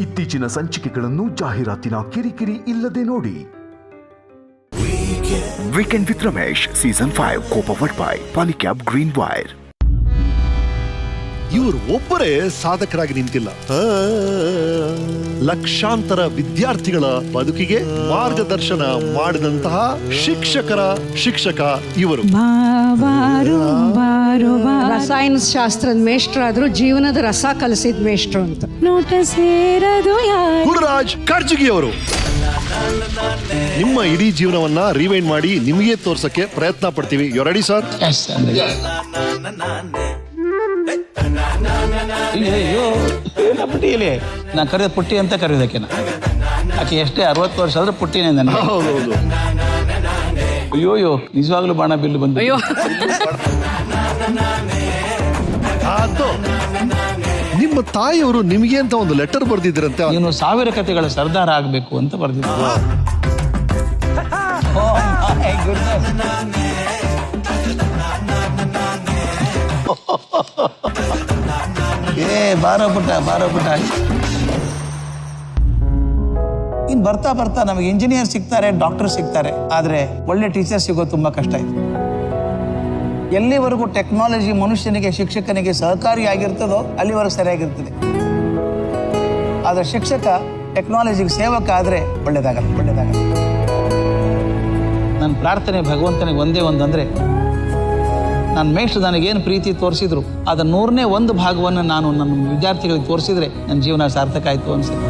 ಇತ್ತೀಚಿನ ಸಂಚಿಕೆಗಳನ್ನು ಜಾಹೀರಾತಿನ ಕಿರಿಕಿರಿ ಇಲ್ಲದೆ ನೋಡಿ. Weekend with Ramesh season 5 co-powered by Polycab green wire. ಇವರು ಒಬ್ಬರೇ ಸಾಧಕರಾಗಿ ನಿಂತಿಲ್ಲ, ಲಕ್ಷಾಂತರ ವಿದ್ಯಾರ್ಥಿಗಳ ಬದುಕಿಗೆ ಮಾರ್ಗದರ್ಶನ ಮಾಡಿದಂತಹ ಶಿಕ್ಷಕರ ಶಿಕ್ಷಕ ಇವರು. ರಸಾಯನ ಶಾಸ್ತ್ರದ ಮೇಷ್ಟ್ರಾದ್ರು ಜೀವನದ ರಸ ಕಲಿಸಿದ ಮೇಷ್ಟ್ರು ಅಂತ. ಗುರುರಾಜ್ ಕರ್ಜಗಿ ಅವರು ನಿಮ್ಮ ಇಡೀ ಜೀವನವನ್ನ ರಿವೈಂಡ್ ಮಾಡಿ ನಿಮಗೆ ತೋರ್ಸಕ್ಕೆ ಪ್ರಯತ್ನ ಪಡ್ತೀವಿ. You ready sir? ಪುಟ್ಟಿ ಇಲ್ಲಿ ನಾ ಕರೆದ ಪುಟ್ಟಿ ಅಂತ ಕರೆಯೋದಕ್ಕೆ ಆಕೆ ಎಷ್ಟೇ 60 ವರ್ಷ ಆದ್ರೆ ಪುಟ್ಟಿನೇ ನನಗೆ. ಹೌದೌದು. ಅಯ್ಯೋ ನಿಜವಾಗ್ಲೂ ಬಾಣ ಬಿಲ್ಲು ಬಂದು. ನಿಮ್ಮ ತಾಯಿಯವರು ನಿಮಗೆ ಅಂತ ಒಂದು ಲೆಟರ್ ಬರ್ದಿದ್ರಂತೆ. ನೀನು 1000 ಕಥೆಗಳ ಸರ್ದಾರ ಆಗ್ಬೇಕು ಅಂತ ಬರ್ದಿದ್ರು. ಬಾರೋ ಪುಟ್ಟ ಇನ್ ಬರ್ತಾ ಬರ್ತಾ ನಮಗೆ ಇಂಜಿನಿಯರ್ ಸಿಗ್ತಾರೆ, ಡಾಕ್ಟರ್ ಸಿಗ್ತಾರೆ, ಆದ್ರೆ ಒಳ್ಳೆ ಟೀಚರ್ ಸಿಗೋದು ತುಂಬಾ ಕಷ್ಟ ಇದೆ. ಎಲ್ಲಿವರೆಗೂ ಟೆಕ್ನಾಲಜಿ ಮನುಷ್ಯನಿಗೆ ಶಿಕ್ಷಕನಿಗೆ ಸಹಕಾರಿಯಾಗಿರ್ತದೋ ಅಲ್ಲಿವರೆಗೂ ಸರಿಯಾಗಿರ್ತದೆ. ಆದ್ರೆ ಶಿಕ್ಷಕ ಟೆಕ್ನಾಲಜಿಗೆ ಸೇವಕ ಆದ್ರೆ ಒಳ್ಳೇದಾಗಲ್ಲ. ನನ್ನ ಪ್ರಾರ್ಥನೆ ಭಗವಂತನಿಗೆ ಒಂದೇ ಒಂದಂದ್ರೆ, ನನ್ನ ಮೇಷ್ಟ್ರು ನನಗೇನು ಪ್ರೀತಿ ತೋರಿಸಿದ್ರು ಅದರ 100ನೇ 1 ಭಾಗವನ್ನು ನಾನು ನನ್ನ ವಿದ್ಯಾರ್ಥಿಗಳಿಗೆ ತೋರಿಸಿದ್ರೆ ನನ್ನ ಜೀವನ ಸಾರ್ಥಕ ಆಯ್ತು ಅನ್ಸುತ್ತೆ.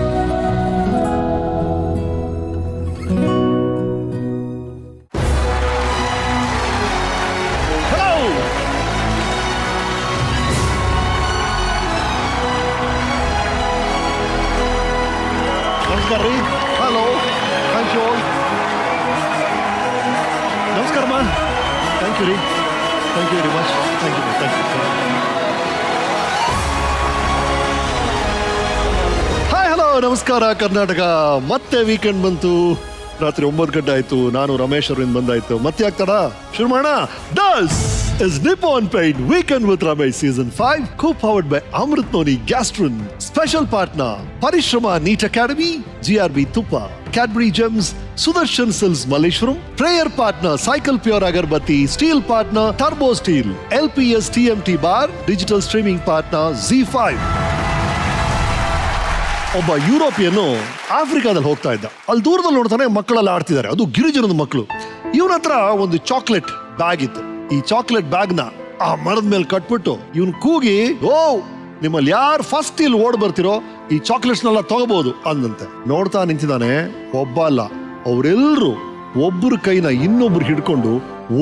ನಮಸ್ಕಾರ ರೀ. Hello, thank you. ನಮಸ್ಕಾರ ಮಾ. ಥ್ಯಾಂಕ್ ಯು ರೀ. Thank you very much. Thank you. Hi, hello, ನಮಸ್ಕಾರ ಕರ್ನಾಟಕ. ಮತ್ತೆ ವೀಕೆಂಡ್ ಬಂತು. ರಾತ್ರಿ 9 ಗಂಟೆ ಆಯ್ತು. ನಾನು ರಮೇಶ್ ಅವರಿಂದ ಬಂದಾಯ್ತು. ಮತ್ತೆ ಆಗ್ತಾಡ ಶುರು ಮಾಡೋಣ. ದಸ್ is Nippon Paint Weekend with Ramesh Season 5 co-powered by Amrit Noni Gastrin. Special partner Parishrama Neat Academy, GRB Tuppa, Cadbury Gems, Sudarshan Sills Malleshwaram. Prayer partner Cycle Pure Agarbatti. Steel partner Turbo Steel. LPS TMT Bar. Digital streaming partner Z5. ಒಬ್ಬ ಯುರೋಪಿಯನ್ನು ಆಫ್ರಿಕಾದಲ್ಲಿ ಹೋಗ್ತಾ ಇದ್ದ. ಅಲ್ಲಿ ದೂರದಲ್ಲಿ ನೋಡ್ತಾನೆ ಮಕ್ಕಳೆಲ್ಲ ಆಡ್ತಿದ್ದಾರೆ. ಅದು ಗಿರಿಜನದ ಮಕ್ಕಳು. ಇವನ ಹತ್ರ ಒಂದು ಚಾಕ್ಲೇಟ್ ಬ್ಯಾಗ್ ಇತ್ತು. ಈ ಚಾಕ್ಲೇಟ್ ಬ್ಯಾಗ್ ನ ಆ ಮರದ ಮೇಲೆ ಕಟ್ಬಿಟ್ಟು ಇವನ್ ಕೂಗಿ, ಓ ನಿಮ್ಮಲ್ಲಿ ಯಾರು ಫಸ್ಟ್ ಇಲ್ಲಿ ಓಡ್ ಬರ್ತಿರೋ ಈ ಚಾಕ್ಲೇಟ್ಸ್ ನೆಲ್ಲ ತಗೋಬಹುದು ಅಂದಂತೆ. ನೋಡ್ತಾ ನಿಂತಿದ್ದಾನೆ. ಒಬ್ಬ ಅಲ್ಲ, ಅವರೆಲ್ಲರೂ ಒಬ್ಬರ ಕೈನ ಇನ್ನೊಬ್ರು ಹಿಡ್ಕೊಂಡು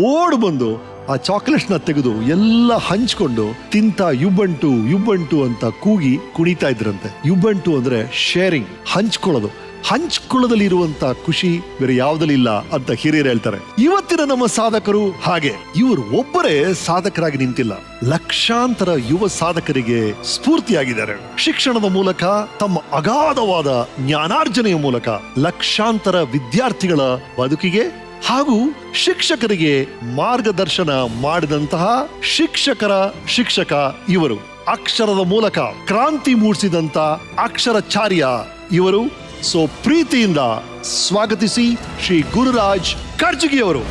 ಓಡ್ ಬಂದು ಆ ಚಾಕ್ಲೇಟ್ಸ್ ನ ತೆಗೆದು ಎಲ್ಲ ಹಂಚ್ಕೊಂಡು ತಿಂತ ಯುಬಂಟು ಅಂತ ಕೂಗಿ ಕುಣಿತಾ ಇದ್ರಂತೆ. ಯುಬಂಟು ಅಂದ್ರೆ ಶೇರಿಂಗ್, ಹಂಚ್ಕೊಳ್ಳೋದು. ಹಂಚ್ಕೊಳ್ಳೋದಲ್ಲಿ ಇರುವಂತ ಖುಷಿ ಬೇರೆ ಯಾವ್ದಲ್ಲಿ ಇಲ್ಲ ಅಂತ ಹಿರಿಯರು ಹೇಳ್ತಾರೆ. ಇವತ್ತಿನ ನಮ್ಮ ಸಾಧಕರು ಹಾಗೆ. ಇವರು ಒಬ್ಬರೇ ಸಾಧಕರಾಗಿ ನಿಂತಿಲ್ಲ, ಲಕ್ಷಾಂತರ ಯುವ ಸಾಧಕರಿಗೆ ಸ್ಫೂರ್ತಿಯಾಗಿದ್ದಾರೆ. ಶಿಕ್ಷಣದ ಮೂಲಕ, ತಮ್ಮ ಅಗಾಧವಾದ ಜ್ಞಾನಾರ್ಜನೆಯ ಮೂಲಕ ಲಕ್ಷಾಂತರ ವಿದ್ಯಾರ್ಥಿಗಳ ಬದುಕಿಗೆ ಹಾಗೂ ಶಿಕ್ಷಕರಿಗೆ ಮಾರ್ಗದರ್ಶನ ಮಾಡಿದಂತಹ ಶಿಕ್ಷಕರ ಶಿಕ್ಷಕ ಇವರು. ಅಕ್ಷರದ ಮೂಲಕ ಕ್ರಾಂತಿ ಮೂಡಿಸಿದಂತ ಅಕ್ಷರಚಾರ್ಯ ಇವರು. ಸೊ ಪ್ರೀತಿಯಿಂದ ಸ್ವಾಗತಿಸಿ ಶ್ರೀ ಗುರುರಾಜ್ ಕರ್ಜಗಿ ಅವರು.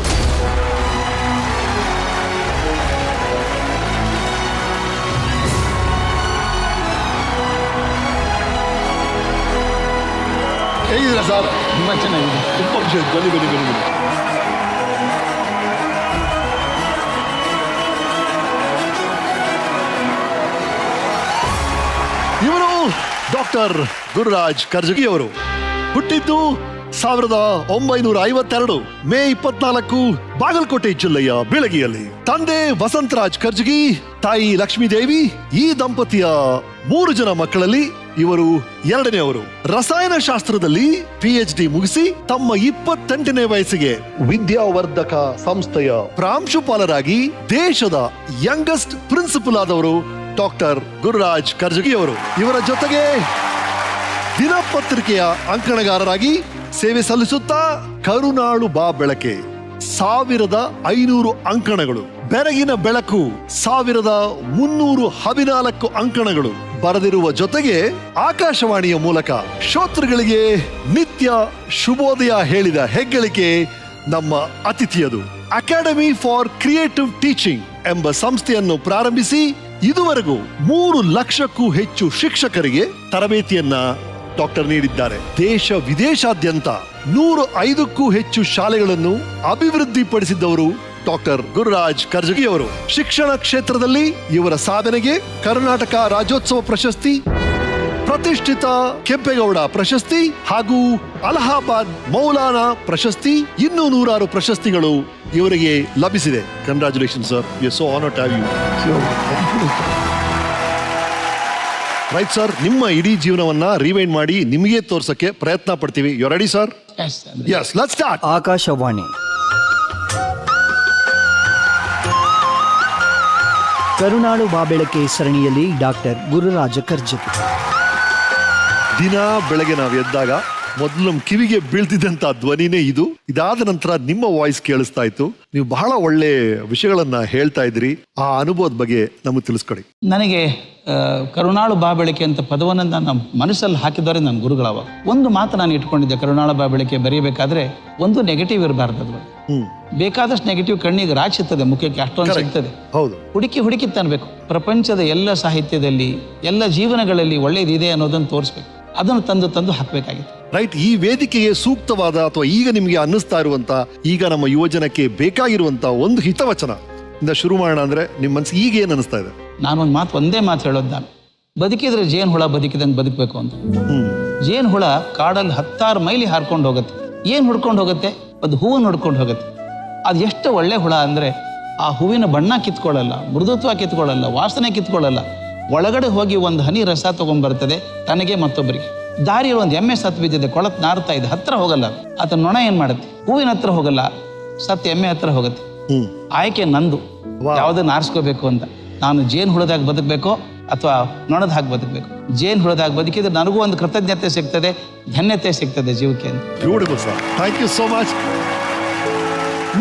ಹೇಗಿದ್ದೀರಾ ಸರ್? ತುಂಬಾ ಚೆನ್ನಾಗಿದೆ. ತುಂಬ ಖುಷಿ ಆಯ್ತು. ಬನ್ನಿ. ಇವರು ಡಾಕ್ಟರ್ ಗುರುರಾಜ್ ಕರ್ಜಗಿ ಅವರು. ಹುಟ್ಟಿದ್ದು 1952 ಮೇ 24 ಬಾಗಲಕೋಟೆ ಜಿಲ್ಲೆಯ ಬೀಳಗಿಯಲ್ಲಿ. ತಂದೆ ವಸಂತರಾಜ್ ಕರ್ಜಗಿ, ತಾಯಿ ಲಕ್ಷ್ಮೀದೇವಿ. ಈ ದಂಪತಿಯ 3 ಜನ ಮಕ್ಕಳಲ್ಲಿ ಇವರು 2ನೇವರು. ರಸಾಯನ ಶಾಸ್ತ್ರದಲ್ಲಿ PhD ಮುಗಿಸಿ ತಮ್ಮ 28ನೇ ವಯಸ್ಸಿಗೆ ವಿದ್ಯಾವರ್ಧಕ ಸಂಸ್ಥೆಯ ಪ್ರಾಂಶುಪಾಲರಾಗಿ ದೇಶದ ಯಂಗೆಸ್ಟ್ ಪ್ರಿನ್ಸಿಪಲ್ ಆದವರು ಡಾಕ್ಟರ್ ಗುರುರಾಜ್ ಕರ್ಜಗಿ ಅವರು. ಇವರ ಜೊತೆಗೆ ದಿನಪತ್ರಿಕೆಯ ಅಂಕಣಗಾರರಾಗಿ ಸೇವೆ ಸಲ್ಲಿಸುತ್ತಾ ಕರುನಾಳು ಬಾ ಬೆಳಕೆ 1500 ಅಂಕಣಗಳು, ಬೆರಗಿನ ಬೆಳಕು 1314 ಅಂಕಣಗಳು, ಬರೆದಿರುವ ಜೊತೆಗೆ ಆಕಾಶವಾಣಿಯ ಮೂಲಕ ಶ್ರೋತೃಗಳಿಗೆ ನಿತ್ಯ ಶುಭೋದಯ ಹೇಳಿದ ಹೆಗ್ಗಳಿಕೆ ನಮ್ಮ ಅತಿಥಿಯದು. ಅಕಾಡೆಮಿ ಫಾರ್ ಕ್ರಿಯೇಟಿವ್ ಟೀಚಿಂಗ್ ಎಂಬ ಸಂಸ್ಥೆಯನ್ನು ಪ್ರಾರಂಭಿಸಿ ಇದುವರೆಗೂ 3 ಲಕ್ಷಕ್ಕೂ ಹೆಚ್ಚು ಶಿಕ್ಷಕರಿಗೆ ತರಬೇತಿಯನ್ನ ಡಾಕ್ಟರ್ ನೀಡಿದ್ದಾರೆ. ದೇಶ ವಿದೇಶಾದ್ಯಂತ 105ಕ್ಕೂ ಹೆಚ್ಚು ಶಾಲೆಗಳನ್ನು ಅಭಿವೃದ್ಧಿಪಡಿಸಿದ್ದವರು ಡಾಕ್ಟರ್ ಗುರುರಾಜ್ ಕರ್ಜಗಿ ಅವರು. ಶಿಕ್ಷಣ ಕ್ಷೇತ್ರದಲ್ಲಿ ಇವರ ಸಾಧನೆಗೆ ಕರ್ನಾಟಕ ರಾಜ್ಯೋತ್ಸವ ಪ್ರಶಸ್ತಿ, ಪ್ರತಿಷ್ಠಿತ ಕೆಂಪೇಗೌಡ ಪ್ರಶಸ್ತಿ ಹಾಗೂ ಅಲಹಾಬಾದ್ ಮೌಲಾನಾ ಪ್ರಶಸ್ತಿ, ಇನ್ನೂ 100 ಪ್ರಶಸ್ತಿಗಳು ಇವರಿಗೆ ಲಭಿಸಿದೆ. Congratulation sir, we are so honoured to have you. Right sir, ನಿಮ್ಮ ಇಡೀ ಜೀವನವನ್ನ ರಿವೈಂಡ್ ಮಾಡಿ ನಿಮಗೆ ತೋರ್ಸಕ್ಕೆ ಪ್ರಯತ್ನ ಪಡ್ತೀವಿ. You ready sir? Yes, let's start. Akashvani Karunadu ಬಾಬೆಳಕೆ ಸರಣಿಯಲ್ಲಿ ಡಾಕ್ಟರ್ ಗುರುರಾಜ ಕರ್ಜಗಿ. ದಿನ ಬೆಳಗ್ಗೆ ನಾವು ಎದ್ದಾಗ ಮೊದಲು ನಮ್ಮ ಕಿವಿಗೆ ಬೀಳ್ತಿದ್ದಂತ ಧ್ವನಿನೇ ಇದು. ಇದಾದ ನಂತರ ನಿಮ್ಮ ವಾಯ್ಸ್ ಕೇಳಿಸ್ತಾ ಇತ್ತು. ನೀವು ಬಹಳ ಒಳ್ಳೆ ವಿಷಯಗಳನ್ನ ಹೇಳ್ತಾ ಇದ್ರಿ. ಆ ಅನುಭವದ ಬಗ್ಗೆ ನಮಗೆ ತಿಳಿಸ್ಕೊಡಿ. ನನಗೆ ಕರುನಾಳು ಬಾಬೆಳಕೆ ಅಂತ ಪದವನ್ನು ನನ್ನ ಮನಸ್ಸಲ್ಲಿ ಹಾಕಿದವರೆ ನನ್ನ ಗುರುಗಳವ. ಒಂದು ಮಾತು ನಾನು ಇಟ್ಕೊಂಡಿದ್ದೆ, ಕರುನಾಳು ಬಾಬೆಳಕೆ ಬರೀಬೇಕಾದ್ರೆ ಒಂದು ನೆಗೆಟಿವ್ ಇರಬಾರ್ದು. ಅದು ಬೇಕಾದಷ್ಟು ನೆಗೆಟಿವ್ ಕಣ್ಣಿಗೆ ರಾಚಿರ್ತದೆ, ಮುಖಕ್ಕೆ ಅಷ್ಟೊಂದು ಸಿಗ್ತದೆ. ಹೌದು, ಹುಡುಕಿ ತನ್ಬೇಕು. ಪ್ರಪಂಚದ ಎಲ್ಲ ಸಾಹಿತ್ಯದಲ್ಲಿ, ಎಲ್ಲ ಜೀವನಗಳಲ್ಲಿ ಒಳ್ಳೇದಿದೆ ಅನ್ನೋದನ್ನು ತೋರಿಸ್ಬೇಕು. ಅದನ್ನು ತಂದು ಹಾಕಬೇಕಾಗಿತ್ತು. ರೈಟ್. ಈ ವೇದಿಕೆಗೆ ಸೂಕ್ತವಾದ ಅಥವಾ ಈಗ ನಿಮಗೆ ಅನ್ನಿಸ್ತಾ ಇರುವಂತ, ಈಗ ನಮ್ಮ ಯುವಜನಕ್ಕೆ ಬೇಕಾಗಿರುವಂತ ಒಂದು ಹಿತವಚನ ಇಂದ ಶುರು ಮಾಡೋಣ ಅಂದ್ರೆ ನಿಮ್ಮ ಮನಸ್ಸಿಗೆ ಈಗ ಏನ್ ಅನಿಸ್ತಾ ಇದೆ? ಒಂದೇ ಮಾತು ಹೇಳೋದು, ನಾನು ಬದುಕಿದ್ರೆ ಜೇನು ಹುಳ ಬದುಕಿದಂಗೆ ಬದುಕಬೇಕು ಅಂತ. ಜೇನು ಹುಳ ಕಾಡಲ್ಲಿ 10 ಮೈಲಿ ಹಾರ್ಕೊಂಡು ಹೋಗುತ್ತೆ. ಏನ್ ಹುಡ್ಕೊಂಡು ಹೋಗುತ್ತೆ? ಒಂದು ಹೂವನ್ನು ಹುಡ್ಕೊಂಡು ಹೋಗುತ್ತೆ. ಅದು ಎಷ್ಟು ಒಳ್ಳೆ ಹುಳ ಅಂದ್ರೆ, ಆ ಹೂವಿನ ಬಣ್ಣ ಕಿತ್ಕೊಳ್ಳಲ್ಲ, ಮೃದುತ್ವ ಕಿತ್ಕೊಳ್ಳಲ್ಲ, ವಾಸನೆ ಕಿತ್ಕೊಳ್ಳಲ್ಲ. ಒಳಗಡೆ ಹೋಗಿ ಒಂದು ಹನಿ ರಸ ತಗೊಂಡ್ಬರ್ತದೆ ತನಗೆ ಮತ್ತೊಬ್ಬರಿಗೆ. ದಾರಿಯಲ್ಲಿ ಒಂದು ಎಮ್ಮೆ ಸತ್ತು ಬಿದ್ದಿದೆ, ಕೊಳತ್ ನಾರ್ತಾ ಇದೆ, ಹತ್ರ ಹೋಗಲ್ಲ. ಆತ ನೊಣ ಏನ್ ಮಾಡುತ್ತೆ? ಹೂವಿನ ಹತ್ರ ಹೋಗಲ್ಲ, ಸತ್ತು ಎಮ್ಮೆ ಹತ್ರ ಹೋಗುತ್ತೆ. ಆಯ್ಕೆ ನಂದು, ಯಾವ್ದನ್ನ ಆರಿಸ್ಕೋಬೇಕು ಅಂತ. ನಾನು ಜೇನು ಹುಳದಾಗ ಬದುಕಬೇಕೋ ಅಥವಾ ನೊಣದ ಹಾಕಿ ಬದುಕಬೇಕು? ಜೇನು ಹುಳದಾಗ ಬದುಕಿದ್ರೆ ನನಗೂ ಒಂದು ಕೃತಜ್ಞತೆ ಸಿಗ್ತದೆ, ಧನ್ಯತೆ ಸಿಗ್ತದೆ ಜೀವಕ್ಕೆ ಅಂತ. Beautiful sir, thank you so much.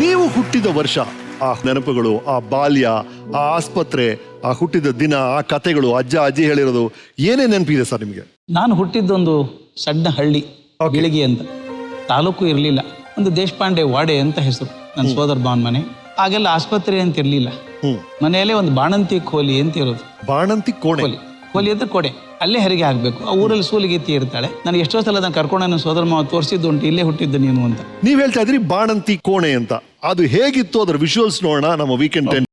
ನೀವು ಹುಟ್ಟಿದ ವರ್ಷ, ಆ ನೆನಪುಗಳು, ಆ ಬಾಲ್ಯ, ಆ ಆಸ್ಪತ್ರೆ, ಆ ಹುಟ್ಟಿದ ದಿನ, ಆ ಕಥೆಗಳು, ಅಜ್ಜ ಅಜ್ಜಿ ಹೇಳಿರೋದು ಏನೇ ನೆನಪಿದೆ ಸರ್ ನಿಮಗೆ? ನಾನು ಹುಟ್ಟಿದ್ದೊಂದು ಸಣ್ಣ ಹಳ್ಳಿ, ಗಿಳಿಗಿ ಅಂತ. ತಾಲೂಕು ಇರಲಿಲ್ಲ, ಒಂದು ದೇಶಪಾಂಡೆ ವಾಡೆ ಅಂತ ಹೆಸರು, ನನ್ನ ಸೋದರ ಭಾವನ ಮನೆ. ಆಗೆಲ್ಲ ಆಸ್ಪತ್ರೆ ಅಂತ ಇರಲಿಲ್ಲ. ಮನೆಯಲ್ಲೇ ಒಂದು ಬಾಣಂತಿ ಕೋಲಿ ಅಂತ ಇರೋದು. ಬಾಣಂತಿ ಕೋಲಿ ಅಂದ್ರೆ ಕೊಡೆ, ಅಲ್ಲೇ ಹೆರಿಗೆ ಆಗ್ಬೇಕು. ಆ ಊರಲ್ಲಿ ಸೂಲಿಗೆತ್ತಿ ಇರ್ತಾಳೆ. ನನಗೆ ಎಷ್ಟೋ ಸಲ ನಾನು ಕರ್ಕೊಂಡು ನನ್ನ ಸೋದರ ಮಾವ ತೋರಿಸಿದ್ದು ಉಂಟು, ಇಲ್ಲೇ ಹುಟ್ಟಿದ್ದು ನೀನು ಅಂತ. ನೀವ್ ಹೇಳ್ತಾ ಇದ್ರಿ ಬಾಣಂತಿ ಕೋಣೆ ಅಂತ. ಅದು ಹೇಗಿತ್ತು, ಅದ್ರ ವಿಜುವಲ್ಸ್ ನೋಡೋಣ ನಮ್ಮ ವೀಕೆಂಡ್ 10.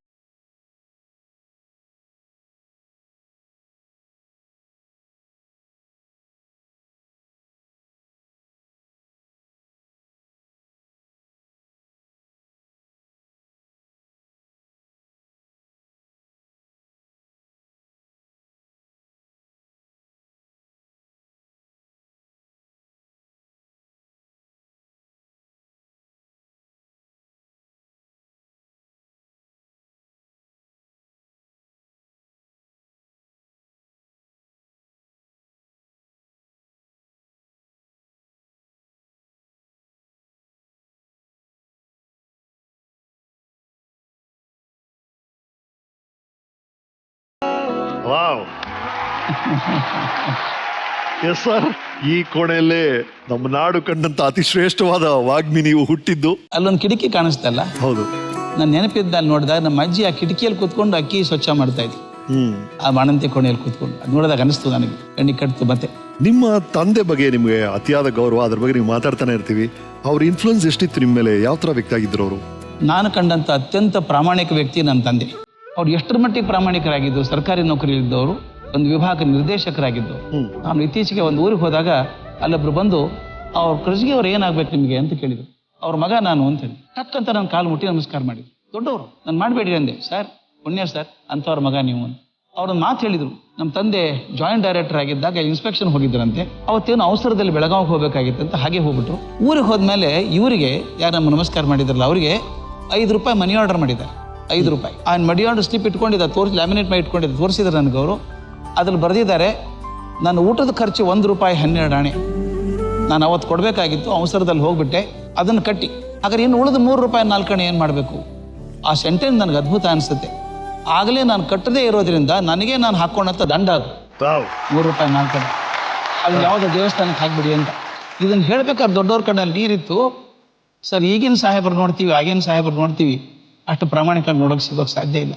ವಾವ್. ಎಸ್ ಸರ್, ಈ ಕೋಣೆಯಲ್ಲೇ ನಮ್ಮ ನಾಡು ಕಂಡಂತ ಅತಿ ಶ್ರೇಷ್ಠವಾದ ವಾಗ್ಮಿ ನೀವು ಹುಟ್ಟಿದ್ದು. ಅಲ್ಲೊಂದು ಕಿಟಕಿ ಕಾಣಿಸ್ತಲ್ಲ? ಹೌದು. ನಾನು ನೆನಪಿದ್ದ ಅಲ್ಲಿ ನೋಡಿದಾಗ ನಮ್ಮ ಅಜ್ಜಿ ಆ ಕಿಟಕಿಯಲ್ಲಿ ಕೂತ್ಕೊಂಡು ಅಕ್ಕಿ ಸ್ವಚ್ಛ ಮಾಡ್ತಾ ಇದ್ವಿ, ಆ ಬಾಣಂತಿ ಕೋಣೆಯಲ್ಲಿ ಕೂತ್ಕೊಂಡು. ಅದು ನೋಡಿದಾಗ ಅನಿಸ್ತು ನನಗೆ, ಕಣ್ಣಿಗೆ ಕಟ್ತು. ಮತ್ತೆ ನಿಮ್ಮ ತಂದೆ ಬಗ್ಗೆ ನಿಮಗೆ ಅತಿಯಾದ ಗೌರವ, ಅದ್ರ ಬಗ್ಗೆ ನೀವು ಮಾತಾಡ್ತಾನೆ ಇರ್ತೀವಿ. ಅವ್ರ ಇನ್ಫ್ಲುಯೆನ್ಸ್ ಎಷ್ಟಿತ್ತು ನಿಮ್ಮ ಮೇಲೆ? ಯಾವ ತರ ವ್ಯಕ್ತಿ ಆಗಿದ್ರು ಅವರು? ನಾನು ಕಂಡಂತ ಅತ್ಯಂತ ಪ್ರಾಮಾಣಿಕ ವ್ಯಕ್ತಿ ನನ್ನ ತಂದೆ. ಅವ್ರು ಎಷ್ಟರ ಮಟ್ಟಿಗೆ ಪ್ರಾಮಾಣಿಕರಾಗಿದ್ದು, ಸರ್ಕಾರಿ ನೌಕರಿಯಲ್ಲಿದ್ದವರು, ಒಂದು ವಿಭಾಗ ನಿರ್ದೇಶಕರಾಗಿದ್ದು. ನಾನು ಇತ್ತೀಚೆಗೆ ಒಂದು ಊರಿಗೆ ಹೋದಾಗ ಅಲ್ಲೊಬ್ರು ಬಂದು, ಅವ್ರ ಕರ್ಜಿಗೆ ಅವ್ರು ಏನಾಗ್ಬೇಕು ನಿಮಗೆ ಅಂತ ಕೇಳಿದ್ರು. ಅವ್ರ ಮಗ ನಾನು ಅಂತ ಹೇಳಿ ಟಕ್ ಅಂತ ನಾನು ಕಾಲು ಮುಟ್ಟಿ ನಮಸ್ಕಾರ ಮಾಡಿದ್ರು. ದೊಡ್ಡವರು, ನಾನು ಮಾಡಬೇಡಿ ಅಂದೆ. ಸರ್ ಪುಣ್ಯ ಸರ್, ಅಂಥವ್ರ ಮಗ ನೀವು ಅಂತ. ಅವ್ರೊಂದು ಮಾತು ಹೇಳಿದ್ರು. ನಮ್ಮ ತಂದೆ ಜಾಯಿಂಟ್ ಡೈರೆಕ್ಟರ್ ಆಗಿದ್ದಾಗ ಇನ್ಸ್ಪೆಕ್ಷನ್ ಹೋಗಿದ್ರಂತೆ. ಅವತ್ತೇನು ಅವಸರದಲ್ಲಿ ಬೆಳಗಾವಿಗೆ ಹೋಗ್ಬೇಕಾಗಿತ್ತಂತ ಹಾಗೆ ಹೋಗ್ಬಿಟ್ರು. ಊರಿಗೆ ಹೋದ್ಮೇಲೆ ಇವರಿಗೆ ಯಾರು ನಮ್ಮ ನಮಸ್ಕಾರ ಮಾಡಿದ್ರಲ್ಲ, ಅವರಿಗೆ ₹5 ಮನಿ ಆರ್ಡರ್ ಮಾಡಿದ್ದಾರೆ. ₹5 ಆ ಮನಿ ಆರ್ಡರ್ ಸ್ಲಿಪ್ ಇಟ್ಕೊಂಡಿದ್ದ, ಲ್ಯಾಮಿನೇಟ್ ಮಾಡಿ ಇಟ್ಕೊಂಡಿದ್ದ, ತೋರಿಸಿದ್ರು ನನಗೆ ಅವರು. ಅದ್ರಲ್ಲಿ ಬರೆದಿದ್ದಾರೆ, ನನ್ನ ಊಟದ ಖರ್ಚು ₹1 12 ಆಣೆ. ನಾನು ಅವತ್ತು ಕೊಡಬೇಕಾಗಿತ್ತು, ಅವಸರದಲ್ಲಿ ಹೋಗ್ಬಿಟ್ಟೆ, ಅದನ್ನು ಕಟ್ಟಿ. ಹಾಗಾದ್ರೆ ಇನ್ನು ಉಳಿದ ₹3 4 ಆಣೆ ಏನು ಮಾಡಬೇಕು? ಆ ಸೆಂಟೆನ್ಸ್ ನನಗೆ ಅದ್ಭುತ ಅನಿಸುತ್ತೆ. ಆಗಲೇ ನಾನು ಕಟ್ಟದೇ ಇರೋದ್ರಿಂದ ನನಗೆ ನಾನು ಹಾಕೊಂಡಂಥ ದಂಡ ಅದು. ₹3 4 ಅದನ್ನ ಯಾವುದೋ ದೇವಸ್ಥಾನಕ್ಕೆ ಹಾಕ್ಬಿಡಿ ಅಂತ. ಇದನ್ನು ಹೇಳ್ಬೇಕಾದ್ರೆ ದೊಡ್ಡವ್ರ ಕಣ್ಣಲ್ಲಿ ನೀರಿತ್ತು. ಸರ್, ಈಗಿನ ಸಾಹೇಬರು ನೋಡ್ತೀವಿ, ಆಗಿನ ಸಾಹೇಬರು ನೋಡ್ತೀವಿ, ಅಷ್ಟು ಪ್ರಾಮಾಣಿಕವಾಗಿ ನೋಡೋಕೆ ಸಿಗೋಕೆ ಸಾಧ್ಯ ಇಲ್ಲ.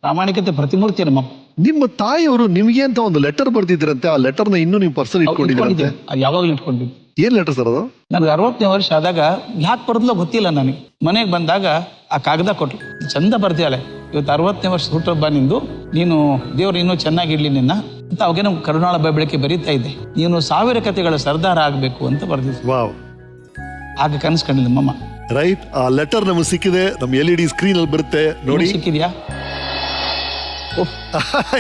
ಪ್ರಾಮಾಣಿಕತೆ ಪ್ರತಿಮೂರ್ತಿ ನಮ್ಮಪ್ಪ. ನಿಮ್ಮ ತಾಯಿಯವರು ನಿಮಗೆ ಅಂತ ಒಂದು ಲೆಟರ್ ಬರ್ದಿದ್ರಂತೆ, ಆ ಲೆಟರ್ನ ಇನ್ನೂ ನೀವು ಪರ್ಸನ್ ಇಟ್ಕೊಂಡಿದ್ದೀರಂತೆ. ಯಾವಾಗಲೂ ಇಟ್ಕೊಂಡಿದ್ದೆ. ಏನ್ ಲೆಟರ್ ಸರ್ ಅದು? ನನಗೆ 60ನೇ ವರ್ಷ ಆದಾಗ ಯಾಕೆ ಬರ್ದಲೋ ಗೊತ್ತಿಲ್ಲ ನನಗೆ. ಮನೆಗೆ ಬಂದಾಗ ಆ ಕಾಗದ ಕೊಟ್ಲು, ಚಂದ ಬರ್ದಿಯಾಳೆ, ಇವತ್ತು 60ನೇ ವರ್ಷ ಹುಟ್ಟುಹಬ್ಬ ನಿಂದು, ನೀನು ದೇವ್ರು ಇನ್ನೂ ಚೆನ್ನಾಗಿಡ್ಲಿ ನಿನ್ನ ಅಂತ. ಅವಾಗೇನೋ ಕರುಣಾಳ ಬೆಳಕೆ ಬರೀತಾ ಇದ್ದೆ, ನೀನು 1000 ಕಥೆಗಳ ಸರ್ದಾರ ಆಗಬೇಕು ಅಂತ ಬರ್ದಿದ್ದೆ. ವಾವ್, ಆಗ ಕನಸ್ಕೊಂಡಿಲ್ಲ ಮಮ್ಮ. ರೈಟ್. ಆ ಲೆಟರ್ ನಮಗೆ ಸಿಕ್ಕಿದೆ, ನಮ್ಮ LED ಸ್ಕ್ರೀನ್ ಅಲ್ಲಿ ಬರುತ್ತೆ ನೋಡಿ. ಸಿಕ್ಕಿದ್ಯಾ?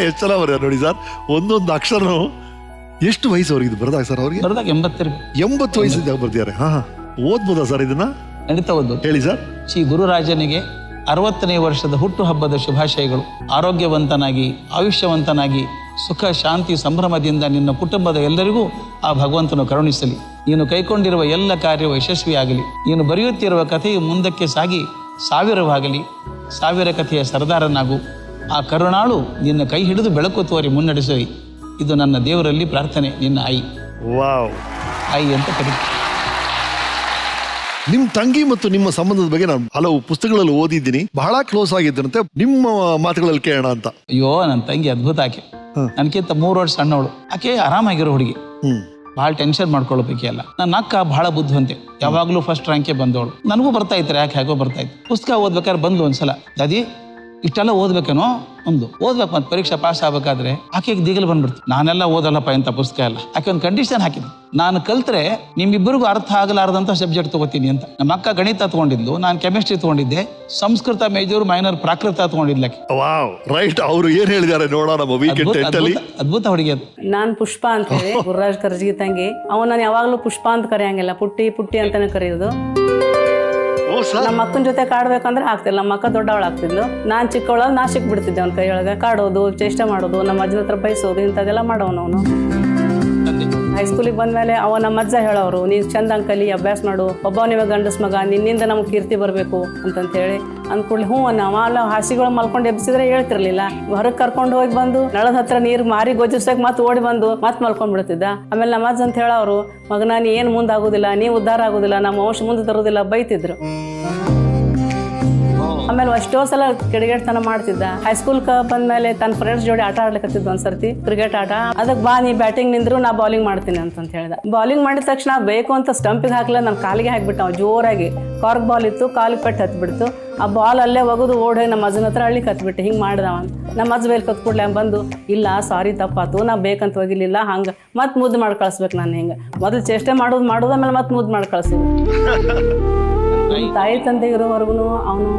ಎಷ್ಟು ಚೆನ್ನಾಗಿ ಬರ್ಯಾರ ನೋಡಿ ಸರ್. ಒಂದೊಂದು ಅಕ್ಷರನು. ಎಷ್ಟು ವಯಸ್ಸು ಅವ್ರಿಗೆ ಇದು ಬರ್ದಾಗ ಸರ್? ಅವ್ರಿಗೆ ಬರ್ದಾಗ 80 ವಯಸ್ಸಿದ್ದಾಗ ಬರ್ದಿದ್ದಾರೆ. ಹಾ, ಓದ್ಬೋದಾ ಸರ್ ಇದನ್ನ? ನಡೀತಾ ಓದು. ಹೇಳಿ ಸರ್. ಶ್ರೀ ಗುರುರಾಜನಿಗೆ 60ನೇ ವರ್ಷದ ಹುಟ್ಟುಹಬ್ಬದ ಶುಭಾಶಯಗಳು. ಆರೋಗ್ಯವಂತನಾಗಿ, ಆಯುಷ್ಯವಂತನಾಗಿ, ಸುಖ ಶಾಂತಿ ಸಂಭ್ರಮದಿಂದ ನಿನ್ನ ಕುಟುಂಬದ ಎಲ್ಲರಿಗೂ ಆ ಭಗವಂತನು ಕರುಣಿಸಲಿ. ನೀನು ಕೈಕೊಂಡಿರುವ ಎಲ್ಲ ಕಾರ್ಯವು ಯಶಸ್ವಿಯಾಗಲಿ. ನೀನು ಬರೆಯುತ್ತಿರುವ ಕಥೆಯು ಮುಂದಕ್ಕೆ ಸಾಗಿ 1000ವಾಗಲಿ. 1000 ಕಥೆಯ ಸರ್ದಾರನಾಗು. ಆ ಕರುಣಾಳು ನಿನ್ನ ಕೈ ಹಿಡಿದು ಬೆಳಕು ತೋರಿ ಮುನ್ನಡೆಸಲಿ. ಇದು ನನ್ನ ದೇವರಲ್ಲಿ ಪ್ರಾರ್ಥನೆ. ನಿನ್ನ ಆಯಿ. ವಾವ್. ಆಯಿ ಅಂತ ಕರೀತಾರೆ. ನಿಮ್ ತಂಗಿ ಮತ್ತು ನಿಮ್ಮ ಸಂಬಂಧದ ಬಗ್ಗೆ ನಾನು ಹಲವು ಪುಸ್ತಕಗಳಲ್ಲಿ ಓದಿದ್ದೀನಿ. ಬಹಳ ಕ್ಲೋಸ್ ಆಗಿದ್ದಂತೆ. ನಿಮ್ಮ ಮಾತುಗಳಲ್ಲಿ ಕೇಳೋಣ ಅಂತ. ಅಯ್ಯೋ, ನನ್ನ ತಂಗಿ ಅದ್ಭುತ. ಆಕೆ ನನ್ಕಿಂತ 3 ವರ್ಷ ಸಣ್ಣವಳು. ಆಕೆ ಆರಾಮಾಗಿರೋ ಹುಡುಗಿ, ಬಹಳ ಟೆನ್ಷನ್ ಮಾಡ್ಕೊಳ್ಬೇಕಲ್ಲ. ನನ್ನ ಅಕ್ಕ ಬಹಳ ಬುದ್ಧಿವಂತೆ, ಯಾವಾಗ್ಲೂ ಫಸ್ಟ್ ರ್ಯಾಂಕೆ ಬಂದವಳು. ನನಗೂ ಬರ್ತಾ ಇತ್ತು, ಯಾಕೆ ಹೇಗೋ ಬರ್ತಾ ಇತ್ತು. ಪುಸ್ತಕ ಓದ್ಬೇಕಾದ್ರೆ ಬಂದು ಒಂದ್ಸಲ, ದಾದಿ ಇಷ್ಟೆಲ್ಲ ಓದ್ಬೇಕೇನೋ ಒಂದು ಓದ್ಬೇಕು, ಮತ್ತೆ ಪರೀಕ್ಷೆ ಪಾಸ್ ಆಗ್ಬೇಕಾದ್ರೆ ಆಕೆಗೆ ದಿಗಲು ಬಂದ್ಬಿಡ್ತು. ನಾನೆಲ್ಲ ಓದಲ್ಲಪ್ಪ ಇಂಥ ಪುಸ್ತಕ ಎಲ್ಲ. ಆಕೆ ಒಂದು ಕಂಡೀಷನ್ ಹಾಕಿದ್ಲು, ನಾನು ಕಲ್ತ್ರೆ ನಿಮ್ಮಿಬ್ಬರಿಗೂ ಅರ್ಥ ಆಗಲಾರ್ದಂಥ ಸಬ್ಜೆಕ್ಟ್ ತಗೋತೀನಿ ಅಂತ. ನಮ್ಮ ಅಕ್ಕ ಗಣಿತ ತಗೊಂಡಿದ್ಲು, ನಾನು ಕೆಮಿಸ್ಟ್ರಿ ತಗೊಂಡಿದ್ದೆ, ಸಂಸ್ಕೃತ ಮೇಜರ್, ಮೈನರ್ ಪ್ರಾಕೃತ ತಗೊಂಡಿದ್ಲಕ್ಕೆ. Wow, right. ಅವರು ಏನ್ ಹೇಳಿದ್ದಾರೆ ನೋಡೋಣ. ಅದ್ಭುತ ಹುಡುಗಿ ಅದು. ನಾನ್ ಪುಷ್ಪ ಅಂತ ಹೇಳಿ ಗುರುರಾಜ್ ಕರ್ಜಗಿ ತಂಗಿ. ಅವನ ಯಾವಾಗ್ಲೂ ಪುಷ್ಪ ಅಂತ ಕರೆಯಂಗಿಲ್ಲ, ಪುಟ್ಟಿ ಪುಟ್ಟಿ ಅಂತಾನೆ ಕರೆಯೋದು. ನಮ್ಮ ಅಕ್ಕನ ಜೊತೆ ಕಾಡ್ಬೇಕಂದ್ರೆ ಆಗ್ತಿಲ್ಲ. ನಮ್ಮ ಅಕ್ಕ ದೊಡ್ಡವಳು ಆಗ್ತಿದ್ಲು, ನಾನ್ ಚಿಕ್ಕವಳಲ್ಲಿ ನಾ ಸಿಕ್ ಬಿಡ್ತಿದ್ದೆ ಅವ್ನ ಕೈಯೊಳಗೆ. ಕಾಡೋದು, ಚೇಷ್ಟೆ ಮಾಡೋದು, ನಮ್ಮ ಅಜ್ಜನ ಹತ್ರ ಬಯಸೋದು, ಇಂಥದ್ದೆಲ್ಲ ಮಾಡೋನು ಅವನು. ಹೈಸ್ಕೂಲಿಗೆ ಬಂದ್ಮೇಲೆ ನಮ್ಮ ಅಜ್ಜ ಹೇಳೋರು, ನೀನ್ ಚಂದ ಕಲಿ, ಅಭ್ಯಾಸ ಮಾಡು, ಒಬ್ಬನಿವ ಗಂಡಸ್ ಮಗ, ನಿನ್ನಿಂದ ನಮ್ಗೆ ಕೀರ್ತಿ ಬರ್ಬೇಕು ಅಂತಂತ ಹೇಳಿ ಅಂದ್ಕೊಡ್ಲಿ. ಹ್ಞೂ ನಾವೆಲ್ಲ ಹಾಸಿಗಳು ಮಲ್ಕೊಂಡು ಎಬ್ಸಿದ್ರೆ ಹೇಳ್ತಿರ್ಲಿಲ್ಲ. ಹೊರಗೆ ಕರ್ಕೊಂಡು ಹೋಗಿ ಬಂದು ನಳದ ಹತ್ರ ನೀರು ಮಾರಿ ಗೊಜ್ಜಿಸಕ್ ಮತ್ತೆ ಓಡಿ ಬಂದು ಮತ್ತೆ ಮಲ್ಕೊಂಡ್ ಬಿಡ್ತಿದ್ದ. ಆಮೇಲೆ ನಮ್ಮ ಅಜ್ಜ ಅಂತ ಹೇಳೋರು, ಮಗನ ನೀ ಏನ್ ಮುಂದಾಗೋದಿಲ್ಲ, ನೀ ಉದ್ಧಾರ ಆಗೋದಿಲ್ಲ, ನಮ್ಮ ವಂಶ ಮುಂದೆ ತರೋದಿಲ್ಲ, ಬೈತಿದ್ರು. ಆಮೇಲೆ ಎಷ್ಟೋ ಸಲ ಕಿಡಿಗೇಡ್ತನ ಮಾಡ್ತಿದ್ದ. ಹೈಸ್ಕೂಲ್ ಬಂದ್ಮೇಲೆ ತನ್ನ ಫ್ರೆಂಡ್ಸ್ ಜೋಡಿ ಆಟ ಆಡ್ಲಿಕ್ಕತ್ತಿದ್ದ ಒಂದ್ಸರ್ತಿ, ಕ್ರಿಕೆಟ್ ಆಟ. ಅದಕ್ಕೆ ಬಾ ನೀ ಬ್ಯಾಟಿಂಗ್ ನಿಂದ್ರು, ನಾ ಬೌಲಿಂಗ್ ಮಾಡ್ತೀನಿ ಅಂತ ಹೇಳ್ದ. ಬೌಲಿಂಗ್ ಮಾಡಿದ ತಕ್ಷಣ ಬೇಕು ಅಂತ ಸ್ಟಂಪಿಗೆ ಹಾಕ್ಲ, ನಮ್ಮ ಕಾಲಿಗೆ ಹಾಕ್ಬಿಟ್ಟ ಅವ ಜೋರಾಗಿ. ಕಾರ್ಕ್ ಬಾಲ್ ಇತ್ತು, ಕಾಲಿಗೆ ಪೆಟ್ಟು ಹತ್ಬಿಡ್ತು. ಆ ಬಾಲ್ ಅಲ್ಲೇ ಒಗದು ಓಡಿ ನಮ್ಮ ಅಜ್ಜನ ಹತ್ರ ಹಳ್ಳಿ ಕತ್ಬಿಟ್ಟೆ. ಹಿಂಗೆ ಮಾಡಿದವ ಅಂತ. ನಮ್ಮ ಅಜ್ಜ ಬೇಲ್ ಕತ್ಕೊಡ್ಲಿ ಬಂದು, ಇಲ್ಲ ಸಾರಿ ತಪ್ಪಾತು, ನಾ ಬೇಕಂತ ಹೋಗಿರ್ಲಿಲ್ಲ, ಹಂಗೆ ಮತ್ತೆ ಮುದ್ದು ಮಾಡಿ ಕಳಿಸ್ಬೇಕು. ನಾನು ಹಿಂಗೆ ಮೊದಲು ಚೇಷ್ಟೆ ಮಾಡೋದು ಆಮೇಲೆ ಮತ್ತೆ ಮುದ್ದು ಮಾಡಿ ಕಳ್ಸೋದು. ತಾಯಿ ತಂದೆ ಇರೋವರೆಗೂ ಅವನು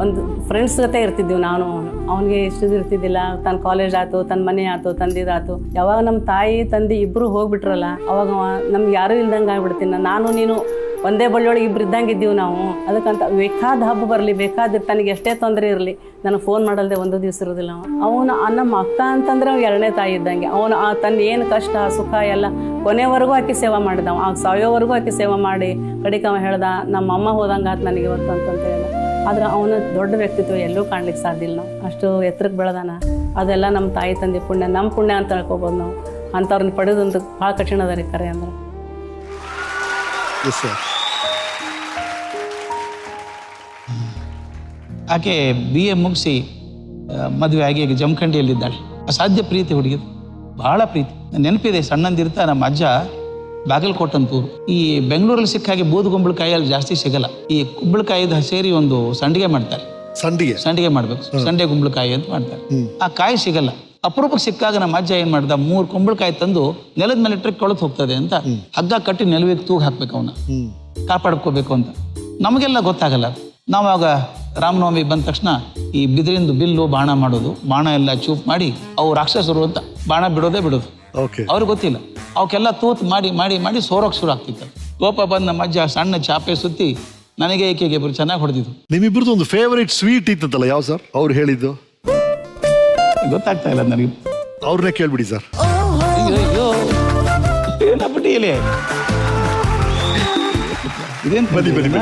ಒಂದು ಫ್ರೆಂಡ್ಸ್ ಜೊತೆ ಇರ್ತಿದ್ದೀವಿ. ನಾನು ಅವನಿಗೆ ಇಷ್ಟು ಇರ್ತಿದ್ದಿಲ್ಲ. ತನ್ನ ಕಾಲೇಜ್ ಆಯ್ತು, ತನ್ನ ಮನೆ ಆಯ್ತು, ತಂದಿದಾಯ್ತು. ಯಾವಾಗ ನಮ್ಮ ತಾಯಿ ತಂದೆ ಇಬ್ಬರು ಹೋಗ್ಬಿಟ್ರಲ್ಲ, ಅವಾಗ ನಮ್ಗೆ ಯಾರೂ ಇಲ್ದಂಗೆ ಆಗ್ಬಿಡ್ತೀನಿ. ನಾನು ನೀನು ಒಂದೇ ಬಳ್ಳಿಯೊಳಗೆ ಇಬ್ರು ಇದ್ದಂಗೆ ಇದ್ದೀವಿ ನಾವು. ಅದಕ್ಕಂತ ಬೇಕಾದ ಹಬ್ಬ ಬರಲಿ, ಬೇಕಾದ ತನಗೆ ಎಷ್ಟೇ ತೊಂದರೆ ಇರಲಿ, ನನಗೆ ಫೋನ್ ಮಾಡಲ್ದೆ ಒಂದು ದಿವಸ ಇರೋದಿಲ್ಲ. ಅವನು ನಮ್ಮ ಅಕ್ಕ ಅಂತಂದ್ರೆ ಅವ್ನು 2ನೇ ತಾಯಿ ಇದ್ದಂಗೆ. ಅವನು ತನ್ನ ಏನು ಕಷ್ಟ ಸುಖ ಎಲ್ಲ ಕೊನೆವರೆಗೂ ಆಕೆ ಸೇವೆ ಮಾಡಿದ. ಆಗ ಸಾಯೋವರೆಗೂ ಆಕೆ ಸೇವೆ ಮಾಡಿ ಕಡಿಕೆ ಅವ ಹೇಳ್ದ, ನಮ್ಮ ಅಮ್ಮ ಹೋದಂಗೆ ಆಯ್ತು ನನಗೆ ಇವತ್ತು ಅಂತಂತ ಹೇಳ್ದ. ಆದ್ರೆ ಅವನ ದೊಡ್ಡ ವ್ಯಕ್ತಿತ್ವ ಎಲ್ಲೂ ಕಾಣ್ಲಿಕ್ಕೆ ಸಾಧ್ಯ ಇಲ್ಲ. ನಾವು ಅಷ್ಟು ಎತ್ತರಕ್ಕೆ ಬೆಳೆದಾನ. ಅದೆಲ್ಲ ನಮ್ಮ ತಾಯಿ ತಂದೆ ಪುಣ್ಯ, ನಮ್ಮ ಪುಣ್ಯ ಅಂತ ಹೇಳ್ಕೊಬೋದು ನಾವು. ಅಂಥವ್ರನ್ನ ಪಡೆದಂತ ಭಾಳ ಕಠಿಣ ಅದ ರೀ ಕರೆ ಅಂದ್ರೆ. ಆಕೆ BA ಮುಗಿಸಿ ಮದುವೆ ಆಗಿ ಈಗ ಜಮಖಂಡಿಯಲ್ಲಿದ್ದಾಳೆ. ಅಸಾಧ್ಯ ಪ್ರೀತಿ ಹುಡುಗಿದು, ಬಹಳ ಪ್ರೀತಿ. ನೆನಪಿದೆ, ಸಣ್ಣಂದಿರ್ತಾ ನಮ್ಮ ಅಜ್ಜ ಬಾಗಲಕೋಟಂತೂರು. ಈ ಬೆಂಗಳೂರಲ್ಲಿ ಸಿಕ್ಕಾಗಿ ಬೂದುಗುಂಬಳಕಾಯಲ್ಲಿ ಜಾಸ್ತಿ ಸಿಗಲ್ಲ. ಈ ಕುಂಬಳಕಾಯಿದ ಸೇರಿ ಒಂದು ಸಂಡಿಗೆ ಮಾಡ್ತಾರೆ. ಸಂಡಿಗೆ ಮಾಡ್ಬೇಕು, ಸಂಡೆ ಕುಂಬಳಕಾಯಿ ಅಂತ ಮಾಡ್ತಾರೆ. ಆ ಕಾಯಿ ಸಿಗಲ್ಲ. ಅಪರೂಪಕ್ಕೆ ಸಿಕ್ಕಾಗ ನಮ್ಮ ಅಜ್ಜ ಏನ್ ಮಾಡ್ದ, 3 ಕುಂಬಳಕಾಯಿ ತಂದು ನೆಲದ ಮೇಲೆ ಇಟ್ಟರೆ ಕೊಳತು ಹೋಗ್ತದೆ ಅಂತ ಹಗ್ಗ ಕಟ್ಟಿ ನೆಲವಿಗೆ ತೂಗ್ ಹಾಕ್ಬೇಕು, ಅವನ್ನ ಕಾಪಾಡ್ಕೋಬೇಕು ಅಂತ. ನಮಗೆಲ್ಲ ಗೊತ್ತಾಗಲ್ಲ. ನಾವಾಗ ರಾಮನವಮಿ ಬಂದ ತಕ್ಷಣ ಈ ಬಿದಿರಿಂದ ಬಿಲ್ಲು ಬಾಣ ಮಾಡೋದು, ಬಾಣ ಎಲ್ಲ ಚೂಪ್ ಮಾಡಿ ಅವು ರಾಕ್ಷಸರು ಅಂತ ಬಾಣ ಬಿಡೋದೇ ಬಿಡೋದು. ಅವ್ರಿಗೆ ಗೊತ್ತಿಲ್ಲ. ಅವಕ್ಕೆಲ್ಲ ತೂತ್ ಮಾಡಿ ಮಾಡಿ ಮಾಡಿ ಸೋರೋಕ್ ಶುರು ಆಗ್ತಿತ್ತು. ಕೋಪ ಬಂದು ನಮ್ಮ ಅಜ್ಜ ಸಣ್ಣ ಚಾಪೆ ಸುತ್ತಿ ನನಗೆ ಏಕೆಗೆ ಇಬ್ಬರು ಚೆನ್ನಾಗಿ ಹೊಡೆದಿದ್ದು. ನಿಮ್ಮಿಬ್ರದ್ದು ಒಂದು ಫೇವರೇಟ್ ಸ್ವೀಟ್ ಇತ್ತಂತಲ್ಲ, ಯಾವ ಸರ್ ಅವ್ರು ಹೇಳಿದ್ದು? ಗೊತ್ತಾಗ್ತಾ ಇಲ್ಲ ನನಗೆ. ಅವ್ರನ್ನೇ ಕೇಳ್ಬಿಡಿ ಸರ್. ಅಯ್ಯೋ ಏನಪ್ಪಟ್ಟಿ ಇಲ್ಲಿ ಇದೇನು ಬನ್ನಿ ಬನ್ನಿ,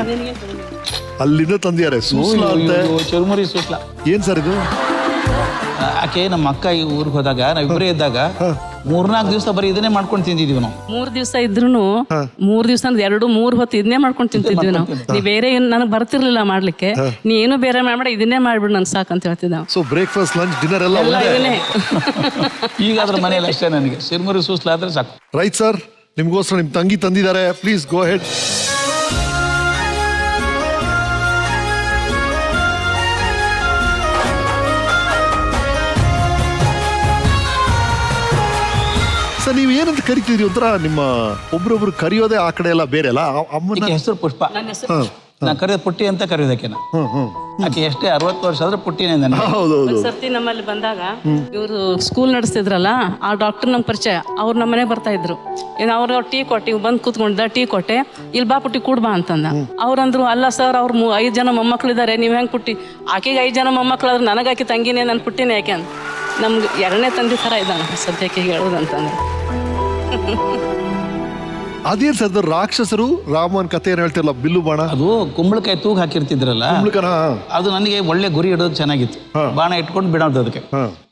ಅಲ್ಲಿಂದ ತಂದಿದ್ದಾರೆ ಸೂಸ್ಲಾ ಅಂತ. ಚುರುಮುರಿ ಸೂಸ್ಲಾ. ಏನ್ ಸರ್ ಇದು? ಆಕೆ ನಮ್ಮ ಅಕ್ಕ ಈ ಊರಿಗೆ ಹೋದಾಗ ನಾವಿಬ್ಬರೇ ಇದ್ದಾಗ 3-4 ದಿವಸ ಬರೀ ಇದನ್ನೇ ಮಾಡ್ಕೊಂಡು ತಿಂದಿದೀವಿ ನಾವು. 3 ದಿವಸ ಇದ್ರು 3 ದಿವಸ 2-3 ಹೊತ್ತು ಇದನ್ನೇ ಮಾಡ್ಕೊಂಡು ತಿಂತಿದ್ವಿ ನಾವು. ನೀ ಬೇರೆ ಏನು ನನಗೆ ಬರ್ತಿರ್ಲಿಲ್ಲ ಮಾಡ್ಲಿಕ್ಕೆ, ನೀ ಏನು ಬೇರೆ ಮಾಡ್ಬೇಡ, ಇದನ್ನೇ ಮಾಡ್ಬಿಡು ನನ್ ಸಾಕಂತ ಹೇಳ್ತಿದ್ದ. ಸೊ ಬ್ರೇಕ್ಫಾಸ್ಟ್ ಲಂಚ್ ಡಿನ್ನರ್ ಎಲ್ಲ ಇದನ್ನೇ. ಈಗ ಅದ್ರ ಮನೆಯಲ್ಲಿ ಅಷ್ಟೇ ನನಗೆ ಶಿರ್ಮುರಿ ಸೂಸ್ಲಾದ್ರೆ ಸಾಕು. ರೈಟ್ ಸರ್, ನಿಮ್ಗೋಸ್ಕರ ನಿಮ್ ತಂಗಿ ತಂದಿದ್ದಾರೆ, ಪ್ಲೀಸ್ ಗೋ ಹೆಡ್. ಸರ್ ನೀವು ಏನಂತ ಕರಿತಿದ್ರಿ? ಒಂಥರ ನಿಮ್ಮ ಒಬ್ರೊಬ್ರು ಕರೆಯೋದೇ ಆ ಕಡೆ ಎಲ್ಲ ಬೇರೆ ಅಲ್ಲ. ಅಮ್ಮನ ಆಕೆ ಹೆಸರು ಪುಷ್ಪ, ನಾ ಕರೆಯೋದು ಪುಟ್ಟಿ ಅಂತ ಕರೆಯೋದಕ್ಕೆ. ಆಕೆ ಎಷ್ಟೇ 60 ವರ್ಷ ಆದ್ರೆ ಪುಟ್ಟಿನೇ ನನಗೆ. ಸರ್ತಿ ನಮ್ಮಲ್ಲಿ ಬಂದಾಗ ಇವರು ಸ್ಕೂಲ್ ನಡೆಸ್ತಿದ್ರಲ್ಲ, ಆ ಡಾಕ್ಟರ್ ನಮ್ ಪರಿಚಯ. ಅವ್ರು ನಮ್ಮ ಮನೆಗೆ ಬರ್ತಾ ಇದ್ರು. ಅವ್ರ ಟೀ ಕೊಟ್ಟಿ ಬಂದ್ ಕೂತ್ಕೊಂಡಿದ್ದ, ಟೀ ಕೊಟ್ಟೆ, ಇಲ್ಲಿ ಬಾ ಪುಟ್ಟಿ ಕೂಡ್ ಬಾ ಅಂತಂದ. ಅವ್ರಂದ್ರು ಅಲ್ಲ ಸರ್, ಅವ್ರ 5 ಜನ ಮೊಮ್ಮಕ್ಳಿದ್ದಾರೆ, ನೀವ್ ಹೆಂಗ್ ಪುಟ್ಟಿ? ಆಕೆಗೆ 5 ಜನ ಮೊಮ್ಮಕ್ಳಾದ್ರೆ ನನಗೆ ಆಕೆ ತಂಗಿನೇ, ನನ್ ಪುಟ್ಟಿನೇ ಯಾಕೆ ಅಂತ. ನಮ್ಗೆ 2ನೇ ತಂದೆ ತರ ಇದ್ದಾನ ಸದ್ಯಕ್ಕೆ ಹೇಳೋದಂತಂದ್ರೆ. ಅದೇನ್ ಸರ್ ರಾಕ್ಷಸರು ರಾಮನ್ ಕಥೆ ಏನ್ ಹೇಳ್ತಿರಲ್ಲ, ಬಿಲ್ಲು ಬಾಣ, ಅದು ಕುಂಬಳಕಾಯಿ ತೂಗ್ ಹಾಕಿರ್ತಿದ್ರಲ್ಲ, ಅದು ನನಗೆ ಒಳ್ಳೆ ಗುರಿ ಇಡೋದು ಚೆನ್ನಾಗಿತ್ತು. ಬಾಣ ಇಟ್ಕೊಂಡು ಬಿಡೋದು ಅದಕ್ಕೆ.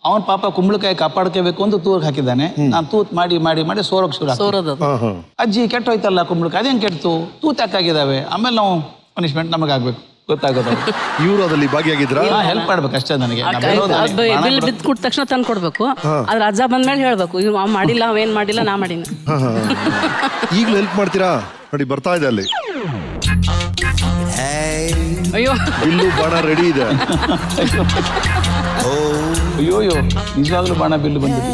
ಅವನ್ ಪಾಪ ಕುಂಬಳಕಾಯಿ ಕಾಪಾಡ್ಕೋಬೇಕು ಅಂತ ತೂಗ್ ಹಾಕಿದ್ದಾನೆ. ನಾನು ತೂತ್ ಮಾಡಿ ಮಾಡಿ ಮಾಡಿ ಸೋರೋಕ್ ಸೋರೋದು. ಅಜ್ಜಿ ಕೆಟ್ಟೋಯ್ತಲ್ಲ ಕುಂಬಳಕಾಯಿ, ಅದೇನ್ ಕೆಟ್ಟು ತೂತ್ ಹಾಕಾಗಿದ್ದಾವೆ, ಆಮೇಲೆ ನಾವು ಪನಿಷ್ಮೆಂಟ್ ನಮಗಾಗ್ಬೇಕು, ಗೊತ್ತಾಗೋದು. ಇವರು ಅದಲ್ಲಿ ಭಾಗಿಯಾಗಿದ್ರ, ಹೆಲ್ಪ್ ಮಾಡ್ಬೇಕು ಅಷ್ಟೇ ನನಗೆ. ಬಿಲ್ ಬಿದ್ದು ಕೊಟ್ಟ ತಕ್ಷಣ ತಂದು ಕೊಡ್ಬೇಕು, ಅದ್ರ ಅಜ್ಜ ಬಂದ್ಮೇಲೆ ಹೇಳ್ಬೇಕು, ಇವ್ ಮಾಡಿಲ್ಲ, ಅವೇನ್ ಮಾಡಿಲ್ಲ, ನಾ ಮಾಡೀನಿ. ಈಗಲೂ ಹೆಲ್ಪ್ ಮಾಡ್ತೀರಾ? ನೋಡಿ ಬರ್ತಾ ಇದೆ ಅಲ್ಲಿ. ಅಯ್ಯೋ, ಬಿಲ್ಲು ಬಾಣ ರೆಡಿ ಇದೆ. ಅಯ್ಯೋಯ್ಯೋ, ನಿಜವಾಗ್ಲೂ ಬಾಣ ಬಿಲ್ಲು ಬಂದಿದೆ.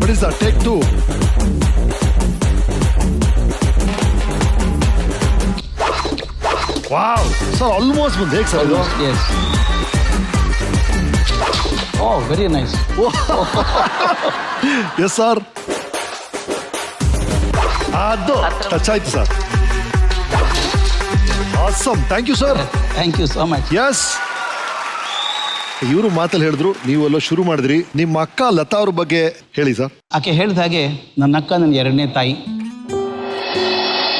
What is that? Take 2. Wow! So almost ಬಂದೆ ಹೇಗೆ sir? Yes. Oh, very nice. Yes sir. ಅದು ಟಚ್ ಆಯ್ತು sir. Awesome. Thank you sir. Thank you so much. Yes. ಇವರು ಮಾತಲ್ಲಿ ಹೇಳಿದ್ರು, ನೀವು ಎಲ್ಲ ಶುರು ಮಾಡಿದ್ರಿ. ನಿಮ್ಮ ಅಕ್ಕ ಲತಾ ಅವ್ರ ಬಗ್ಗೆ ಹೇಳಿ ಸರ್. ಆಕೆ ಹೇಳಿದ ಹಾಗೆ ನನ್ನ ಅಕ್ಕ ನನ್ನ 2ನೇ ತಾಯಿ.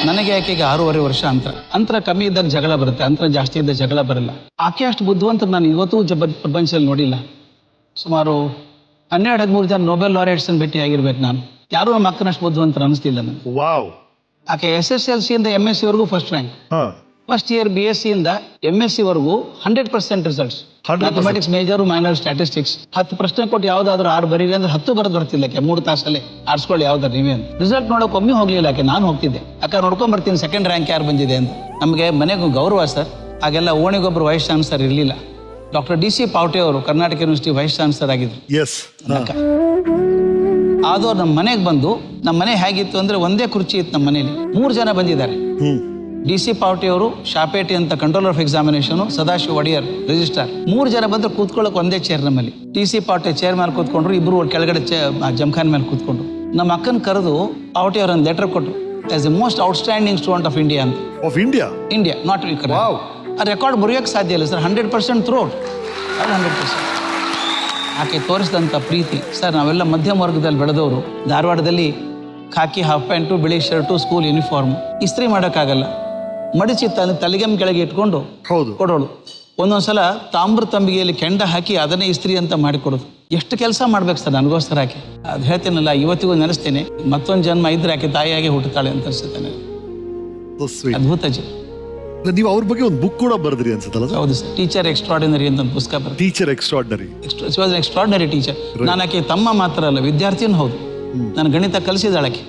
ನನಗೆ ಆಕೆಗೆ 6.5 ವರ್ಷ ಅಂತರ ಕಮ್ಮಿ ಇದ್ದಾಗ ಜಗಳ ಬರುತ್ತೆ, ಅಂತರ ಜಾಸ್ತಿ ಇದ್ದಾಗ ಜಗಳ ಬರಲ್ಲ. ಆಕೆ ಅಷ್ಟು ಬುದ್ಧಿವಂತ ನಾನು ಇವತ್ತೂ ಪ್ರಪಂಚದಲ್ಲಿ ನೋಡಿಲ್ಲ. ಸುಮಾರು 12-13 ಜನ ನೊಬೆಲ್ ಲಾರೆಟ್ಸ್ ಭೇಟಿ ಆಗಿರ್ಬೇಕು ನಾನು. ಯಾರು ನಮ್ಮ ಅಕ್ಕನಷ್ಟು ಬುದ್ಧಿವಂತರ ಅನಿಸ್ತಿಲ್ಲ ನನಗೆ. ವಾವ್. ಆಕೆ SSLC ಇಂದ MSc ವರೆಗೂ first rank. First year BSc ಇಂದ MSc ವರೆಗೂ 100% results. Mathematics major, minor, statistics. 10 ಪ್ರಶ್ನೆ ಕೊಟ್ಟು ಯಾವ್ದಾದ್ರು 6 ಬರೀರಿ ಅಂದ್ರೆ 10 ಬರೋದು ಬರ್ತಿಲ್ಲ. 3 ತಾಸಲ್ಲಿ ಆರಿಸ್ಕೊಳ್ಳಿ ಯಾವ್ದಾರು ನೀವೇ ಅಂತ. ರಿಸಲ್ಟ್ ನೋಡೋಕೆ ಒಮ್ಮೆ ಹೋಗ್ಲಿಲ್ಲ ಆಕೆ, ನಾನು ಹೋಗ್ತಿದ್ದೆ. ಅಕ್ಕ ನೋಡ್ಕೊಂಡ್ ಬರ್ತೀನಿ ಸೆಕೆಂಡ್ ರ್ಯಾಂಕ್ ಯಾರು ಬಂದಿದೆ ಅಂತ. ನಮಗೆ ಮನೆಗೂ ಗೌರವ ಸರ್. ಹಾಗೆಲ್ಲ ಓಣಿಗೊಬ್ಬರು ವೈಸ್ ಚಾನ್ಸಲರ್ ಇರಲಿಲ್ಲ. ಡಾಕ್ಟರ್ DC ಪಾವಟೆ ಅವರು ಕರ್ನಾಟಕ ಯೂನಿವರ್ಸಿಟಿ ವೈಸ್ ಚಾನ್ಸಲರ್ ಆಗಿದ್ರು. ಆದವ್ರು ನಮ್ಮ ಮನೆಗೆ ಬಂದು, ನಮ್ಮ ಮನೆ ಹೇಗಿತ್ತು ಅಂದ್ರೆ ಒಂದೇ ಕುರ್ಚಿ ಇತ್ತು ನಮ್ಮ ಮನೇಲಿ. 3 ಜನ ಬಂದಿದ್ದಾರೆ. DC ಪಾವಟೆ ಅವರು, ಶಾಪೇಟಿ ಅಂತ controller of examination, Sadashiva Odeyar registrar. 3 ಜನ ಬಂದ್ರೆ ಕೂತ್ಕೊಳ್ಳೋಕೆ ಒಂದೇ ಚೇರ್ ನಮ್ಮಲ್ಲಿ. DC ಪಾವಟೆ ಚೇರ್ ಮೇಲೆ ಕೂತ್ಕೊಂಡ್ರು, ಇಬ್ರು ಕೆಳಗಡೆ ಜಮಖಾನ್ ಮೇಲೆ ಕೂತ್ಕೊಂಡ್ರು. ನಮ್ಮ ಅಕ್ಕನ ಕರೆದು ಪಾವಟೆ ಅವ್ರ ಒಂದು ಲೆಟರ್ ಕೊಟ್ಟರು, as a most outstanding student of India ಅಂತ. India not weaker. ಆ ರೆಕಾರ್ಡ್ ಮುರಿಯೋಕ್ಕೆ ಸಾಧ್ಯ ಇಲ್ಲ ಸರ್. 100% ಥ್ರೋಟ್. 100%. ಆಕೆ ತೋರಿಸಿದಂಥ ಪ್ರೀತಿ ಸರ್. ನಾವೆಲ್ಲ ಮಧ್ಯಮ ವರ್ಗದಲ್ಲಿ ಬೆಳೆದವರು. ಧಾರವಾಡದಲ್ಲಿ ಖಾಕಿ ಹಾಫ್ ಪ್ಯಾಂಟು, ಬಿಳಿ ಶರ್ಟು, ಸ್ಕೂಲ್ ಯೂನಿಫಾರ್ಮ್. ಇಸ್ತ್ರಿ ಮಾಡೋಕ್ಕಾಗಲ್ಲ, ಮಡಿಚಿ ತಲೆಗೆಮ್ ಕೆಳಗೆ ಇಟ್ಕೊಂಡು ಕೊಡೋಳು. ಒಂದೊಂದ್ಸಲ ತಾಮ್ರ ತಂಬಿಗೆಯಲ್ಲಿ ಕೆಂಡ ಹಾಕಿ ಅದನ್ನೇ ಇಸ್ತ್ರಿ ಅಂತ ಮಾಡಿಕೊಡೋದು. ಎಷ್ಟು ಕೆಲಸ ಮಾಡ್ಬೇಕು ಸರ್ ನನಗೋಸ್ಕರ ಆಕೆ. ಅದು ಹೇಳ್ತೇನಲ್ಲ, ಇವತ್ತಿಗೂ ನೆನೆಸ್ತೇನೆ. ಮತ್ತೊಂದು ಜನ್ಮ ಇದ್ರೆ ಆಕೆ ತಾಯಿಯಾಗಿ ಹುಟ್ಟುತ್ತಾಳೆ ಅಂತ ಅನ್ಸುತ್ತೇನೆ. ಅದ್ಭುತ ಜಿ. ನೀವು ಅವ್ರ ಬಗ್ಗೆ ಒಂದು ಬುಕ್ ಕೂಡ ಬರೆದ್ರಿ ಅನ್ಸುತ್ತಲ್ಲ? ಹೌದು ಸರ್. ಟೀಚರ್ ಎಕ್ಸ್ಟ್ರಾರ್ಡಿನರಿ ಅಂತ ಒಂದು ಪುಸ್ತಕ ಬರೆದ. Teacher extraordinary. Extraordinary teacher. ನಾನು ಆಕೆ ತಮ್ಮ ಮಾತ್ರ ಅಲ್ಲ, ವಿದ್ಯಾರ್ಥಿನೂ ಹೌದು. ನಾನು ಗಣಿತ ಕಲಿಸಿದಾಳೆ ಆಕೆ.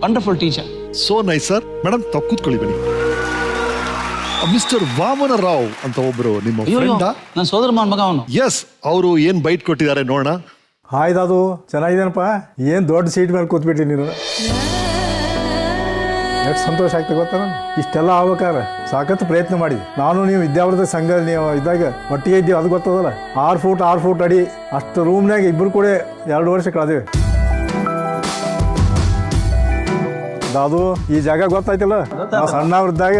Wonderful teacher. So nice sir. Madam ಕೂತ್ಕೊಳ್ಳಿ ಬನ್ನಿ. ಮಿಸ್ಟರ್ ವಾಮನ ರಾವ್ ಅಂತ ಒಬ್ರು ನಿಮ್ಮ ಫ್ರೆಂಡ್, ನನ್ನ ಸೋದರ ಮಾವನ ಮಗ ಅವನು. ಎಸ್. ಅವರು ಏನ್ ಬೈಟ್ ಕೊಟ್ಟಿದ್ದಾರೆ ನೋಡೋಣ. ಆಯ್ತು, ಚೆನ್ನಾಗಿದ್ದೇನಪ್ಪ. ಏನ್ ದೊಡ್ಡ ಸೀಟ್ ಮೇಲೆ ಕೂತ್ಬಿಟ್ಟಿ ನೀನು. ಎಷ್ಟು ಸಂತೋಷ ಆಗ್ತದೆ ಗೊತ್ತಾ? ಇಷ್ಟೆಲ್ಲ ಆಗ್ಬೇಕಾದ್ರೆ ಸಾಕಷ್ಟು ಪ್ರಯತ್ನ ಮಾಡಿದ್ವಿ. ನಾನು ನೀವು ವಿದ್ಯಾವರ್ಧಕ ಸಂಘ ನೀವು ಇದ್ದಾಗ ಒಟ್ಟಿಗೆ ಇದ್ದೀವಿ, ಅದು ಗೊತ್ತದಲ್ಲ. 6 ಫೂಟ್ ಅಡಿ ಅಷ್ಟು ರೂಮ್ನಾಗ ಇಬ್ಬರು ಕೂಡ 2 ವರ್ಷ ಕಳೆದಿವೆ. ಅದು ಈ ಜಾಗ ಗೊತ್ತಾಯ್ತಿಲ್ಲ. ನಾವು ಸಣ್ಣವ್ರಿದ್ದಾಗ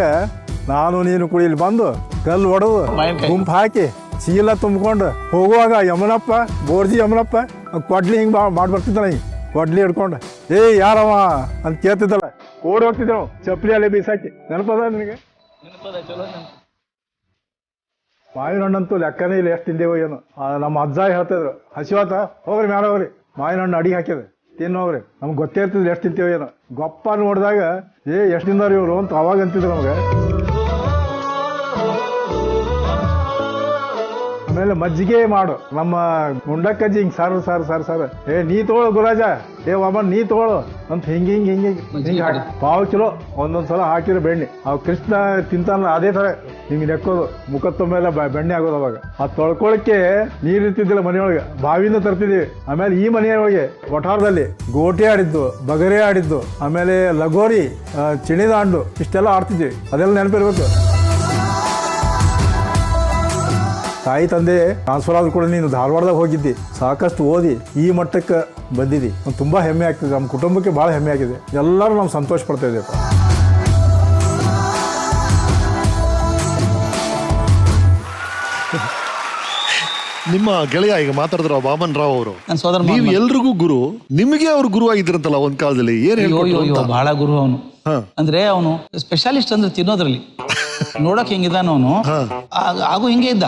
ನಾನು ನೀನು ಕೂಡ ಇಲ್ಲಿ ಬಂದು ಕಲ್ಲು ಹೊಡೆದು ಗುಂಪು ಹಾಕಿ ಚೀಲ ತುಂಬ್ಕೊಂಡು ಹೋಗುವಾಗ ಯಮನಪ್ಪ ಬೋರ್ಜಿ ಯಮನಪ್ಪ ಕೊಡ್ಲಿ ಹಿಂಗೆ ಮಾಡಿ ಬರ್ತಿದ್ದಲ್ಲ ಹಿಂಗೆ ಕೊಡ್ಲಿ ಹಿಡ್ಕೊಂಡು ಯಾರವ ಅಂತ ಕೇಳ್ತಿದ್ದಲ್ಲ ಓಡಿ ಹೋಗ್ತಿದ್ದೆವು ಚಪ್ಪಲಿ ಅಲ್ಲೇ ಬೀಸಾಕಿ ನೆನಪದ ನಿನಗೆ? ಮಾವಿನ ಹಣ್ಣಂತೂ ಲೆಕ್ಕನೇ ಇಲ್ಲ ಎಷ್ಟು ತಿಂದೇವೋ ಏನು. ನಮ್ಮ ಅಜ್ಜ ಹೇಳ್ತಿದ್ರು ಹಸಿವಾತ ಹೋಗ್ರಿ ಮ್ಯಾಲ ಹೋಗ್ರಿ ಮಾವಿನ ಹಣ್ಣು ಅಡಿಗೆ ಹಾಕಿದೆ ತಿನ್ನೋಗ್ರಿ. ನಮ್ಗೆ ಗೊತ್ತೇ ಇರ್ತಿದ್ರು ಎಷ್ಟು ತಿಂತೇವೋ ಏನೋ. ಗೊಪ್ಪ ನೋಡಿದಾಗ ಎಷ್ಟು ತಿಂದಾರ ಇವರು ಅಂತ ಅವಾಗ ಅಂತಿದ್ರು ನಮ್ಗೆ. ಆಮೇಲೆ ಮಜ್ಜಿಗೆ ಮಾಡು ನಮ್ಮ ಗುಂಡಕ್ಕಜ್ಜಿ ಹಿಂಗ್ ಸಾರು ನೀ ತಗೊಳು ಗುರಾಜ ವಾಮನ್ ನೀ ತಗೊಳು ಅಂತ ಹಿಂಗೆ ಹಾಕಿ ಪಾವು ಕಿಲೋ ಒಂದೊಂದ್ಸಲ ಹಾಕಿರೋ ಬೆಣ್ಣೆ ಅವ್ ಕೃಷ್ಣ ತಿಂತಾನ ಅದೇ ತರ ಹಿಂಗೆ ನೆಕ್ಕೋದು ಮುಖದ ತುಂಬೆಲ್ಲ ಬೆಣ್ಣೆ ಆಗೋದು. ಅವಾಗ ಅದು ತೊಳ್ಕೊಳಕ್ಕೆ ನೀರ್ ಇರ್ತಿದ್ದಿಲ್ಲ ಮನೆಯೊಳಗೆ, ಬಾವಿಯಿಂದ ತರ್ತಿದ್ವಿ. ಆಮೇಲೆ ಈ ಮನೆಯೊಳಗೆ ವಠಾರದಲ್ಲಿ ಗೋಟೆ ಆಡಿದ್ದು, ಬಗರೆ ಆಡಿದ್ದು, ಆಮೇಲೆ ಲಗೋರಿ, ಚಿಣಿದಾಂಡು ಇಷ್ಟೆಲ್ಲ ಆಡ್ತಿದ್ವಿ. ಅದೆಲ್ಲ ನೆನಪಿರ್ಬೇಕು. ತಾಯಿ ತಂದೆ ಟ್ರಾನ್ಸ್ಫರ್ ಆದ್ರೂ ಕೂಡ ನೀನು ಧಾರವಾಡದಾಗ ಹೋಗಿದ್ದಿ, ಸಾಕಷ್ಟು ಓದಿ ಈ ಮಟ್ಟಕ್ಕೆ ಬಂದಿದ್ದಿ. ತುಂಬ ಹೆಮ್ಮೆ ಆಗ್ತಿದೆ, ನಮ್ಮ ಕುಟುಂಬಕ್ಕೆ ಭಾಳ ಹೆಮ್ಮೆ ಆಗಿದೆ. ಎಲ್ಲರೂ ನಾವು ಸಂತೋಷ ಪಡ್ತಾ ಇದ್ದೀವಿ. ನಿಮ್ಮ ಗೆಳೆಯ ಈಗ ಮಾತಾಡಿದ್ರು ವಾಮನ್ ರಾವ್ ಅವರು, ನನ್ನ ಸೋದರ ನೀವು ಎಲ್ರಿಗೂ ಗುರು, ನಿಮಗೆ ಅವ್ರು ಗುರು ಆಗಿದ್ರಂತಲ್ಲ ಒಂದ್ ಕಾಲದಲ್ಲಿ. ಏನ್ ಬಹಳ ಗುರು ಅವನು. ಅಂದ್ರೆ ಅವನು ಸ್ಪೆಷಲಿಸ್ಟ್ ಅಂದ್ರೆ ತಿನ್ನೋದ್ರಲ್ಲಿ. ನೋಡಕ್ ಹೆಂಗಿದಾನ ಅವನು, ಹಾಗೂ ಹಿಂಗೆ ಇದ್ದ.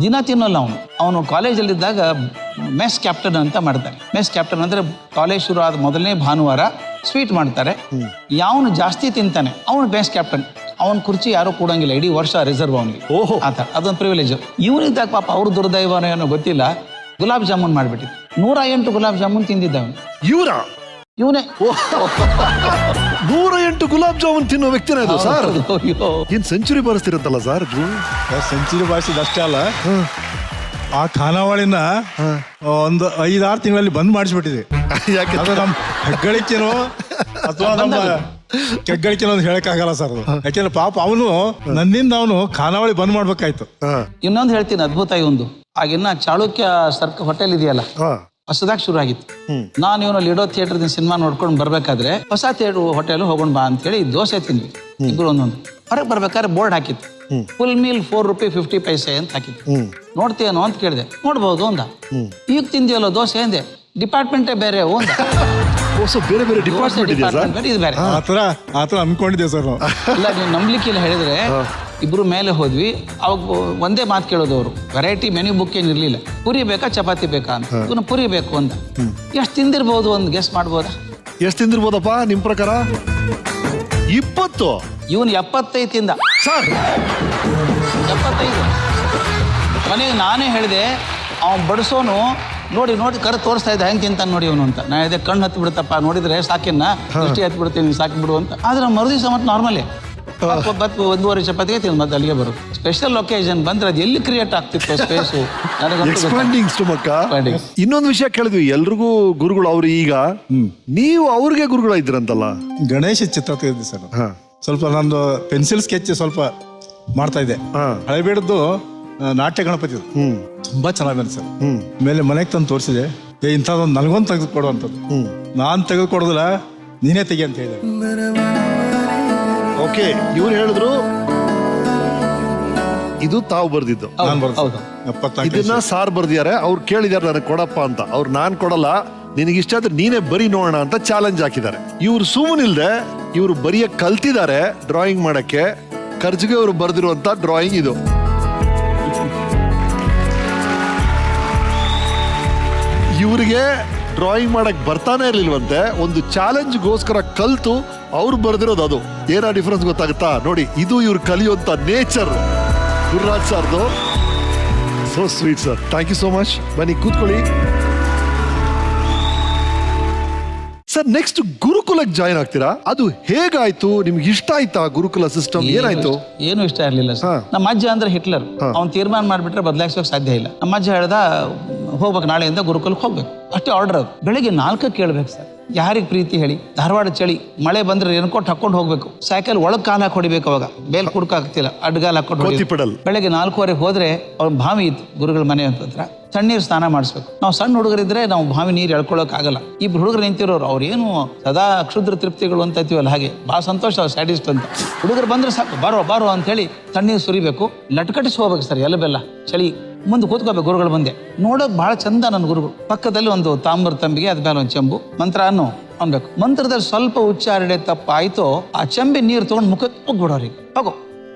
ದಿನ ತಿನ್ನೋಲ್ಲ ಅವನು ಕಾಲೇಜಲ್ಲಿ ಇದ್ದಾಗ ಮೆಸ್ ಕ್ಯಾಪ್ಟನ್ ಅಂತ ಮಾಡ್ತಾರೆ. ಮೆಸ್ ಕ್ಯಾಪ್ಟನ್ ಅಂದ್ರೆ ಕಾಲೇಜ್ ಶುರು ಆದ ಮೊದಲನೇ ಭಾನುವಾರ ಸ್ವೀಟ್ ಮಾಡ್ತಾರೆ. ಯಾವನು ಜಾಸ್ತಿ ತಿಂತಾನೆ ಅವನು ಮೆಸ್ ಕ್ಯಾಪ್ಟನ್. ಅವನ ಕುರ್ಚಿ ಯಾರು ಕೂಡಂಗಿಲ್ಲ, ಇಡೀ ವರ್ಷ ರಿಸರ್ವ್ ಅವನಿಗೆ. ಆತ ಅದೊಂದು ಪ್ರಿವಿಲೇಜ್. ಇವನಿದ್ದಾಗ ಪಾಪ ಅವ್ರ ದುರ್ದೈವನೋ ಏನೋ ಗೊತ್ತಿಲ್ಲ, ಗುಲಾಬ್ ಜಾಮೂನ್ ಮಾಡ್ಬಿಟ್ಟಿದ್ದು. 108 ಗುಲಾಬ್ ಜಾಮೂನ್ ತಿಂದಿದ್ದ ಅವನು. ಇವನೇ 108 ಗುಲಾಬ್ ಜಾಮೂನ್ ತಿನ್ನೋ ವ್ಯಕ್ತಿನ ಇದು ಸರ್. ಏನ್ ಸೆಂಚುರಿ ಬಾರಿಸ್ತಿರತ್ತಲ್ಲ ಸರ್? ಸೆಂಚುರಿ ಬಾರಿಸಿದ ಅಷ್ಟೇ ಅಲ್ಲ, ಆ ಖಾನಾವಳಿನ ಒಂದು 5-6 ತಿಂಗಳಲ್ಲಿ ಬಂದ್ ಮಾಡಿಸ್ಬಿಟ್ಟಿದೆ. ಅದು ನಮ್ಮ ಹೆಗ್ಗಳಿಕೆನೋ ಅಥವಾ ನಮ್ಮ ಕೆಗ್ಗಳಿಕೆನೋ ಅಂತ ಹೇಳಕ್ಕಾಗಲ್ಲ ಸರ್. ಯಾಕೆಂದ್ರೆ ಪಾಪ ಅವನು ನನ್ನಿಂದ ಅವನು ಖಾನಾವಳಿ ಬಂದ್ ಮಾಡ್ಬೇಕಾಯ್ತು. ಇನ್ನೊಂದು ಹೇಳ್ತೀನಿ ಅದ್ಭುತ ಇವಂದು. ಆಗಿನ್ನ ಚಾಳುಕ್ಯ ಹೋಟೆಲ್ ಇದೆಯಲ್ಲ, ಹೊಸದಾಗಿ ಶುರು ಆಗಿತ್ತು. ನಾನು ಇವನು ಲಿಡೋ ಥಿಯೇಟರ್ ಸಿನಿಮಾ ನೋಡ್ಕೊಂಡು ಬರ್ಬೇಕಾದ್ರೆ ಹೊಸ ಥಿಯೇಟರ್ ಹೋಟೆಲ್ ಹೋಗೋಣ ಬಾ ಅಂತ ಹೇಳಿ ದೋಸೆ ತಿಂದ್ವಿ ಇಬ್ರು ಒಂದೊಂದು. ಹೊರಗೆ ಬರ್ಬೇಕಾದ್ರೆ ಬೋರ್ಡ್ ಹಾಕಿತ್ತು, ಫುಲ್ ಮೀಲ್ 4 ರೂಪಾಯಿ 50 ಪೈಸೆ ಅಂತ ಹಾಕಿತ್ತು. ನೋಡ್ತೀಯನೋ ಅಂತ ಕೇಳಿದೆ. ನೋಡ್ಬೋದು ಅಂದ. ಈಗ ತಿಂದಿಯಲ್ಲ ದೋಸೆ ಅಂದೆ. ಡಿಪಾರ್ಟ್ಮೆಂಟೇ ಬೇರೆ ಅಂದ. ಬೇರೆ ಬೇರೆ ಡಿಪಾರ್ಟ್ಮೆಂಟ್ ಇದು ಬೇರೆ ಆತರ ಅನ್ಕೊಂಡಿದ್ದೆ ಸರ್. ಇಲ್ಲ ನೀವು ನಂಬ್ಲಿಕ್ಕಿಲ್ಲ ಹೇಳಿದ್ರೆ ಇಬ್ರು ಮೇಲೆ ಹೋದ್ವಿ. ಅವಾಗ ಒಂದೇ ಮಾತು ಕೇಳೋದು ಅವರು, ವೆರೈಟಿ ಮೆನ್ಯೂ ಬುಕ್ ಏನ್ ಇರ್ಲಿಲ್ಲ. ಪುರಿ ಬೇಕಾ ಚಪಾತಿ ಬೇಕಾ ಅಂತ. ಇವನು ಪುರಿ ಬೇಕು ಅಂತ. ಎಷ್ಟು ತಿಂದಿರ್ಬೋದು ಒಂದು ಗೆಸ್ ಮಾಡ್ಬೋದಾ? ಎಷ್ಟು ತಿಂದಿರ್ಬೋದಪ್ಪ ನಿಮ್ ಪ್ರಕಾರ? 20. ಇವನು 75 ತಿಂದ ಸರ್. 75. ಮನೆಗೆ ನಾನೇ ಹೇಳಿದೆ, ಅವನ್ ಬಡಿಸೋನು ನೋಡಿ ಕರೆ ತೋರಿಸ್ತಾ ಇದ್ದ ಹೆಂಗ್ ತಿಂತಾನೆ ನೋಡಿ ಅವನು ಅಂತ. ನಾ ಹೇಳಿದೆ ಕಣ್ಣು ಹತ್ತು ಬಿಡುತ್ತಪ್ಪ, ನೋಡಿದ್ರೆ ಸಾಕಿನ ದೃಷ್ಟಿ ಹತ್ತು ಬಿಡ್ತೀನಿ, ಸಾಕಿ ಬಿಡು ಅಂತ. ಆದ್ರೆ ಮರುದಿವಸ ಮತ್ತೆ ನಾರ್ಮಲೇ 1.5 ಚಪಾತಿಗೆ ತಿಂದು ಮತ್ತೆ ಅಲ್ಲಿಗೆ ಬರೋದು. ಸ್ಪೆಷಲ್ ಒಕೇಶನ್ ಬಂದ್ರೆ ಅದು ಎಲ್ಲಿ ಕ್ರಿಯೇಟ್ ಆಗ್ತಿತ್ತು ಸ್ಪೇಸು. ಇನ್ನೊಂದು ವಿಷಯ ಕೇಳಿದ್ವಿ, ಎಲ್ರಿಗೂ ಗುರುಗಳು ಅವ್ರು. ಈಗ ನೀವು ಅವ್ರಿಗೆ ಗುರುಗಳು ಇದ್ರಂತಲ್ಲ? ಗಣೇಶ ಚಿತ್ರ ತೆಗೆದಿದ್ದೆ ಸರ್. ಸ್ವಲ್ಪ ನಂದು ಪೆನ್ಸಿಲ್ ಸ್ಕೆಚ್ ಸ್ವಲ್ಪ ಮಾಡ್ತಾ ಇದ್ದೆ. ಹಳೆಬೇಡದ್ದು ನಾಟ್ಯ ಗಣಪತಿ ತುಂಬಾ ಚೆನ್ನಾಗಿ ಬಂತು ಸರ್. ಮೇಲೆ ಮನೆಗೆ ತಂದು ತೋರಿಸಿದೆ. ಇಂಥದ್ದೊಂದು ನನಗೊಂದು ತೆಗೆದುಕೊಡುವಂಥದ್ದು. ನಾನು ತೆಗೆದುಕೊಡೋದಿಲ್ಲ, ನೀನೇ ತೆಗಿ ಅಂತ ಹೇಳಿದೆ. ಓಕೆ, ಇವ್ರು ಹೇಳಿದ್ರು ಇದು ತಾವು ಬರ್ದಿದ್ದು. ಇದನ್ನ ಸಾರ್ ಬರ್ದಿದ್ದಾರೆ. ಅವ್ರು ಕೇಳಿದಾರೆ ನನಗೆ ಕೊಡಪ್ಪ ಅಂತ. ಅವ್ರು ನಾನ್ ಕೊಡಲ್ಲ, ನಿನಗಿಷ್ಟ ಆದ್ರೆ ನೀನೇ ಬರೀ ನೋಡೋಣ ಅಂತ ಚಾಲೆಂಜ್ ಹಾಕಿದ್ದಾರೆ. ಇವ್ರು ಸುಮ್ಮನಿಲ್ದೆ ಇವ್ರು ಬರಿಯಕ್ ಕಲ್ತಿದ್ದಾರೆ ಡ್ರಾಯಿಂಗ್ ಮಾಡಕ್ಕೆ. ಖರ್ಜಿಗೆ ಅವರು ಬರ್ದಿರುವಂತ ಡ್ರಾಯಿಂಗ್ ಇದು. ಇವ್ರಿಗೆ ಡ್ರಾಯಿಂಗ್ ಮಾಡಕ್ ಬರ್ತಾನೆ ಇರ್ಲಿಲ್ವಂತೆ. ಒಂದು ಚಾಲೆಂಜ್ಗೋಸ್ಕರ ಕಲ್ತು ಅವ್ರು ಬರ್ದಿರೋದು ಅದು. ಏನಾ ಡಿಫ್ರೆನ್ಸ್ ಗೊತ್ತಾಗುತ್ತಾ ನೋಡಿ. ಇದು ಇವ್ರು ಕಲಿಯುವಂತ ನೇಚರ್ ಗುರುರಾಜ್ ಸರ್ದು. So sweet sir, thank you so much. ಬನ್ನಿ ಕೂತ್ಕೊಳ್ಳಿ ಸರ್. ನೆಕ್ಸ್ಟ್ ಗುರುಕುಲಕ್ಕೆ ಜಾಯಿನ್ ಆಗ್ತೀರಾ? ಅದು ಹೇಗಾಯ್ತು? ನಿಮ್ಗೆ ಇಷ್ಟ ಆಯ್ತಾ ಗುರುಕುಲ ಸಿಸ್ಟಮ್? ಏನಾಯ್ತು? ಏನು ಇಷ್ಟ ಇರ್ಲಿಲ್ಲ ಸರ್. ನಮ್ಮ ಅಜ್ಜ ಅಂದ್ರೆ ಹಿಟ್ಲರ್. ಅವ್ನು ತೀರ್ಮಾನ ಮಾಡ್ಬಿಟ್ರೆ ಬದಲಾಯಿಸೋಕೆ ಸಾಧ್ಯ ಇಲ್ಲ. ನಮ್ಮ ಅಜ್ಜ ಹೇಳ್ದ ಹೋಗ್ಬೇಕು, ನಾಳೆಯಿಂದ ಗುರುಕುಲಕ್ಕೆ ಹೋಗ್ಬೇಕು. ಅಷ್ಟೇ ಆರ್ಡರ್. ಅದು ಬೆಳಿಗ್ಗೆ 4ಕ್ಕೆ ಕೇಳ್ಬೇಕು ಸರ್. ಯಾರಿಗೆ ಪ್ರೀತಿ ಹೇಳಿ? ಧಾರವಾಡ ಚಳಿ, ಮಳೆ ಬಂದ್ರೆ ರೇನ್ಕೋಟ್ ಹಾಕೊಂಡು ಹೋಗ್ಬೇಕು. ಸೈಕಲ್ ಒಳಗ್ ಕಾಲ್ ಹಾಕಿ ಹೊಡಿಬೇಕು. ಅವಾಗ ಬೇಲ್ ಕುಡ್ಕಾಗ್ತಿಲ್ಲ, ಅಡ್ಗಾಲ್ ಹಾಕೊಂಡು ಬೆಳಗ್ಗೆ 4:15 ಹೋದ್ರೆ ಅವ್ರ ಬಾವಿ ಇತ್ತು ಗುರುಗಳ ಮನೆ ಹತ್ರ. ತಣ್ಣೀರು ಸ್ನಾನ ಮಾಡಿಸ್ಬೇಕು. ನಾವು ಸಣ್ಣ ಹುಡುಗರಿದ್ರೆ ನಾವು ಬಾವಿ ನೀರು ಎಳ್ಕೊಳಕ್ ಆಗಲ್ಲ. ಇಬ್ರು ಹುಡುಗರು ನಿಂತಿರೋರು, ಅವ್ರೇನು ಸದಾ ಕ್ಷುದ್ರ ತೃಪ್ತಿಗಳು ಅಂತ ಅಂತೀವಲ್ಲ ಹಾಗೆ, ಬಹಳ ಸಂತೋಷ, ಸ್ಯಾಟಿಸ್ಟ್ ಅಂತ. ಹುಡುಗರು ಬಂದ್ರೆ ಸಾಕು, ಬಾರೋ ಅಂತ ಹೇಳಿ ತಣ್ಣೀರು ಸುರಿಬೇಕು. ಲಟ್ಕಟಿಸಿ ಹೋಗ್ಬೇಕು ಸರ್. ಎಲ್ಲ ಬೆಲ್ಲ ಚಳಿ ಮುಂದೆ ಕೂತ್ಕೋಬೇಕು ಗುರುಗಳ ಮುಂದೆ. ನೋಡೋಕೆ ಬಹಳ ಚಂದ ನನ್ನ ಗುರುಗಳು. ಪಕ್ಕದಲ್ಲಿ ಒಂದು ತಾಮ್ರ ತಂಬಿಗೆ, ಅದ ಮೇಲೆ ಒಂದು ಚೆಂಬು, ಮಂತ್ರ ಅನ್ಬೇಕು. ಮಂತ್ರದಲ್ಲಿ ಸ್ವಲ್ಪ ಉಚ್ಚಾರಣೆ ತಪ್ಪಾಯ್ತು, ಆ ಚೆಂಬಿ ನೀರು ತಗೊಂಡು ಮುಖಕ್ಕೆ ಹೋಗ್ಬಿಡೋರಿಗೆ, ಹೋಗೋ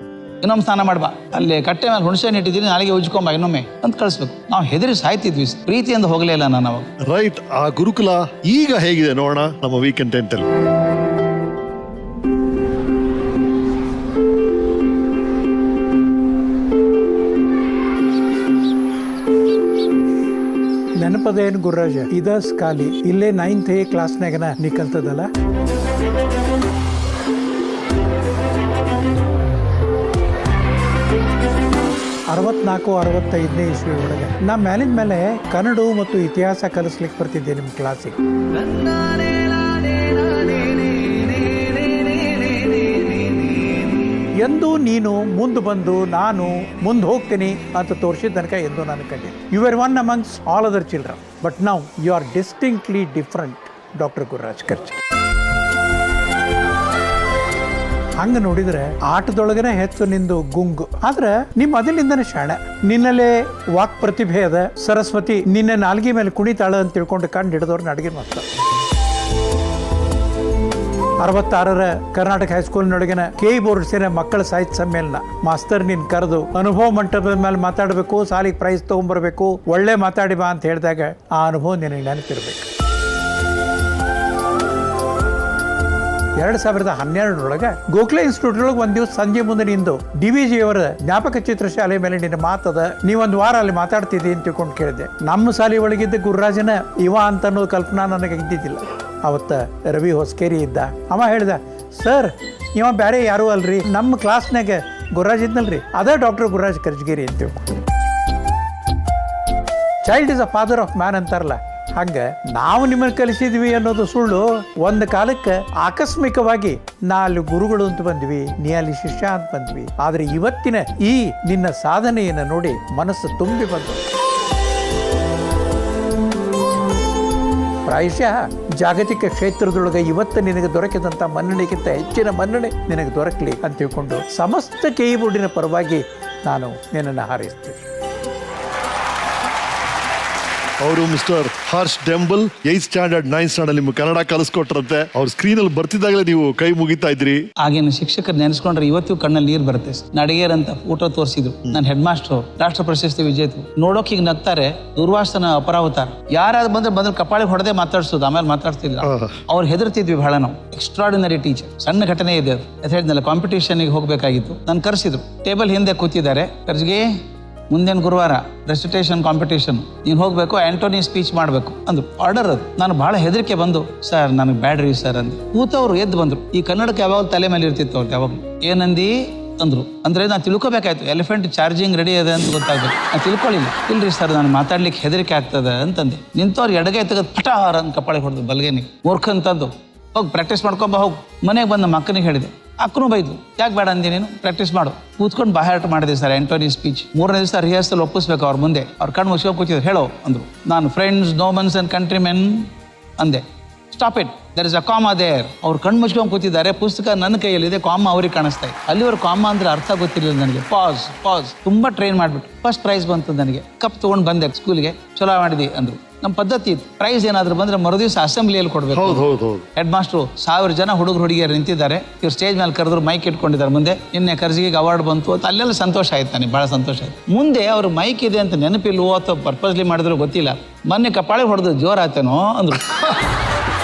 ಇನ್ನೊಮ್ಮೆ ಸ್ನಾನ ಮಾಡ್ಬಾ, ಅಲ್ಲಿ ಕಟ್ಟೆ ಮೇಲೆ ಹುಣಸೆ ಇಟ್ಟಿದ್ದೀನಿ, ನಾಳೆಗೆ ಉಜ್ಕೊಂಬ ಇನ್ನೊಮ್ಮೆ ಅಂತ ಕಳಿಸ್ಬೇಕು. ನಾವು ಹೆದರಿ ಸಾಯ್ತಿದ್ವಿ, ಪ್ರೀತಿಯಿಂದ ಹೋಗಲೇ ಇಲ್ಲ ನಾನು ಅವಾಗ. ರೈಟ್. ಆ ಗುರುಕುಲ ಈಗ ಹೇಗಿದೆ ನೋಡೋಣ ನಮ್ಮ ವೀಕೆಂಡ್ ಟೆಂಟಲ್ಲಿ. ನೆನಪದೇನು ಗುರುರಾಜ, ಇದಸ್ ಖಾಲಿ ಇಲ್ಲೇ 9th A ಕ್ಲಾಸ್ನಾಗನ ನೀ ಕಲ್ತದಲ್ಲ. ಅರವತ್ನಾಲ್ಕು 65ನೇ ಇಸ್ವಿ ಒಳಗೆ ನಾ ಮ್ಯಾಲಿನ ಮೇಲೆ ಕನ್ನಡ ಮತ್ತು ಇತಿಹಾಸ ಕಲಿಸ್ಲಿಕ್ಕೆ ಬರ್ತಿದ್ದೆ ನಿಮ್ಮ ಕ್ಲಾಸಿಗೆ. ಎಂದು ನೀನು ಮುಂದೆ ಬಂದು ನಾನು ಮುಂದೆ ಹೋಗ್ತೀನಿ ಅಂತ ತೋರಿಸಿದ ತನಕ ಎಂದು ನಾನು ಕಂಡಿದ್ದೆ. You are one amongst all other children, but now you are distinctly different doctor Gururaj Karjagi. ಹಂಗ ನೋಡಿದ್ರೆ ಆಟದೊಳಗನೆ ಹೆಚ್ಚು ನಿಂದು ಗುಂಗು, ಆದ್ರೆ ನಿಮ್ಮ ಮೊದಲಿಂದನೇ ಶಾಣೆ. ನಿನ್ನಲ್ಲೇ ವಾಕ್ ಪ್ರತಿಭೆ ಅದ. ಸರಸ್ವತಿ ನಿನ್ನ ನಾಲ್ಗಿ ಮೇಲೆ ಕುಣಿತಾಳ ಅಂತ ತಿಳ್ಕೊಂಡು ಕಂಡು ಹಿಡಿದವ್ರನ್ನ ಅಡುಗೆ ಮಾಡ್ತಾರೆ. 66ರ ಕರ್ನಾಟಕ ಹೈಸ್ಕೂಲ್ನೊಳಗಿನ ಕೆ ಬೋರ್ಡ್ ಸೇರಿ ಮಕ್ಕಳ ಸಾಹಿತ್ಯ ಸಮ್ಮೇಳನ ಮಾಸ್ತರ್ ನಿನ್ ಕರೆದು ಅನುಭವ ಮಂಟಪದ ಮೇಲೆ ಮಾತಾಡಬೇಕು, ಸಾಲಿಗೆ ಪ್ರೈಸ್ ತಗೊಂಡ್ಬರ್ಬೇಕು, ಒಳ್ಳೆ ಮಾತಾಡಿ ಬಾ ಅಂತ ಹೇಳಿದಾಗ ಆ ಅನುಭವ ನಿನಗೆ ನೆನಪಿರ್ಬೇಕು. 2012 ಗೋಖಲೆ ಇನ್ಸ್ಟಿಟ್ಯೂಟ್ ಒಳಗೆ ಒಂದ್ ದಿವಸ ಸಂಜೆ ಮುಂದೆ ನಿಂದು DVG ಅವರ ಜ್ಞಾಪಕ ಚಿತ್ರಶಾಲೆ ಮೇಲೆ ನಿನ್ನ ಮಾತದ, ನೀವೊಂದು ವಾರ ಅಲ್ಲಿ ಮಾತಾಡ್ತಿದ್ದಿ ಅಂತ ತಿಳ್ಕೊಂಡು ಕೇಳಿದೆ. ನಮ್ಮ ಶಾಲೆ ಒಳಗಿದ್ದ ಗುರುರಾಜನ ಇವ ಅಂತ ಅನ್ನೋ ಕಲ್ಪನಾ ನನಗೆ ಇದ್ದಿದ್ದಿಲ್ಲ. ಅವತ್ತ ರವಿ ಹೊಸ್ಕೇರಿ ಇದ್ದ. ಅವ ಹೇಳ್ದ, ಸರ್ ಇವ ಬೇರೆ ಯಾರೂ ಅಲ್ರಿ, ನಮ್ಮ ಕ್ಲಾಸ್ನಾಗ ಗುರುರಾಜ್ ಇದ್ನಲ್ರಿ, ಅದೇ ಡಾಕ್ಟರ್ ಗುರುರಾಜ್ ಕರ್ಜಗಿರಿ ಅಂತ ತಿಳ್ಕೊಂಡು. Child is a father of man ಅಂತಾರಲ್ಲ, ಹಂಗ ನಾವು ನಿಮ್ಮನ್ನು ಕಲಿಸಿದ್ವಿ ಅನ್ನೋದು ಸುಳ್ಳು. ಒಂದು ಕಾಲಕ್ಕೆ ಆಕಸ್ಮಿಕವಾಗಿ ನಾ ಅಲ್ಲಿ ಗುರುಗಳು ಅಂತ ಬಂದ್ವಿ, ನೀ ಅಲ್ಲಿ ಶಿಷ್ಯ ಅಂತ ಬಂದ್ವಿ. ಆದ್ರೆ ಇವತ್ತಿನ ಈ ನಿನ್ನ ಸಾಧನೆಯನ್ನು ನೋಡಿ ಮನಸ್ಸು ತುಂಬಿ ಬಂತು. ಪ್ರಾಯಶಃ ಜಾಗತಿಕ ಕ್ಷೇತ್ರದೊಳಗೆ ಇವತ್ತು ನಿನಗೆ ದೊರಕಿದಂಥ ಮನ್ನಣೆಗಿಂತ ಹೆಚ್ಚಿನ ಮನ್ನಣೆ ನಿನಗೆ ದೊರಕಲಿ ಅಂತ ತಿಳ್ಕೊಂಡು ಸಮಸ್ತ ಕೆ ಬೋರ್ಡಿನ ಪರವಾಗಿ ನಾನು ನಿನ್ನನ್ನು ಹಾರೈಸ್ತೀನಿ. ಅವರು mister Harsh Dembal 8th standard 9th standard ನಿಮ್ಗೆ ಕನ್ನಡ ಕಲಿಸ್ಕೊಟ್ರಂತೆ. ಅವ್ರ ಸ್ಕ್ರೀನ್ ಅಲ್ಲಿ ಬರ್ತಿದ್ದಾಗಲೇ ನೀವು ಕೈ ಮುಗಿತಾ ಇದ್ರಿ. ಆಗಿನ ಶಿಕ್ಷಕರು ನೆನೆಸ್ಕೊಂಡ್ರೆ ಇವತ್ತು ಕಣ್ಣಲ್ಲಿ ನೀರು ಬರುತ್ತೆ. ನಡಿಗೇರ್ ಅಂತ ಫೋಟೋ ತೋರಿಸಿದ್ರು, ನನ್ನ ಹೆಡ್ ಮಾಸ್ಟರ್, ರಾಷ್ಟ್ರ ಪ್ರಶಸ್ತಿ ವಿಜೇತರು. ನೋಡೋಕೆ ಈಗ ನಗ್ತಾರೆ, ದುರ್ವಾಸನ ಅಪರಾವತಾರ. ಯಾರಾದ್ರು ಬಂದ್ರೆ ಕಪಾಳಿಗೆ ಹೊಡೆದೇ ಮಾತಾಡ್ಸೋದು, ಆಮೇಲೆ ಮಾತಾಡ್ತಿಲ್ಲ. ಅವ್ರು ಹೆದರ್ತಿದ್ವಿ ಬಹಳ ನಾವು. Extraordinary teacher. ಸಣ್ಣ ಘಟನೆ ಇದೆ ಅದು. ಹೇಳಿದ್ನಲ್ಲ, ಕಾಂಪಿಟೇಷನ್ಗೆ ಹೋಗ್ಬೇಕಾಗಿತ್ತು. ನಾನು ಕರೆಸಿದ್ರು, ಟೇಬಲ್ ಹಿಂದೆ ಕೂತಿದ್ದಾರೆ. ಕರ್ಜಿಗೆ ಮುಂದಿನ ಗುರುವಾರ ರೆಸಿಟೇಷನ್ ಕಾಂಪಿಟೇಷನ್, ನೀನು ಹೋಗ್ಬೇಕು, ಆಂಟೋನಿ ಸ್ಪೀಚ್ ಮಾಡಬೇಕು ಅಂದ್ರು. ಆರ್ಡರ್ ಅದು. ನಾನು ಬಹಳ ಹೆದರಿಕೆ ಬಂದು, ಸರ್ ನನಗೆ ಬ್ಯಾಡ್ರಿ ಸರ್ ಅಂದೆ. ಕೂತವ್ರು ಎದ್ದು ಬಂದ್ರು. ಈ ಕನ್ನಡಕ್ಕೆ ಯಾವಾಗ ತಲೆ ಮೇಲೆ ಇರ್ತಿತ್ತು ಅವ್ರಿಗೆ. ಯಾವಾಗ ಏನಂದಿ ಅಂದ್ರು. ಅಂದ್ರೆ ನಾನು ತಿಳ್ಕೊಬೇಕಾಯ್ತು, ಎಲಿಫೆಂಟ್ ಚಾರ್ಜಿಂಗ್ ರೆಡಿ ಇದೆ ಅಂತ ಗೊತ್ತಾಗ್ಬೇಕು. ನಾನು ತಿಳ್ಕೊಳ್ಳಿಲ್ಲ. ಇಲ್ರಿ ಸರ್ ನಾನು ಮಾತಾಡ್ಲಿಕ್ಕೆ ಹೆದರಿಕೆ ಆಗ್ತದೆ ಅಂತಂದೆ. ನಿಂತವ್ರು ಎಡಗೈ ತೆಗೆದು ಪಟಾರ ಅಂತ ಕಪಾಳಿ ಹೊಡೆದು ಬಲ್ಗೆನಿಗೆ. ಮೂರ್ಖ ಅಂತಂದು, ಹೋಗಿ ಪ್ರಾಕ್ಟೀಸ್ ಮಾಡ್ಕೊಂಬ ಹೋಗಿ. ಮನೆಗೆ ಬಂದು ನಮ್ಮ ಅಕ್ಕನಿಗೆ ಹೇಳಿದೆ. ಅಕ್ಕನೂ ಬೈದು, ಯಾಕೆ ಬೇಡ ಅಂದಿ ನೀನು, ಪ್ರಾಕ್ಟೀಸ್ ಮಾಡು. ಕೂತ್ಕೊಂಡು ಬಾಯಾಟ ಮಾಡಿದೆ ಸರ್ ಆಂಟೋನಿ ಸ್ಪೀಚ್. 3ನೇ ದಿವಸ ರಿಹರ್ಸಲ್ ಒಪ್ಪಿಸ್ಬೇಕು ಅವ್ರ ಮುಂದೆ. ಅವ್ರ ಕಣ್ಣು ಮುಚ್ಕೊಂಡು ಕೂತಿದ್ರು. ಹೇಳೋ ಅಂದ್ರು. ನಾನು ಫ್ರೆಂಡ್ಸ್, ನೋಮನ್ಸ್ ಅಂಡ್ ಕಂಟ್ರಿಮೆನ್ ಅಂದೆ. Stop it, there is a comma there. ಅವ್ರು ಕಣ್ಣು ಮುಚ್ಕೊಂಡು ಕೂತಿದ್ದಾರೆ. ಪುಸ್ತಕ ನನ್ನ ಕೈಯಲ್ಲಿದೆ, ಕಾಮಾ ಅವ್ರಿಗೆ ಕಾಣಿಸ್ತಾ ಇದೆ. ಅಲ್ಲಿವರೆಗೆ ಕಾಮಾ ಅಂದ್ರೆ ಅರ್ಥ ಗೊತ್ತಿರಲಿಲ್ಲ ನನಗೆ. ಪಾಸ್ ತುಂಬಾ ಟ್ರೈನ್ ಮಾಡ್ಬಿಟ್ಟು ಫಸ್ಟ್ ಪ್ರೈಸ್ ಬಂತು ನನಗೆ. ಕಪ್ ತಗೊಂಡು ಬಂದೆ ಸ್ಕೂಲ್ಗೆ. ಚಲೋ ಮಾಡಿದಿ ಅಂದ್ರು. ನಮ್ಮ ಪದ್ಧತಿ ಇತ್ತು, ಪ್ರೈಸ್ ಏನಾದ್ರು ಬಂದ್ರೆ ಮರುದಿವಸ ಅಸೆಂಬ್ಲಿಯಲ್ಲಿ ಕೊಡ್ಬೇಕು. ಹೆಡ್ ಮಾಸ್ಟ್ರು 1000 ಜನ ಹುಡುಗರು ಹುಡುಗಿಯರು ನಿಂತಿದ್ದಾರೆ. ಇವ್ರು ಸ್ಟೇಜ್ ಮೇಲೆ ಕರೆದ್ರು, ಮೈಕ್ ಇಟ್ಕೊಂಡಿದ್ದಾರೆ ಮುಂದೆ. ನಿನ್ನೆ ಕರ್ಜಿಗೆ ಅವಾರ್ಡ್ ಬಂತು ಅಂತ ಅಲ್ಲೆಲ್ಲ ಸಂತೋಷ ಆಯ್ತು ನನಗೆ, ಬಹಳ ಸಂತೋಷ ಆಯ್ತು. ಮುಂದೆ ಅವ್ರು ಮೈಕ್ ಇದೆ ಅಂತ ನೆನಪಿಲ್ವೋ ಅಥವಾ ಪರ್ಪಸ್ಲಿ ಮಾಡಿದ್ರು ಗೊತ್ತಿಲ್ಲ, ಮೊನ್ನೆ ಕಪಾಳಿ ಹೊಡೆದು ಜೋರಾತೇನೋ ಅಂದ್ರು.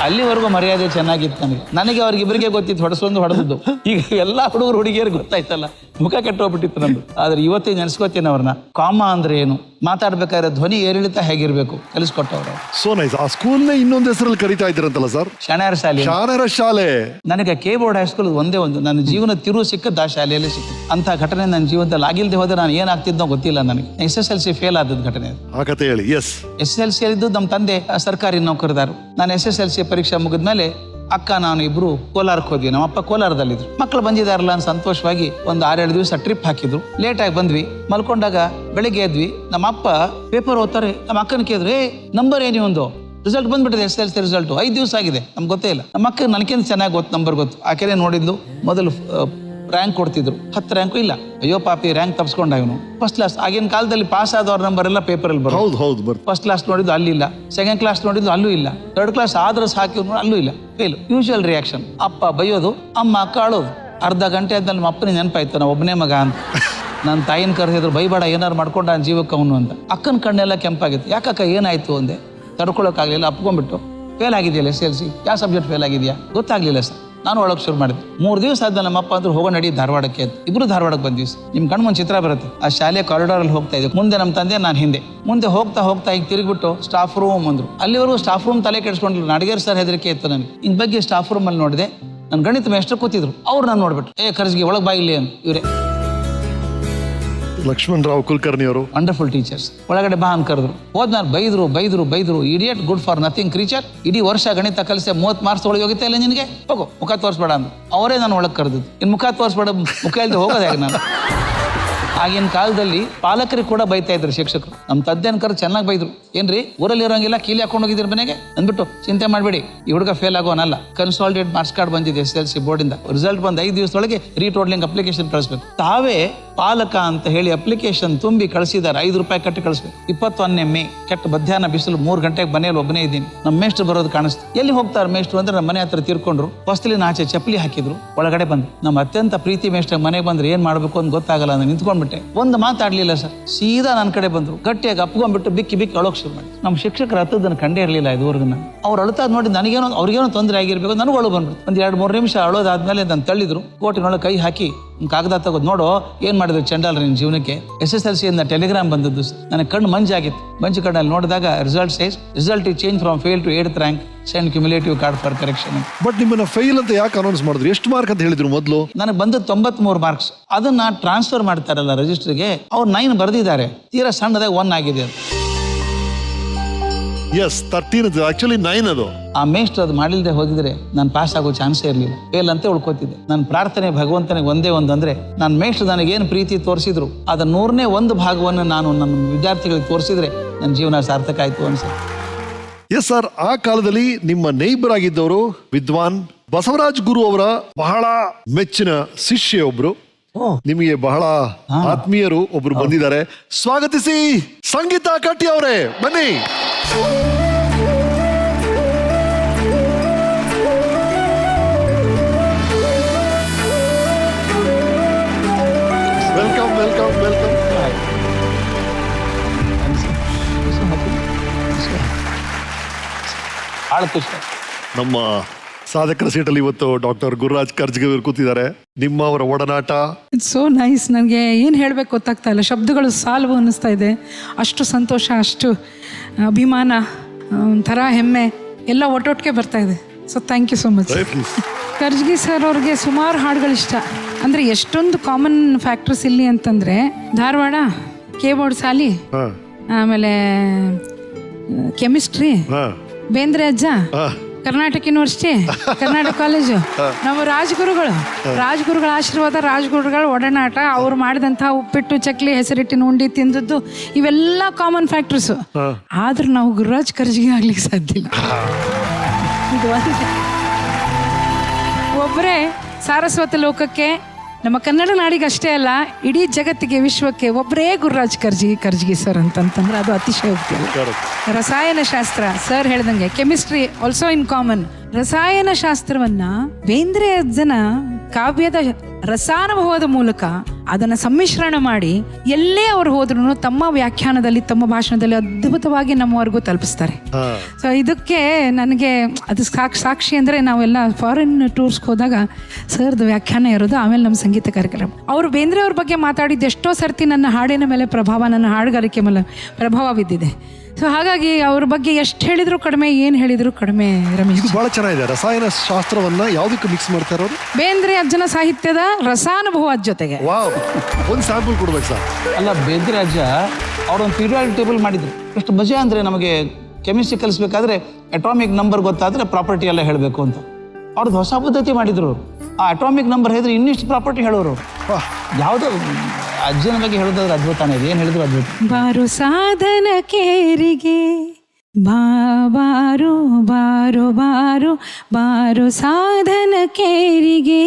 ಅಲ್ಲಿವರೆಗೂ ಮರ್ಯಾದೆ ಚೆನ್ನಾಗಿತ್ತು ನನಗೆ ಅವ್ರಿಗಿಬ್ಬರಿಗೆ ಗೊತ್ತಿತ್ತು, ಹೊಡೆದದ್ದು. ಈಗ ಎಲ್ಲಾ ಹುಡುಗರು ಹುಡುಗಿಯರು ಗೊತ್ತಾಯ್ತಲ್ಲ, ಮುಖ ಕೆಟ್ಟೋಗ್ಬಿಟ್ಟಿತ್ತು ನಮ್ದು. ಆದ್ರೆ ಇವತ್ತಿಗೆ ನೆನೆಸ್ಕೋತೀನಿ ಅವ್ರನ್ನ. ಕಾಮಾ ಅಂದ್ರೆ ಏನು, ಮಾತಾಡ್ಬೇಕಾದ್ರೆ ಧ್ವನಿ ಏರಿಳಿತ ಹೇಗಿರ್ಬೇಕು ಕಲಿಸ್ಕೊಟ್ಟವ್ರು. So nice. ಆ ಸ್ಕೂಲ್ನ ಇನ್ನೊಂದು ಹೆಸರಲ್ಲಿ ಕರೀತಾ ಇದ್ರಂತಲ್ಲ ಸರ್, ಶಾಣ್ಯಾರ ಶಾಲೆ. ನನಗೆ ಕೆ ಬೋರ್ಡ್ ಹೈಸ್ಕೂಲ್ ಒಂದೇ ಒಂದು ನನ್ನ ಜೀವನ ತಿರುವು ಸಿಕ್ಕದ್ದು ಆ ಶಾಲೆಯಲ್ಲಿ ಸಿಕ್ಕಿತ್ತು. ಅಂತ ಘಟನೆ ನನ್ನ ಜೀವನದಲ್ಲಿ ಆಗಿಲ್ದೆ ಹೋದ್ರೆ ನಾನು ಏನಾಗ್ತಿದ್ನೋ ಗೊತ್ತಿಲ್ಲ ನನಗೆ. SSLC ಫೇಲ್ ಆದದ್ದು ಘಟನೆ. ಆ ಕತೆ ಹೇಳಿ. SSLC ಇದ್ದು ನಮ್ಮ ತಂದೆ ಸರ್ಕಾರಿ ನೌಕರದಾರು. ನಾನು SSLC ಪರೀಕ್ಷೆ ಮುಗಿದ್ಮೇಲೆ ಅಕ್ಕ ನಾನು ಇಬ್ರು ಕೋಲಾರಕ್ಕೆ ಹೋದ್ವಿ. ನಮ್ಮ ಅಪ್ಪ ಕೋಲಾರದಲ್ಲಿದ್ರು. ಮಕ್ಕಳು ಬಂದಿದಾರಲ್ಲ ಅಂತ ಸಂತೋಷವಾಗಿ ಒಂದು 6-7 ದಿವಸ ಟ್ರಿಪ್ ಹಾಕಿದ್ರು. ಲೇಟಾಗಿ ಬಂದ್ವಿ. ಮಲ್ಕೊಂಡಾಗ ಬೆಳಿಗ್ಗೆ ಎದ್ವಿ. ನಮ್ಮ ಅಪ್ಪ ಪೇಪರ್ ಓದ್ತಾರೆ. ನಮ್ಮ ಅಕ್ಕನ ಕೇಳಿದ್ರು, ನಂಬರ್ ಏನಿ ಒಂದು ರಿಸಲ್ಟ್ ಬಂದ್ಬಿಟ್ಟಿದೆ, SSLC ರಿಸಲ್ಟ್ 5 ದಿವಸ ಆಗಿದೆ, ನಮ್ಗೆ ಗೊತ್ತೇ ಇಲ್ಲ. ನಮ್ಮ ಅಕ್ಕ ನನಗಿಂತ ಚೆನ್ನಾಗಿ ನಂಬರ್ ಗೊತ್ತು. ಆಕೆನೇ ನೋಡಿದ್ಲು. ಮೊದಲು ರ್ಯಾಂಕ್ ಕೊಡ್ತಿದ್ರು. 10 ರ್ಯಾಂಕು ಇಲ್ಲ, ಅಯ್ಯೋ ಪಾಪಿ ರ್ಯಾಂಕ್ ತಪ್ಸ್ಕೊಂಡ ಇವನು. ಫಸ್ಟ್ ಕ್ಲಾಸ್, ಆಗಿನ ಕಾಲದಲ್ಲಿ ಪಾಸ್ ಆದವ್ರ ನಂಬರ್ ಎಲ್ಲ ಪೇಪರಲ್ಲಿ ಬರೋದು. ಹೌದು. ಫಸ್ಟ್ ಕ್ಲಾಸ್ ನೋಡಿದ್ದು ಅಲ್ಲಿಲ್ಲ, ಸೆಕೆಂಡ್ ಕ್ಲಾಸ್ ನೋಡಿದ್ದು ಅಲ್ಲೂ ಇಲ್ಲ, ಥರ್ಡ್ ಕ್ಲಾಸ್ ಆದ್ರೂ ಸಾಕಿದ್ರು ಅಲ್ಲೂ ಇಲ್ಲ, ಫೇಲ್. Usual reaction. ಅಪ್ಪ ಬೈಯೋದು, ಅಮ್ಮ ಅಕ್ಕ ಅಳೋದು. ಅರ್ಧ ಗಂಟೆ ಆದ್ಮೇಲೆ ನಮ್ಮ ಅಪ್ಪನಿಗೆ ನೆನಪಾಯ್ತು ನಾವು ಒಬ್ಬನೇ ಮಗ ಅಂತ. ನನ್ನ ತಾಯಿನ ಕರೆದಿದ್ರು, ಬೈಬೇಡ ಏನಾರು ಮಾಡ್ಕೊಂಡ ಜೀವಕ್ಕೆ ಅವನು ಅಂತ. ಅಕ್ಕನ ಕಣ್ಣೆಲ್ಲ ಕೆಂಪಾಗಿತ್ತು. ಯಾಕಕ್ಕ ಏನಾಯ್ತು ಅಂದೆ. ತಡ್ಕೊಳಕ್ಕಾಗಲಿಲ್ಲ, ಅಪ್ಕೊಂಡ್ಬಿಟ್ಟು ಫೇಲ್ ಆಗಿದೆಯಲ್ಲ SLC, ಯಾವ ಸಬ್ಜೆಕ್ಟ್ ಫೇಲ್ ಆಗಿದೆಯಾ ಗೊತ್ತಾಗ್ಲಿಲ್ಲ ಸರ್. ನಾನು ಒಳಗೆ ಶುರು ಮಾಡಿದೆ. 3 ದಿವಸ ಆದ್ಮೇಲೆ ನಮ್ಮಪ್ಪ ಅಂದ್ರು ಹೋಗೋ ನಡಿ ಧಾರವಾಡಕ್ಕೆ ಅಂತ. ಇಬ್ರು ಧಾರವಾಡಕ್ಕೆ ಬಂದ್ವಿ. ನಿಮ್ಮ ಕಣ್ಣು ಮುಂದೆ ಚಿತ್ರ ಬರುತ್ತೆ. ಆ ಶಾಲೆ ಕಾರಿಡಾರಲ್ಲಿ ಹೋಗ್ತಾ ಇದ್ದೆ, ಮುಂದೆ ನಮ್ಮ ತಂದೆ, ನಾನು ಹಿಂದೆ. ಮುಂದೆ ಹೋಗ್ತಾ ಈಗ ತಿರುಗಿಬಿಟ್ಟು ಸ್ಟಾಫ್ ರೂಮ್ ಅಂದ್ರು. ಅಲ್ಲಿವರೆಗೂ ಸ್ಟಾಫ್ ರೂಮ್ ತಲೆ ಕೆಡಿಸ್ಕೊಂಡಿಲ್ಲ. ನಾಡಗೇರ್ ಸರ್ ಹೆದರಿಕೆ ಇತ್ತು ನನಗೆ. ಇನ್ ಬಗ್ಗೆ ಸ್ಟಾಫ್ ರೂಮ್ ಅಲ್ಲಿ ನೋಡಿದೆ, ನನ್ನ ಗಣಿತ ಮೇಷ್ಟ್ರು ಕೂತಿದ್ರು. ಅವ್ರು ನಾನು ನೋಡ್ಬಿಟ್ಟು, ಕರ್ಜಿಗೆ ಒಳಗೆ ಬಾಯಿಲಿ ಅಂತ. ಇವರೇ ಲಕ್ಷ್ಮಣ್ ರಾವ್ ಕುಲಕರ್ಣಿ ಅವರು, ವಂಡರ್ಫುಲ್ ಟೀಚರ್ಸ್. ಒಳಗಡೆ ಬಾ ಅಂತ ಕರೆದ್ರು. ಹೋದ್ನಾರು ಬೈದ್ರು, idiot, good for nothing creature. ಇಡೀ ವರ್ಷ ಗಣಿತ ಕಲಿಸಿ 30 ಮಾರ್ಕ್ಸ್ ಒಳಗೆ ಹೋಗಿತ್ತೆ ಇಲ್ಲ ನಿನಗೆ, ಹೋಗೋ ಮುಖ ತೋರಿಸ್ಬೇಡ ಅಂತ. ಅವರೇ ನಾನು ಒಳಗೆ ಕರೆದಿದ್ದು. ಇನ್ನು ಮುಖ ತೋರಿಸ್ಬೇಡ, ಮುಖ ಇಲ್ದೆ ಹೋಗೋದು ಹೇಗೆ ನಾನು. ಆಗಿನ ಕಾಲದಲ್ಲಿ ಪಾಲಕರಿಗೆ ಕೂಡ ಬೈತಾ ಇದ್ರು ಶಿಕ್ಷಕರು. ನಮ್ಮ ತಂದೆನ ಕರೆದು ಚೆನ್ನಾಗಿ ಬೈದ್ರು. ಏನ್ರಿ ಊರಲ್ಲಿ ಇರೋಂಗಿಲ್ಲ, ಕೀಲಿ ಹಾಕೊಂಡು ಹೋಗಿದ್ರು ಮನೆಗೆ ಅಂದ್ಬಿಟ್ಟು, ಚಿಂತೆ ಮಾಡಬೇಡಿ, ಈ ಹುಡುಗ ಫೇಲ್ ಆಗೋನಲ್ಲ. ಕನ್ಸಾಲಿಡೇಟ್ ಮಾರ್ಕ್ಸ್ ಕಾರ್ಡ್ ಬಂದಿದೆ SLC ಬೋರ್ಡಿಂದ. ರಿಸಲ್ಟ್ ಬಂದು 5 ದಿವಸದೊಳಗೆ ರೀಟೋಡ್ಲಿಂಗ್ ಅಪ್ಲಿಕೇಶನ್ ಕಳಿಸ್ಬೇಕು. ತಾವೇ ಪಾಲಕ ಅಂತ ಹೇಳಿ ಅಪ್ಲಿಕೇಶನ್ ತುಂಬಿ ಕಳಿಸಿದ್ದಾರೆ. 5 ರೂಪಾಯಿ ಕಟ್ಟಿ ಕಳಿಸ್ಬೇಕು. 21ನೇ ಮೇ ಕೆಟ್ಟ ಮಧ್ಯಾಹ್ನ ಬಿಸಿಲು, 3 ಗಂಟೆಗೆ ಮನೆಯಲ್ಲಿ ಒಬ್ಬನೇ ಇದ್ದೀನಿ. ನಮ್ಮ ಮೇಷ್ಟ್ರು ಬರೋದು ಕಾಣಿಸ್ತು. ಎಲ್ಲಿ ಹೋಗ್ತಾರೆ ಮೇಷ್ಟ್ರು ಅಂದ್ರೆ ನಮ್ಮ ಮನೆ ಹತ್ರ ತೀರ್ಕೊಂಡ್ರು. ಹೊಸ್ತಿಲಿನ ಆಚೆ ಚಪ್ಪಲಿ ಹಾಕಿದ್ರು. ಒಳಗಡೆ ಬಂದು ನಮ್ಮ ಅತ್ಯಂತ ಪ್ರೀತಿ ಮೇಷ್ಟ್ರ ಮನೆಗೆ ಬಂದ್ರೆ ಏನ್ ಮಾಡ್ಬೇಕು ಅಂತ ಗೊತ್ತಾಗಲ್ಲ. ನಾನು ನಿಂತ್ಕೊಂಡ್ಬಿಟ್ಟೆ. ಒಂದು ಮಾತಾಡ್ಲಿಲ್ಲ ಸರ್. ಸೀದಾ ನನ್ನ ಕಡೆ ಬಂದ್ರು. ಗಟ್ಟಿಯಾಗಿ ಅಪ್ಕೊಂಡ್ಬಿಟ್ಟು ಬಿಕ್ಕಿ ಅಳೋಕ್ ಶುರು ಮಾಡಿ. ನಮ್ಮ ಶಿಕ್ಷಕರ ಹತ್ತದನ್ನು ಕಂಡೇ ಇರಲಿಲ್ಲ ಇದುವರೆಗೂ. ನಾನು ಅವ್ರು ಅಳ್ತಾ ನೋಡಿ ಅವ್ರಿಗೇನೋ ತೊಂದರೆ ಆಗಿರ್ಬೇಕು, ನನಗೂ ಅಳು ಬಂದ್ಬಿಟ್ಟು. ಒಂದ್ 2-3 ನಿಮಿಷ ಅಳೋದಾದ್ಮೇಲೆ ನಾನು ತಳ್ಳಿದ್ರು. ಕೋಟಿನೊಳಗೆ ಕೈ ಹಾಕಿ ಕಾಗದ ತಗೋದು, ನೋಡು ಏನ್ ಮಾಡಿದ್ರು ಚಂಡಾಲ್ ನಿನ್ನ ಜೀವನಕ್ಕೆ. SSLC ಇಂದ ಟೆಲಿಗ್ರಾಮ್ ಬಂದದ್ದು. ನನಗೆ ಕಣ್ಣು ಮಂಜಾಗಿತ್ತು. ಮಂಜು ಕಣ್ಣಲ್ಲಿ ನೋಡಿದಾಗ result is change from fail to 8th rank, send cumulative card for correction. But ನಿಮ್ಮನ್ನ ಫೇಲ್ ಅಂತ ಯಾಕೆ ಅನೌನ್ಸ್ ಮಾಡಿದ್ರು? ಎಷ್ಟು ಮಾರ್ಕ್ ಅಂತ ಹೇಳಿದ್ರು ಮೊದಲು? ನನಗೆ ಬಂದ 93 ಮಾರ್ಕ್ಸ್. ಅದನ್ನ ಟ್ರಾನ್ಸ್ಫರ್ ಮಾಡ್ತಾರಲ್ಲ ರಿಜಿಸ್ಟರ್ಗೆ, ಅವ್ರು 9 ಬರೆದಿದ್ದಾರೆ. ತೀರಾ ಸಣ್ಣದಾಗ 1 ಆಗಿದೆ ಅದು. ಎಸ್ 13 ಆಕ್ಚುಲಿ 9 ಅದು. ಆ ಮೇಷ್ಟ್ರು ಅದು ಮಾಡಿಲ್ದೆ ಹೋಗಿದ್ರೆ ನಾನು ಪಾಸ್ ಆಗೋ ಚಾನ್ಸೇ ಇರಲಿಲ್ಲ. ಫೇಲ್ ಅಂತ ಉಳ್ಕೋತಿದ್ದೆ. ನನ್ನ ಪ್ರಾರ್ಥನೆ ಭಗವಂತನಿಗೆ ಒಂದೇ ಒಂದಂದ್ರೆ, ನನ್ನ ಮೇಷ್ಟ್ರು ನನಗೇನು ಪ್ರೀತಿ ತೋರಿಸಿದ್ರು ಅದ 100ನೇ 1 ಭಾಗವನ್ನು ನಾನು ನನ್ನ ವಿದ್ಯಾರ್ಥಿಗಳಿಗೆ ತೋರಿಸಿದ್ರೆ ನನ್ನ ಜೀವನ ಸಾರ್ಥಕ ಆಯ್ತು ಅನ್ಸುತ್ತೆ. ಎಸ್ ಸರ್, ಆ ಕಾಲದಲ್ಲಿ ನಿಮ್ಮ ನೇಬರ್ ಆಗಿದ್ದವರು ವಿದ್ವಾನ್ ಬಸವರಾಜ್ ಗುರು ಅವರ ಬಹಳ ಮೆಚ್ಚಿನ ಶಿಷ್ಯ ಒಬ್ರು, ನಿಮಗೆ ಬಹಳ ಆತ್ಮೀಯರು ಒಬ್ರು ಬಂದಿದ್ದಾರೆ. ಸ್ವಾಗತಿಸಿ ಸಂಗೀತ ಕಟ್ಟಿ ಅವರೇ, ಬನ್ನಿ. Welcome welcome welcome. ನಮ್ಮ ಸಾಧಕರ ಸೀಟಲ್ಲಿ ಇವತ್ತು ಡಾಕ್ಟರ್ ಗುರುರಾಜ್ ಕರ್ಜ್ಗೆ ಕೂತಿದ್ದಾರೆ. ನಿಮ್ಮ ಅವರ ಒಡನಾಟ ಇಟ್ಸ್ ಸೋ ನೈಸ್. ನನಗೆ ಏನು ಹೇಳಬೇಕು ಗೊತ್ತಾಗ್ತಾ ಇಲ್ಲ, ಶಬ್ದಗಳು ಸಾಲವು ಅನ್ನಿಸ್ತಾ ಇದೆ. ಅಷ್ಟು ಸಂತೋಷ, ಅಷ್ಟು ಅಭಿಮಾನ, ಒಂಥರ ಹೆಮ್ಮೆ ಎಲ್ಲ ಒಟ್ಟೊಟ್ಟಿಗೆ ಬರ್ತಾ ಇದೆ. So thank you so much. Karjagi sir ಅವ್ರಿಗೆ ಸುಮಾರು ಹಾಡುಗಳಿಷ್ಟ. ಅಂದರೆ ಎಷ್ಟೊಂದು ಕಾಮನ್ ಫ್ಯಾಕ್ಟರ್ಸ್ ಇಲ್ಲಿ ಅಂತಂದರೆ, ಧಾರವಾಡ ಕೇಬೋರ್ಡ್ ಸಾಲಿ, ಆಮೇಲೆ ಕೆಮಿಸ್ಟ್ರಿ, ಬೇಂದ್ರೆ ಅಜ್ಜ, ಕರ್ನಾಟಕ ಯೂನಿವರ್ಸಿಟಿ, ಕರ್ನಾಟಕ ಕಾಲೇಜು, ನಮ್ಮ ರಾಜಗುರುಗಳ ಆಶೀರ್ವಾದ, ರಾಜಗುರುಗಳ ಒಡನಾಟ, ಅವ್ರು ಮಾಡಿದಂತಹ ಉಪ್ಪಿಟ್ಟು, ಚಕ್ಲಿ, ಹೆಸರಿಟ್ಟಿನ ಉಂಡಿ ತಿಂದದ್ದು, ಇವೆಲ್ಲ ಕಾಮನ್ ಫ್ಯಾಕ್ಟರ್ಸು. ಆದ್ರೂ ನಾವು ಗುರುರಾಜ್ ಕರ್ಜ್ಗಿ ಆಗ್ಲಿಕ್ಕೆ ಸಾಧ್ಯ ಇಲ್ಲ. ಇದು ಒಬ್ಬರೇ ಸಾರಸ್ವತ ಲೋಕಕ್ಕೆ, ನಮ್ಮ ಕನ್ನಡ ನಾಡಿಗೆ ಅಷ್ಟೇ ಅಲ್ಲ, ಇಡೀ ಜಗತ್ತಿಗೆ, ವಿಶ್ವಕ್ಕೆ ಒಬ್ಬರೇ ಗುರುರಾಜ್ ಕರ್ಜ್ಗಿ ಸರ್ ಅಂತಂತಂದ್ರೆ ಅದು ಅತಿಶಯೋಕ್ತಿ ಅಲ್ಲ. ರಸಾಯನಶಾಸ್ತ್ರ ಸರ್ ಹೇಳ್ದಂಗೆ, ಕೆಮಿಸ್ಟ್ರಿ ಆಲ್ಸೋ ಇನ್ ಕಾಮನ್. ರಸಾಯನಶಾಸ್ತ್ರವನ್ನ ಬೇಂದ್ರೆ ಅಜ್ಜನ ಕಾವ್ಯದ ರಸಾನುಭವದ ಮೂಲಕ ಅದನ್ನ ಸಮ್ಮಿಶ್ರಣ ಮಾಡಿ ಎಲ್ಲೇ ಅವ್ರು ಹೋದ್ರು ತಮ್ಮ ವ್ಯಾಖ್ಯಾನದಲ್ಲಿ, ತಮ್ಮ ಭಾಷಣದಲ್ಲಿ ಅದ್ಭುತವಾಗಿ ನಮ್ಮವರೆಗೂ ತಲುಪಿಸ್ತಾರೆ. ಸೊ ಇದಕ್ಕೆ ನನಗೆ ಅದು ಸಾಕ್ಷಿ ಅಂದ್ರೆ, ನಾವೆಲ್ಲ ಫಾರಿನ್ ಟೂರ್ಸ್ಗೆ ಹೋದಾಗ ಸರ್ದು ವ್ಯಾಖ್ಯಾನ ಇರೋದು, ಆಮೇಲೆ ನಮ್ಮ ಸಂಗೀತ ಕಾರ್ಯಕ್ರಮ. ಅವರು ಬೇಂದ್ರೆ ಅವ್ರ ಬಗ್ಗೆ ಮಾತಾಡಿದ್ದು ಎಷ್ಟೋ ಸರ್ತಿ ನನ್ನ ಹಾಡಿನ ಮೇಲೆ ಪ್ರಭಾವ, ನನ್ನ ಹಾಡುಗಾರಿಕೆ ಮೇಲೆ ಪ್ರಭಾವ ಬಿದ್ದಿದೆ. ಸೊ ಹಾಗಾಗಿ ಅವ್ರ ಬಗ್ಗೆ ಎಷ್ಟು ಹೇಳಿದ್ರು ಕಡಿಮೆ, ಏನು ಹೇಳಿದ್ರು ಕಡಿಮೆ. ರಮೇಶ್, ಬಹಳ ಚೆನ್ನಾಗಿದೆ. ರಸಾಯನ ಶಾಸ್ತ್ರವನ್ನ ಯಾವ್ದಕ್ಕೆ ಮಿಕ್ಸ್ ಮಾಡ್ತಾ ಇರೋದು? ಬೇಂದ್ರೆ ಅಜ್ಜನ ಸಾಹಿತ್ಯದ ರಸಾನುಭವದ ಜೊತೆಗೆ. ಒಂದು ಸ್ಯಾಂಪಲ್ ಕೊಡ್ಬೇಕು ಸರ್. ಅಲ್ಲ, ಬೇಂದ್ರೆ ಅಜ್ಜ ಅವ್ರೊಂದು ಪೀರಿಯಾಡಿಕ್ ಟೇಬಲ್ ಮಾಡಿದ್ರು. ಎಷ್ಟು ಮಜಾ ಅಂದ್ರೆ, ನಮಗೆ ಕೆಮಿಸ್ಟ್ರಿ ಕಲಿಸ್ಬೇಕಾದ್ರೆ ಅಟಾಮಿಕ್ ನಂಬರ್ ಗೊತ್ತಾದ್ರೆ ಪ್ರಾಪರ್ಟಿ ಎಲ್ಲ ಹೇಳಬೇಕು ಅಂತ ಅವ್ರದ್ದು ಹೊಸ ಪದ್ಧತಿ ಮಾಡಿದ್ರು. ಆ ಅಟಾಮಿಕ್ ನಂಬರ್ ಹೇಳಿದ್ರೆ ಇನ್ನಿಷ್ಟು ಪ್ರಾಪರ್ಟಿ ಹೇಳೋರು. ಯಾವುದೋ ಅಜ್ಜನ ಬಗ್ಗೆ ಹೇಳೋದಾದ್ರೆ ಅದ್ಭುತನೇ ಇದೆ. ಏನು ಹೇಳಿದ್ರು ಅದ್ಭುತ. ಬಾರು ಸಾಧನ ಕೇರಿಗೆ ಬಾರು ಬಾರು ಬಾರು ಬಾರು ಬಾರು ಸಾಧನ ಕೇರಿಗೆ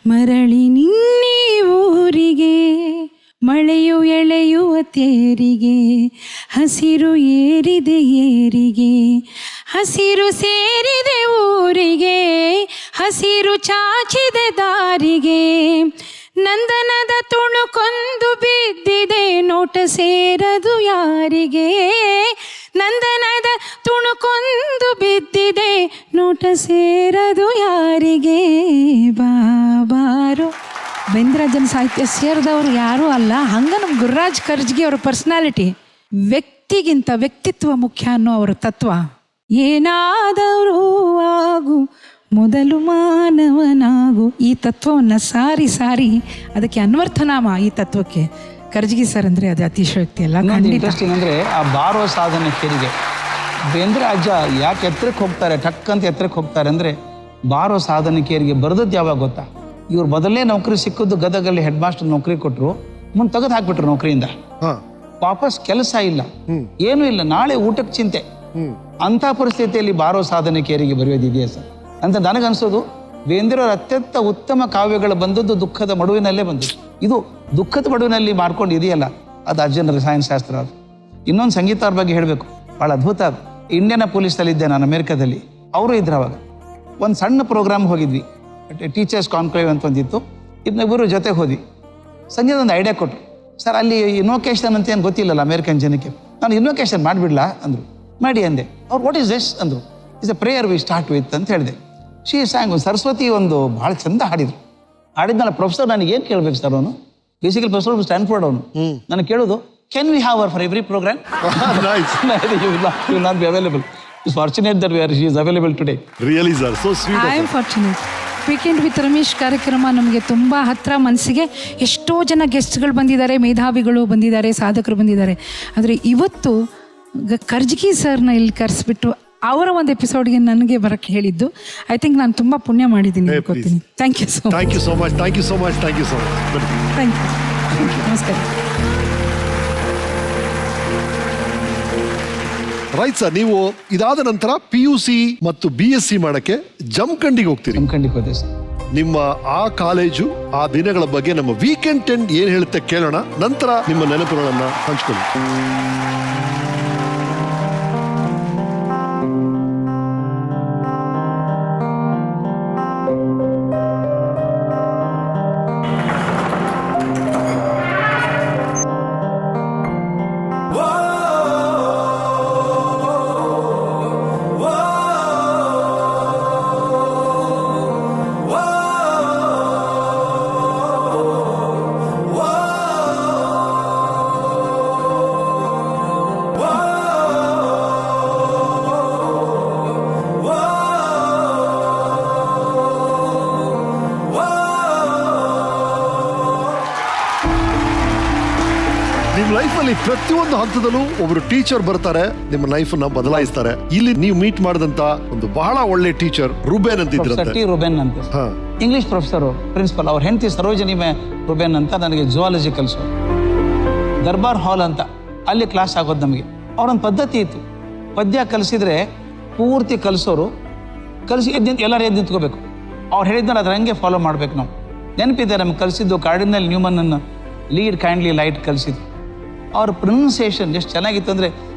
ಮರಳಿ ನಿನ್ನೆ ಊರಿಗೆ ಮಳೆಯು ಎಳೆಯುವ ತೇರಿಗೆ ಹಸಿರು ಏರಿದೆ ಏರಿಗೆ ಹಸಿರು ಸೇರಿದೆ ಊರಿಗೆ ಹಸಿರು ಚಾಚಿದೆ ದಾರಿಗೆ ನಂದನದ ತುಣುಕೊಂದು ಬಿದ್ದಿದೆ ನೋಟ ಸೇರದು ಯಾರಿಗೆ ನಂದನದ ತುಣುಕೊಂದು ಬಿದ್ದಿದೆ ನೋಟ ಸೇರದು ಯಾರಿಗೆ ಬಾಬಾರು ಬೇಂದ್ರಾಜನ್ ಸಾಹಿತ್ಯ ಸೇರಿದವರು ಯಾರೂ ಅಲ್ಲ. ಹಂಗ ನಮ್ಮ ಗುರುರಾಜ್ ಕರ್ಜ್ಗಿ ಅವರ ಪರ್ಸ್ನಾಲಿಟಿ, ವ್ಯಕ್ತಿಗಿಂತ ವ್ಯಕ್ತಿತ್ವ ಮುಖ್ಯ ಅನ್ನೋ ಅವರ ತತ್ವ. ಏನಾದರೂ ಆಗು ಮೊದಲು ಮಾನವನಾಗು, ಈ ತತ್ವವನ್ನು ಸಾರಿ ಸಾರಿ ಅದಕ್ಕೆ ಅನ್ವರ್ಥನಾಮ ಈ ತತ್ವಕ್ಕೆ ಕರ್ಜ್ಗಿ ಸರ್ ಅಂದರೆ ಅದು ಅತಿಶಯೋಕ್ತಿ ಅಲ್ಲ. ಇಂಟ್ರೆಸ್ಟಿಂಗ್ ಅಂದರೆ ಆ ಬಾರೋ ಸಾಧನೆ ಕೇರಿಗೆ ಬೇಂದ್ರೆ ಅಜ್ಜ ಯಾಕೆ ಎತ್ತರಕ್ಕೆ ಹೋಗ್ತಾರೆ, ಟಕ್ ಅಂತ ಎತ್ತರಕ್ಕೆ ಹೋಗ್ತಾರೆ ಅಂದರೆ ಬಾರೋ ಸಾಧನೆ ಕೇರಿಗೆ ಬರೆದದ್ದು ಯಾವಾಗ ಗೊತ್ತಾ? ಇವ್ರು ಮೊದಲೇ ನೌಕರಿ ಸಿಕ್ಕಿದ್ದು ಗದಗಲ್ಲಿ ಹೆಡ್ ಮಾಸ್ಟರ್ ನೌಕರಿ ಕೊಟ್ಟರು, ಮುಂದೆ ತೆಗೆದು ಹಾಕ್ಬಿಟ್ರು ನೌಕರಿಯಿಂದ. ವಾಪಸ್ ಕೆಲಸ ಇಲ್ಲ, ಏನೂ ಇಲ್ಲ, ನಾಳೆ ಊಟಕ್ಕೆ ಚಿಂತೆ. ಅಂಥ ಪರಿಸ್ಥಿತಿಯಲ್ಲಿ ಬಾರೋ ಸಾಧನೆ ಕೇರಿಗೆ ಬರೆಯೋದಿದೆಯಾ ಸರ್ ಅಂತ ನನಗನ್ಸೋದು. ಬೇಂದ್ರೆಯವ್ರ ಅತ್ಯಂತ ಉತ್ತಮ ಕಾವ್ಯಗಳು ಬಂದದ್ದು ದುಃಖದ ಮಡುವಿನಲ್ಲೇ ಬಂದದ್ದು. ಇದು ದುಃಖದ ಮಡುವಿನಲ್ಲಿ ಮಾಡ್ಕೊಂಡು ಇದೆಯಲ್ಲ, ಅದು ಅಜ್ಜನ ರಸಾಯನ ಶಾಸ್ತ್ರ. ಅದು ಇನ್ನೊಂದು ಸಂಗೀತ ಅವ್ರ ಬಗ್ಗೆ ಹೇಳಬೇಕು, ಭಾಳ ಅದ್ಭುತ. ಅದು ಇಂಡಿಯನ್ ಪೊಲೀಸಲ್ಲಿ ಇದ್ದೆ ನಾನು ಅಮೇರಿಕಾದಲ್ಲಿ, ಅವರು ಇದ್ರು ಅವಾಗ. ಒಂದು ಸಣ್ಣ ಪ್ರೋಗ್ರಾಮ್ ಹೋಗಿದ್ವಿ, ಟೀಚರ್ಸ್ ಕಾನ್ಕ್ಲೇವ್ ಅಂತ ಒಂದಿತ್ತು, ಇಬ್ಬರು ಜೊತೆಗೆ ಹೋದ್ವಿ. ಸಂಗೀತ ಒಂದು ಐಡಿಯಾ ಕೊಟ್ಟರು, ಸರ್ ಅಲ್ಲಿ ಇನ್ವೊಕೇಶನ್ ಅಂತ ಏನು ಗೊತ್ತಿಲ್ಲಲ್ಲ ಅಮೇರಿಕನ್ ಜನಕ್ಕೆ, ನಾನು ಇನ್ವೊಕೇಶನ್ ಮಾಡಿಬಿಡ್ಲಾ ಅಂದರು. ಮಾಡಿ ಅಂದೆ. ಅವ್ರು ವಾಟ್ ಈಸ್ ದಿಸ್ ಅಂದರು. Is a prayer we start with ಅಂತ ಹೇಳಿದೆ. ಶಿ ಸ್ಯಾಂಗ್ ಸರಸ್ವತಿ ಒಂದು ಭಾಳ ಚಂದ ಹಾಡಿದ್ರು. ಹಾಡಿದ್ನಲ್ಲ ಪ್ರೊಫೆಸರ್ ನನಗೆ ಏನು ಕೇಳಬೇಕು ಸರ್, ಅವನು ಬೇಸಿಕಲಿ ಪ್ರೊಫೆಸರ್ ಸ್ಟ್ಯಾನ್ಫೋರ್ಡ್ ಅವನು. ನನಗೆ ಕೇಳೋದು, can we have hour for every programme? You not be available. It's fortunate that she is available today. Really sir, so sweet. I am fortunate. Weekend with Ramesh ಕಾರ್ಯಕ್ರಮ ನಮಗೆ ತುಂಬ ಹತ್ತಿರ ಮನಸ್ಸಿಗೆ. ಎಷ್ಟೋ ಜನ ಗೆಸ್ಟ್ಗಳು ಬಂದಿದ್ದಾರೆ, ಮೇಧಾವಿಗಳು ಬಂದಿದ್ದಾರೆ, ಸಾಧಕರು ಬಂದಿದ್ದಾರೆ. ಆದರೆ ಇವತ್ತು ಕರ್ಜ್ಗಿ ಸರ್ನ ಇಲ್ಲಿ ಕರೆಸ್ಬಿಟ್ಟು ಅವರ ಒಂದು ಎಪಿಸೋಡ್ಗೆ ನನಗೆ ಬರೋಕ್ಕೆ ಹೇಳಿದ್ದು, ಐ ಥಿಂಕ್ ನಾನು ತುಂಬ ಪುಣ್ಯ ಮಾಡಿದ್ದೀನಿ ಅನ್ಕೋತೀನಿ. Thank you so much. Thank you so much. Thank you so much. Thank you so much. Thank you. ನಮಸ್ಕಾರ. ರೈಟ್ ಸರ್, ನೀವು ಇದಾದ ನಂತರ PUC ಮತ್ತು BSc ಮಾಡಕ್ಕೆ ಜಮಖಂಡಿಗೆ ಹೋಗ್ತೀರಿ. ಜಮಖಂಡಿಗೆ ಹೋದೆ ಸರ್. ನಿಮ್ಮ ಆ ಕಾಲೇಜು, ಆ ದಿನಗಳ ಬಗ್ಗೆ ನಮ್ಮ ವೀಕೆಂಡ್ 10 ಏನ್ ಹೇಳುತ್ತೆ ಕೇಳೋಣ. ನಂತರ ನಿಮ್ಮ ನೆನಪುಗಳನ್ನ ಹಂಚ್ಕೊಳ್ಳಿ. ಲೈಫಲ್ಲಿ ಪ್ರತಿಯೊಂದು ಹಂತದಲ್ಲೂ ಒಬ್ಬರು ಟೀಚರ್ ಬರ್ತಾರೆ, ನಿಮ್ಮ ಲೈಫ್ ನ ಬದಲಾಯಿಸ್ತಾರೆ. ಇಲ್ಲಿ ನೀವು ಮೀಟ್ ಮಾಡಿದಂತ ಒಂದು ಬಹಳ ಒಳ್ಳೆ ಟೀಚರ್ ರುಬೇನ್ ಅಂತ ಇದ್ರಂತೆ. ರುಬೇನ್ ಅಂತ ಇಂಗ್ಲಿಷ್ ಪ್ರೊಫೆಸರ್, ಪ್ರಿನ್ಸಿಪಲ್. ಅವ್ರ ಹೆಂಡತಿ ಸರೋಜಿನಿ ರುಬೇನ್ ಅಂತ ನನಗೆ ಜುವಾಲಜಿ ಕಲಿಸೋರು. ದರ್ಬಾರ್ ಹಾಲ್ ಅಂತ ಅಲ್ಲಿ ಕ್ಲಾಸ್ ಆಗೋದು ನಮಗೆ. ಅವ್ರೊಂದು ಪದ್ಧತಿ ಇತ್ತು, ಪದ್ಯ ಕಲಿಸಿದ್ರೆ ಪೂರ್ತಿ ಕಲಿಸೋರು, ಕಲಿಸಿ ಎಲ್ಲರೂ ಎದ್ದು ನಿಂತ್ಕೋಬೇಕು. ಅವ್ರು ಹೇಳಿದ್ಮೇಲೆ ಅದ್ರ ಹಂಗೆ ಫಾಲೋ ಮಾಡ್ಬೇಕು ನಾವು. ನೆನಪಿದೆ ನಮ್ಗೆ ಕಲಿಸಿದ್ದು cardinal Newman lead kindly light ಕಲಿಸಿದ್ದು. ಅವ್ರ ಪ್ರೊನೌನ್ಸಿಯೇಷನ್ ಎಷ್ಟು ಚೆನ್ನಾಗಿತ್ತು ಅಂದರೆ,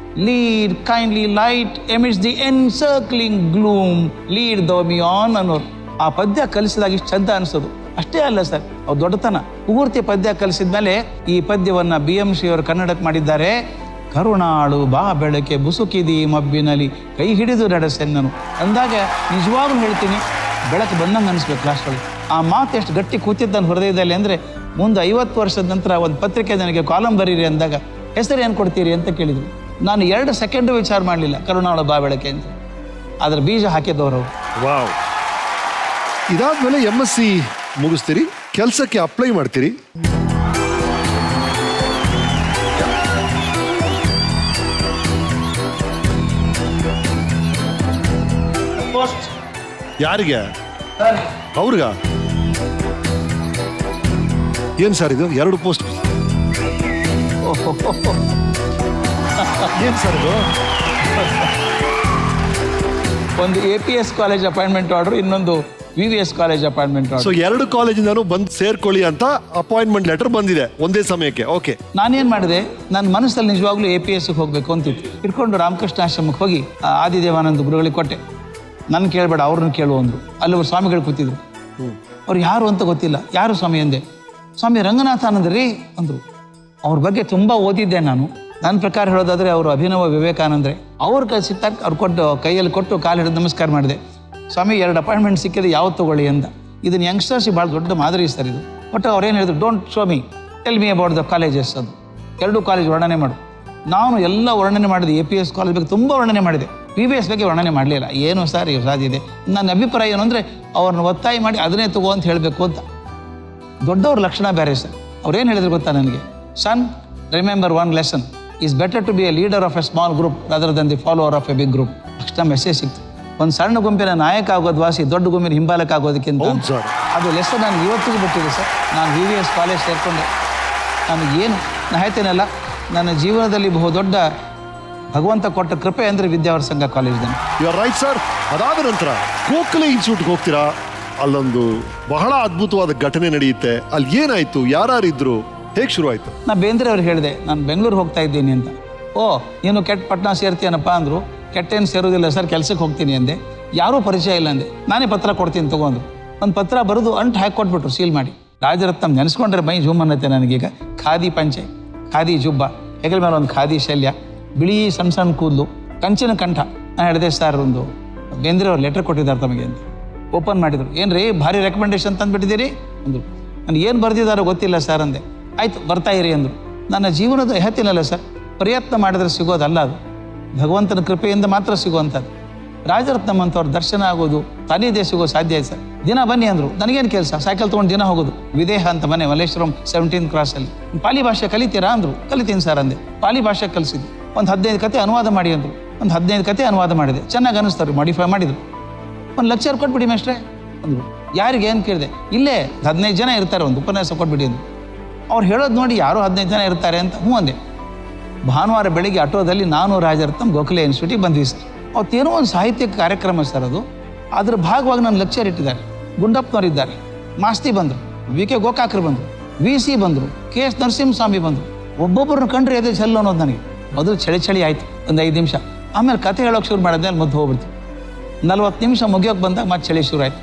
lead kindly light emits the encircling gloom lead the me on ಅನ್ನೋರು. ಆ ಪದ್ಯ ಕಲಿಸಿದಾಗ ಇಷ್ಟು ಚಂದ ಅನಿಸೋದು. ಅಷ್ಟೇ ಅಲ್ಲ ಸರ್, ಅವ್ರು ದೊಡ್ಡತನ. ಪೂರ್ತಿ ಪದ್ಯ ಕಲಿಸಿದ್ಮೇಲೆ ಈ ಪದ್ಯವನ್ನು BMC ಅವರು ಕನ್ನಡಕ್ಕೆ ಮಾಡಿದ್ದಾರೆ. ಕರುಣಾಳು ಬಾ ಬೆಳಕೆ ಬುಸುಕಿದಿ ಮಬ್ಬಿನಲ್ಲಿ ಕೈ ಹಿಡಿದು ನಡೆಸೆನ್ನನು ಅಂದಾಗ ನಿಜವಾಗ್ಲೂ ಹೇಳ್ತೀನಿ, ಬೆಳಕು ಬಂದಂಗೆ ಅನಿಸ್ಬೇಕು ಕ್ಲಾಸ್ಗಳು. ಆ ಮಾತು ಎಷ್ಟು ಗಟ್ಟಿ ಕೂತಿದ್ದು ನನ್ನ ಹೃದಯದಲ್ಲಿ ಅಂದರೆ, ಮುಂದೆ 50 ವರ್ಷದ ನಂತರ ಒಂದು ಪತ್ರಿಕೆ ನನಗೆ ಕಾಲಮ್ ಬರೀರಿ ಅಂದಾಗ ಹೆಸರು ಏನು ಕೊಡ್ತೀರಿ ಅಂತ ಕೇಳಿದ್ರು. ನಾನು 2 ಸೆಕೆಂಡು ವಿಚಾರ ಮಾಡಲಿಲ್ಲ, ಕರುಣಾಳು ಬಾ ಬೆಳಕೆ ಅಂತ. ಅದ್ರ ಬೀಜ ಹಾಕಿದ್ದವರು. ವಾವ್. ಇದಾದ್ಮೇಲೆ MSc ಮುಗಿಸ್ತೀರಿ, ಕೆಲಸಕ್ಕೆ ಅಪ್ಲೈ ಮಾಡ್ತೀರಿ. ಯಾರಿಗೆ? ಅವ್ರಿಗ? ಏನ್ ಸರ್ ಇದು 2 ಪೋಸ್ಟ್? ಏನ್ ಸರ್ ಇದು? ಒಂದು APS ಕಾಲೇಜ್ ಅಪಾಯಿಂಟ್ಮೆಂಟ್ ಆರ್ಡರ್, ಇನ್ನೊಂದು VVS college appointment so order. 2 ಕಾಲೇಜಿಂದನೂ ಬಂದು ಸೇರ್ಕೊಳ್ಳಿ ಅಂತ ಅಪಾಯಿಂಟ್ಮೆಂಟ್ ಲೆಟರ್ ಬಂದಿದೆ ಒಂದೇ ಸಮಯಕ್ಕೆ. ಓಕೆ, ನಾನೇನು ಮಾಡಿದೆ, ನನ್ನ ಮನಸ್ಸಲ್ಲಿ ನಿಜವಾಗ್ಲೂ APSಗೆ ಹೋಗಬೇಕು ಅಂತಿತ್ತು. ಇಟ್ಕೊಂಡು ರಾಮಕೃಷ್ಣ ಆಶ್ರಮಕ್ಕೆ ಹೋಗಿ ಆದಿದೇವಾನಂದ ಗುರುಗಳಿಗೆ ಕೊಟ್ಟೆ. ನನ್ನ ಕೇಳಬೇಡ, ಅವ್ರನ್ನ ಕೇಳು ಅಂದರು. ಅಲ್ಲಿ ಒಬ್ಬರು ಸ್ವಾಮಿಗಳು ಕೂತಿದ್ರು. ಅವ್ರು ಯಾರು ಅಂತ ಗೊತ್ತಿಲ್ಲ. ಯಾರು ಸ್ವಾಮಿ ಅಂದೆ. ಸ್ವಾಮಿ ರಂಗನಾಥಾನಂದ ರೀ ಅಂದರು. ಅವ್ರ ಬಗ್ಗೆ ತುಂಬ ಓದಿದ್ದೆ ನಾನು. ನನ್ನ ಪ್ರಕಾರ ಹೇಳೋದಾದರೆ ಅವರು ಅಭಿನವ ವಿವೇಕಾನಂದ್ರೆ. ಅವ್ರ ಕೈ ಸಿಕ್ತಾಗ ಅವ್ರು ಕೊಟ್ಟು ಕೈಯಲ್ಲಿ ಕೊಟ್ಟು ಕಾಲು ಹಿಡಿದು ನಮಸ್ಕಾರ ಮಾಡಿದೆ. ಸ್ವಾಮಿ 2 ಅಪಾಯಿಂಟ್ಮೆಂಟ್ ಸಿಕ್ಕಿದೆ, ಯಾವ್ದು ತಗೊಳ್ಳಿ ಅಂತ. ಇದನ್ನು ಯಂಗ್ಸ್ಟರ್ಸಿಗೆ ಭಾಳ ದೊಡ್ಡ ಮಾದರಿ ಸರ್ ಇದು. ಬಟ್ ಅವ್ರೇನು ಹೇಳಿದ್ರು, don't show me, tell me about the colleges. ಅದು 2 ಕಾಲೇಜ್ ವರ್ಣನೆ ಮಾಡು. ನಾನು ಎಲ್ಲ ವರ್ಣನೆ ಮಾಡಿದೆ. APS ಕಾಲೇಜ್ ಬಗ್ಗೆ ತುಂಬ ವರ್ಣನೆ ಮಾಡಿದೆ. VVS ಬಗ್ಗೆ ವರ್ಣನೆ ಮಾಡಲಿಲ್ಲ. ಏನು ಸರ್ ಇವ್ರು ಸಾಧಿದೆ. ನನ್ನ ಅಭಿಪ್ರಾಯ ಏನು ಅಂದರೆ ಅವ್ರನ್ನ ಒತ್ತಾಯ ಮಾಡಿ ಅದನ್ನೇ ತಗೋ ಅಂತ ಹೇಳಬೇಕು ಅಂತ. ದೊಡ್ಡವ್ರ ಲಕ್ಷಣ ಬೇರೆ ಸರ್. ಅವ್ರೇನು ಹೇಳಿದ್ರು ಗೊತ್ತಾ ನನಗೆ, son remember one lesson, is better to be a leader of a small group rather than the follower of a big group. ಅಷ್ಟ ಮೆಸೇಜ್ ಸಿಕ್ತು. ಒಂದು ಸಣ್ಣ ಗುಂಪಿನ ನಾಯಕ ಆಗೋದು ವಾಸಿ ದೊಡ್ಡ ಗುಂಪಿನ ಹಿಂಬಾಲಕ ಆಗೋದಕ್ಕಿಂತ. ಅದು ಲೆಸನ್ ನನಗೆ ಇವತ್ತಿಗೂ ಬಿಟ್ಟಿದೆ ಸರ್. ನಾನು VVS ಕಾಲೇಜ್ ಸೇರಿಕೊಂಡೆ. ನನಗೇನು ನಾ ಹೇಳ್ತೇನಲ್ಲ, ನನ್ನ ಜೀವನದಲ್ಲಿ ಬಹುದೊಡ್ಡ ಭಗವಂತ ಕೊಟ್ಟ ಕೃಪೆ ಅಂದರೆ ವಿದ್ಯಾವರ ಸಂಘ ಕಾಲೇಜ್ನಲ್ಲಿ. You are right sir. ಅದಾದ ನಂತರ ಗೋಖಲೆ ಇನ್ಸ್ಟಿಟ್ಯೂಟ್ಗೆ ಹೋಗ್ತೀರಾ. ಅಲ್ಲೊಂದು ಬಹಳ ಅದ್ಭುತವಾದ ಘಟನೆ ನಡೆಯುತ್ತೆ. ಅಲ್ಲಿ ಏನಾಯ್ತು, ಯಾರಿದ್ರು, ಹೇಗೆ ಶುರು ಆಯ್ತು? ನಾ ಬೇಂದ್ರೆ ಅವ್ರಿಗೆ ಹೇಳಿದೆ, ನಾನು ಬೆಂಗಳೂರು ಹೋಗ್ತಾ ಇದ್ದೀನಿ ಅಂತ. ಓ, ನೀನು ಕೆಟ್ಟ ಪಟ್ನಾ ಸೇರ್ತೀಯನಪ್ಪ ಅಂದರು. ಕೆಟ್ಟೇನು ಸೇರೋದಿಲ್ಲ ಸರ್, ಕೆಲ್ಸಕ್ಕೆ ಹೋಗ್ತೀನಿ ಅಂದೆ. ಯಾರೂ ಪರಿಚಯ ಇಲ್ಲ ಅಂದೆ. ನಾನೇ ಪತ್ರ ಕೊಡ್ತೀನಿ ತಗೊಂಡು. ಒಂದು ಪತ್ರ ಬರೆದು ಅಂಟು ಹಾಕಿ ಕೊಟ್ಬಿಟ್ರು, ಸೀಲ್ ಮಾಡಿ. ರಾಜರತ್ನಂ ನೆನೆಸ್ಕೊಂಡ್ರೆ ಮೈ ಜೂಮ್ ಅನ್ನತ್ತೆ ನನಗೀಗ. ಖಾದಿ ಪಂಚೆ, ಖಾದಿ ಜುಬ್ಬ, ಹೆಗಲ ಮೇಲೆ ಒಂದು ಖಾದಿ ಶಲ್ಯ, ಬಿಳಿ ಸಣ್ಣ ಸಣ್ಣ ಕೂದಲು, ಕಂಚಿನ ಕಂಠ. ನಾನು ಹೇಳಿದೆ, ಸರ್ ಒಂದು ಬೇಂದ್ರೆ ಅವ್ರು ಲೆಟರ್ ಕೊಟ್ಟಿದ್ದಾರೆ ತಮಗೆ ಅಂತ. ಓಪನ್ ಮಾಡಿದರು. ಏನು ರೀ ಭಾರಿ ರೆಕಮೆಂಡೇಶನ್ ತಂದುಬಿಟ್ಟಿದ್ದೀರಿ ಅಂದರು. ನನಗೆ ಏನು ಬರೆದಿದ್ದಾರೋ ಗೊತ್ತಿಲ್ಲ ಸರ್ ಅಂದೆ. ಆಯಿತು ಬರ್ತಾ ಇರಿ ಅಂದರು. ನನ್ನ ಜೀವನದ ಹೇಳ್ತೀನಲ್ಲ ಸರ್, ಪ್ರಯತ್ನ ಮಾಡಿದ್ರೆ ಸಿಗೋದಲ್ಲ, ಅದು ಭಗವಂತನ ಕೃಪೆಯಿಂದ ಮಾತ್ರ ಸಿಗುವಂಥದ್ದು. ರಾಜರತ್ನಂ ಅಂತವ್ರ ದರ್ಶನ ಆಗೋದು ತಾನಿದೆ ಸಿಗೋ ಸಾಧ್ಯ ಆಯ್ತು ಸರ್. ದಿನ ಬನ್ನಿ ಅಂದರು. ನನಗೇನು ಕೆಲಸ, ಸೈಕಲ್ ತೊಗೊಂಡು ದಿನ ಹೋಗೋದು. ವಿದೇಹ ಅಂತ ಮನೆ, ಮಲ್ಲೇಶ್ವರಂ 17th ಕ್ರಾಸಲ್ಲಿ. ಪಾಲಿ ಭಾಷೆ ಕಲಿತೀರಾ ಅಂದರು. ಕಲಿತೀನಿ ಸರ್ ಅಂದೆ. ಪಾಲಿ ಭಾಷೆ ಕಲಿಸಿದ್ದು. ಒಂದು 15 ಕತೆ ಅನುವಾದ ಮಾಡಿ ಅಂದರು. ಒಂದು 15 ಕತೆ ಅನುವಾದ ಮಾಡಿದೆ. ಚೆನ್ನಾಗಿ ಅನ್ನಿಸ್ತಾರೆ, ಮಾಡಿಫೈ ಮಾಡಿದ್ರು. ಒಂದು ಲೆಕ್ಚರ್ ಕೊಟ್ಬಿಡಿ ಮೇಷ್ಟ್ರೆ ಅಂದರು. ಯಾರಿಗೆ ಏನು ಕೇಳಿದೆ. ಇಲ್ಲೇ 15 ಜನ ಇರ್ತಾರೆ, ಒಂದು ಉಪನ್ಯಾಸ ಕೊಟ್ಬಿಡಿ ಅಂದರು. ಅವ್ರು ಹೇಳೋದು ನೋಡಿ ಯಾರೋ 15 ಜನ ಇರ್ತಾರೆ ಅಂತ ಹ್ಞೂ ಅಂದೆ. ಭಾನುವಾರ ಬೆಳಿಗ್ಗೆ ಆಟೋದಲ್ಲಿ ನಾನು ರಾಜರತ್ನಂ ಗೋಖಲೆ ಇನ್ಸ್ಟಿಟ್ಯೂಟಿಗೆ ಬಂದ್ವಿ ಸರ್. ಅವತ್ತೇನೋ ಒಂದು ಸಾಹಿತ್ಯಿಕ ಕಾರ್ಯಕ್ರಮ ಸರ್ ಅದು. ಅದ್ರ ಭಾಗವಾಗಿ ನನ್ನ ಲೆಕ್ಚರ್ ಇಟ್ಟಿದ್ದಾರೆ. ಗುಂಡಪ್ಪನವ್ರು ಇದ್ದಾರೆ, ಮಾಸ್ತಿ ಬಂದರು, VK ಗೋಕಾಕರು ಬಂದರು, VC ಬಂದರು, KS ನರಸಿಂಹಸ್ವಾಮಿ ಬಂದರು. ಒಬ್ಬೊಬ್ಬರನ್ನ ಕಂಡ್ರೆ ಅದೇ ಚೆಲ್ಲು ಅನ್ನೋದು ನನಗೆ. ಮೊದಲು ಚಳಿ ಆಯಿತು ಒಂದು 5 ನಿಮಿಷ. ಆಮೇಲೆ ಕತೆ ಹೇಳೋಕೆ ಶುರು ಮಾಡಿದ್ಮೇಲೆ ಅಲ್ಲಿ ಮದ್ದು ಹೋಗ್ಬಿಡ್ತು. 40 ನಿಮಿಷ ಮುಗಿಯೋಕೆ ಬಂದಾಗ ಮತ್ತೆ ಚಳಿ ಶುರು ಆಯಿತು.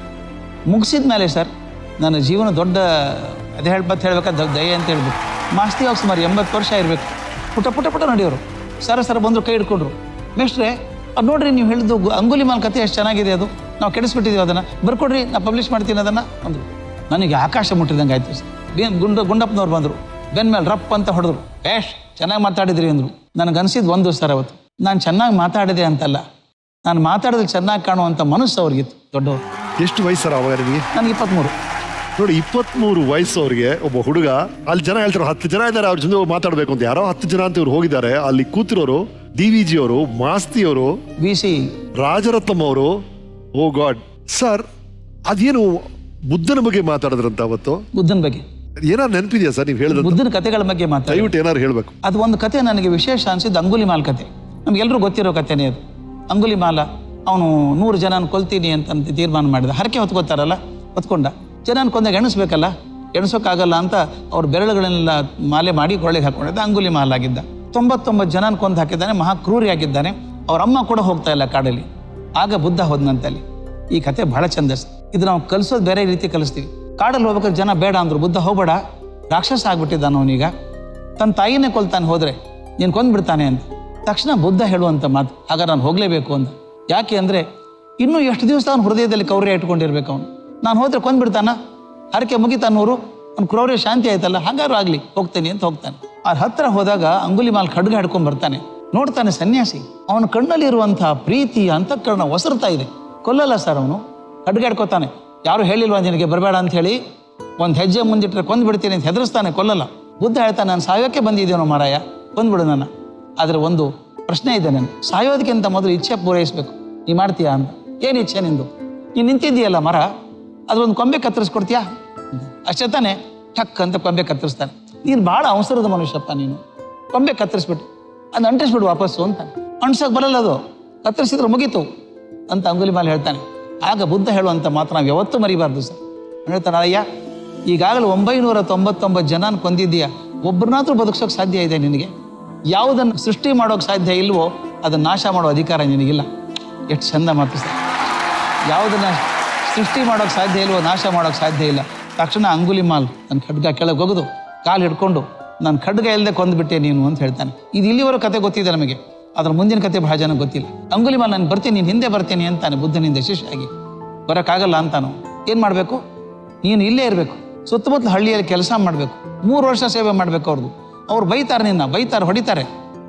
ಮುಗಿಸಿದ ಮೇಲೆ ಸರ್ ನನ್ನ ಜೀವನ ದೊಡ್ಡ ಅದೇ ಹೇಳ್ಬೇಕಾದ್ರೆ ದಯೆ ಅಂತ ಹೇಳ್ಬೇಕು. ಮಾಸ್ತಿ ಹೋಗಿ ಸುಮಾರು 80 ವರ್ಷ ಇರಬೇಕು. ಪುಟ ನಡೆಯೋರು. ಸರ ಬಂದರು, ಕೈ ಹಿಡ್ಕೊಂಡ್ರು. ಮೇಷ್ಟ್ರೆ ಅದು ನೋಡ್ರಿ, ನೀವು ಹೇಳಿದ್ದು ಅಂಗುಲಿಮಾಲ್ ಕತೆ ಎಷ್ಟು ಚೆನ್ನಾಗಿದೆ, ಅದು ನಾವು ಕೆಡಿಸ್ಬಿಟ್ಟಿದ್ದೀವಿ, ಅದನ್ನು ಬರ್ಕೊಡ್ರಿ, ನಾನು ಪಬ್ಲಿಷ್ ಮಾಡ್ತೀನಿ ಅದನ್ನು ಅಂದರು. ನನಗೆ ಆಕಾಶ ಮುಟ್ಟಿದಂಗೆ ಆಯಿತು ಸರ್. ಗುಂಡಪ್ಪನವ್ರು ಬಂದರು, ಬೆನ್ನ ಮೇಲೆ ರಪ್ ಅಂತ ಹೊಡೆದ್ರು. ಚೆನ್ನಾಗಿ ಮಾತಾಡಿದ್ರಿ ಅಂದರು. ನನಗನ್ಸಿದ್ದು ಒಂದು ಸರ್ ಅವತ್ತು, ನಾನು ಚೆನ್ನಾಗಿ ಮಾತಾಡಿದೆ ಅಂತಲ್ಲ, ನಾನು ಮಾತಾಡಿದ್ರೆ ಚೆನ್ನಾಗಿ ಕಾಣುವಂಥ ಮನಸ್ಸು ಅವ್ರಿಗಿತ್ತು ದೊಡ್ಡವರು. ಎಷ್ಟು ವಯಸ್ಸರ ಅವಾಗ ನಿಮಗೆ? ನನಗೆ 23. ನೋಡಿ, 23 ವಯಸ್ಸು ಅವ್ರಿಗೆ. ಒಬ್ಬ ಹುಡುಗ. ಅಲ್ಲಿ ಜನ ಹೇಳ್ತಾರೆ 10 ಜನ ಇದ್ದಾರೆ ಅವ್ರ ಜೊತೆ ಮಾತಾಡಬೇಕು ಅಂತ. ಯಾರೋ 10 ಜನ ಅಂತ ಇವ್ರು ಹೋಗಿದ್ದಾರೆ. ಅಲ್ಲಿ ಕೂತಿರೋರು DVG ಅವರು, ಮಾಸ್ತಿ ಅವರು, VC, ರಾಜರತ್ನಂ ಅವರು. ಓ ಗಾಡ್ ಸರ್, ಅದೇನು ಬುದ್ಧನ ಬಗ್ಗೆ ಮಾತಾಡಿದ್ರಂತ ಅವತ್ತು? ಬುದ್ಧನ ಬಗ್ಗೆ ಏನಾರು ನೆನಪಿದೆಯಾ ಸರ್ ನೀವು ಹೇಳಿದ್ರೆ? ಬುದ್ಧನ ಕಥೆಗಳ ಬಗ್ಗೆ ಮಾತಾಡಿ. ದಯವಿಟ್ಟು ಏನಾರು ಹೇಳಬೇಕು. ಅದು ಒಂದು ಕತೆ ನನಗೆ ವಿಶೇಷ ಅನಿಸಿದ್ದು ಅಂಗುಲಿಮಾಲ್ ಕತೆ. ನಮ್ಗೆಲ್ಲರೂ ಗೊತ್ತಿರೋ ಕಥೆನೇ ಅದು. ಅಂಗುಲಿಮಾಲ ಅವನು 100 ಜನನ ಕೊಲ್ತೀನಿ ಅಂತ ತೀರ್ಮಾನ ಮಾಡಿದ. ಹರಕೆ ಹೊತ್ಕೋತಾರಲ್ಲ, ಹೊತ್ಕೊಂಡ. ಜನನ ಕೊಂದಾಗ ಎಣಿಸ್ಬೇಕಲ್ಲ, ಎಣಿಸೋಕ್ಕಾಗಲ್ಲ ಅಂತ ಅವ್ರ ಬೆರಳುಗಳನ್ನೆಲ್ಲ ಮಾಲೆ ಮಾಡಿ ಕೊಳ್ಳೆಗೆ ಹಾಕೊಂಡಿದ್ದ. ಅಂಗುಲಿಮಾಲ ಆಗಿದ್ದ. 99 ಜನನ ಕೊಂದು ಹಾಕಿದ್ದಾನೆ. ಮಹಾಕ್ರೂರಿ ಆಗಿದ್ದಾನೆ. ಅವ್ರ ಅಮ್ಮ ಕೂಡ ಹೋಗ್ತಾ ಇಲ್ಲ ಕಾಡಲ್ಲಿ. ಆಗ ಬುದ್ಧ ಹೋದ್ನಂತಲ್ಲಿ. ಈ ಕತೆ ಬಹಳ ಚಂದ. ಇದು ನಾವು ಕಲಿಸೋದು ಬೇರೆ ರೀತಿ ಕಲಿಸ್ತೀವಿ. ಕಾಡಲ್ಲಿ ಹೋಗ್ಬೇಕಾದ್ರೆ ಜನ ಬೇಡ ಅಂದರು. ಬುದ್ಧ ಹೋಗ್ಬೇಡ, ರಾಕ್ಷಸ ಆಗ್ಬಿಟ್ಟಿದ್ದಾನ ಅವನೀಗ, ತನ್ನ ತಾಯಿನೇ ಕೊಲ್ತಾನೆ, ಹೋದರೆ ನೀನು ಕೊಂದ್ಬಿಡ್ತಾನೆ ಅಂತ. ತಕ್ಷಣ ಬುದ್ಧ ಹೇಳುವಂಥ ಮಾತು, ಆಗ ನಾನು ಹೋಗಲೇಬೇಕು ಅಂತ. ಯಾಕೆ ಅಂದರೆ ಇನ್ನೂ ಎಷ್ಟು ದಿವಸ ಅವನು ಹೃದಯದಲ್ಲಿ ಕ್ರೌರ್ಯ ಇಟ್ಕೊಂಡಿರ್ಬೇಕು ಅವನು. ನಾನು ಹೋದರೆ ಕೊಂದ್ಬಿಡ್ತಾನ, ಹರಕೆ ಮುಗಿತಾನೂರು, ಅವ್ನು ಕ್ರೌರ್ಯ ಶಾಂತಿ ಆಯ್ತಲ್ಲ, ಹಾಗಾರು ಆಗಲಿ ಹೋಗ್ತೇನೆ ಅಂತ ಹೋಗ್ತಾನೆ. ಅವ್ರ ಹತ್ರ ಹೋದಾಗ ಅಂಗುಲಿಮಾಲ್ ಖಡ್ಗ ಹಿಡ್ಕೊಂಡು ಬರ್ತಾನೆ. ನೋಡ್ತಾನೆ ಸನ್ಯಾಸಿ. ಅವನ ಕಣ್ಣಲ್ಲಿ ಇರುವಂತಹ ಪ್ರೀತಿ ಅಂತಃಕರಣ ಒಸರ್ತಾ ಇದೆ. ಕೊಲ್ಲಲ್ಲ ಸರ್ ಅವನು, ಖಡ್ಗ ಹಿಡ್ಕೋತಾನೆ. ಯಾರು ಹೇಳಿಲ್ವಾ ನಿನಗೆ ಬರಬೇಡ ಅಂತ ಹೇಳಿ? ಒಂದು ಹೆಜ್ಜೆ ಮುಂದಿಟ್ಟರೆ ಕೊಂದ್ಬಿಡ್ತೀನಿ ಅಂತ ಹೆದರಿಸ್ತಾನೆ, ಕೊಲ್ಲಲ್ಲ. ಬುದ್ಧ ಹೇಳ್ತಾನೆ, ನಾನು ಸಾಯೋಕ್ಕೆ ಬಂದಿದ್ದೇನೋ ಮಾರಾಯ, ಕೊಂದ್ಬಿಡು ನನ್ನ. ಆದರೆ ಒಂದು ಪ್ರಶ್ನೆ ಇದೆ, ನಾನು ಸಾಯೋದಕ್ಕಿಂತ ಮೊದಲು ಇಚ್ಛೆ ಪೂರೈಸಬೇಕು. ನೀ ಮಾಡ್ತೀಯಾ ಅಂತ. ಏನು ಇಚ್ಛೆ ನಿಂದು? ನೀನು ನಿಂತಿದ್ದೀಯಲ್ಲ ಮರ, ಅದೊಂದು ಕೊಂಬೆ ಕತ್ತರಿಸ್ಕೊಡ್ತೀಯಾ? ಅಷ್ಟೇ ತಾನೆ? ಟಕ್ ಅಂತ ಕೊಂಬೆ ಕತ್ತರಿಸ್ತಾನೆ. ನೀನು ಭಾಳ ಅವಸರದ ಮನುಷ್ಯಪ್ಪ, ನೀನು ಕೊಂಬೆ ಕತ್ತರಿಸ್ಬಿಟ್ಟು ಅದು ಅಂಟಿಸ್ಬಿಡು ವಾಪಸ್ಸು ಅಂತ. ಅಂಟ್ಸೋಕೆ ಬರಲ್ಲ, ಅದು ಕತ್ತರಿಸಿದ್ರೆ ಮುಗೀತು. ಅಂತ ಅಂಗುಲಿಮಾಲ್ ಹೇಳ್ತಾನೆ. ಆಗ ಬುದ್ಧ ಹೇಳುವಂಥ ಮಾತ್ರ ನಾವು ಯಾವತ್ತೂ ಮರಿಬಾರ್ದು ಸರ್. ಹೇಳ್ತಾನೆ, ಅಯ್ಯ ಈಗಾಗಲೇ 999 ಜನನ ಕೊಂದಿದ್ದೀಯಾ, ಒಬ್ಬರನ್ನಾದ್ರೂ ಬದುಕ್ಸೋಕೆ ಸಾಧ್ಯ ಇದೆ ನಿನಗೆ? ಯಾವುದನ್ನು ಸೃಷ್ಟಿ ಮಾಡೋಕೆ ಸಾಧ್ಯ ಇಲ್ವೋ ಅದನ್ನು ನಾಶ ಮಾಡೋ ಅಧಿಕಾರ ನಿನಗಿಲ್ಲ. ಎಷ್ಟು ಚಂದ ಮಾತು ಸರ್. ಯಾವುದನ್ನು ಸೃಷ್ಟಿ ಮಾಡೋಕೆ ಸಾಧ್ಯ ಇಲ್ವೋ ನಾಶ ಮಾಡೋಕೆ ಸಾಧ್ಯ ಇಲ್ಲ. ತಕ್ಷಣ ಅಂಗುಲಿಮಾಲ್ ನನ್ನ ಖಡ್ಗ ಕೆಳಗೆ ಹೋಗೋದು, ಕಾಲು ಹಿಡ್ಕೊಂಡು ನಾನು ಖಡ್ಗ ಇಲ್ಲದೆ ಕೊಂದುಬಿಟ್ಟೆ ನೀನು ಅಂತ ಹೇಳ್ತಾನೆ. ಇದು ಇಲ್ಲಿವರೆಗೂ ಕತೆ ಗೊತ್ತಿದೆ ನಮಗೆ, ಅದ್ರ ಮುಂದಿನ ಕತೆ ಬಹಳ ಜನ ಗೊತ್ತಿಲ್ಲ. ಅಂಗುಲಿಮಾಲ್ ನಾನು ಬರ್ತೀನಿ, ನೀನು ಹಿಂದೆ ಬರ್ತೀನಿ ಅಂತಾನೆ ಬುದ್ಧನಿಂದ ಶಿಷ್ಯಾಗಿ. ಬರೋಕ್ಕಾಗಲ್ಲ ಅಂತಾನು. ಏನು ಮಾಡಬೇಕು? ನೀನು ಇಲ್ಲೇ ಇರಬೇಕು, ಸುತ್ತಮುತ್ತಲ ಹಳ್ಳಿಯಲ್ಲಿ ಕೆಲಸ ಮಾಡಬೇಕು, 3 ವರ್ಷ ಸೇವೆ ಮಾಡಬೇಕು. ಅವ್ರು ಬೈತಾರೆ, ನಿನ್ನ ಬೈತಾರೆ, ಹೊಡಿತಾರೆ,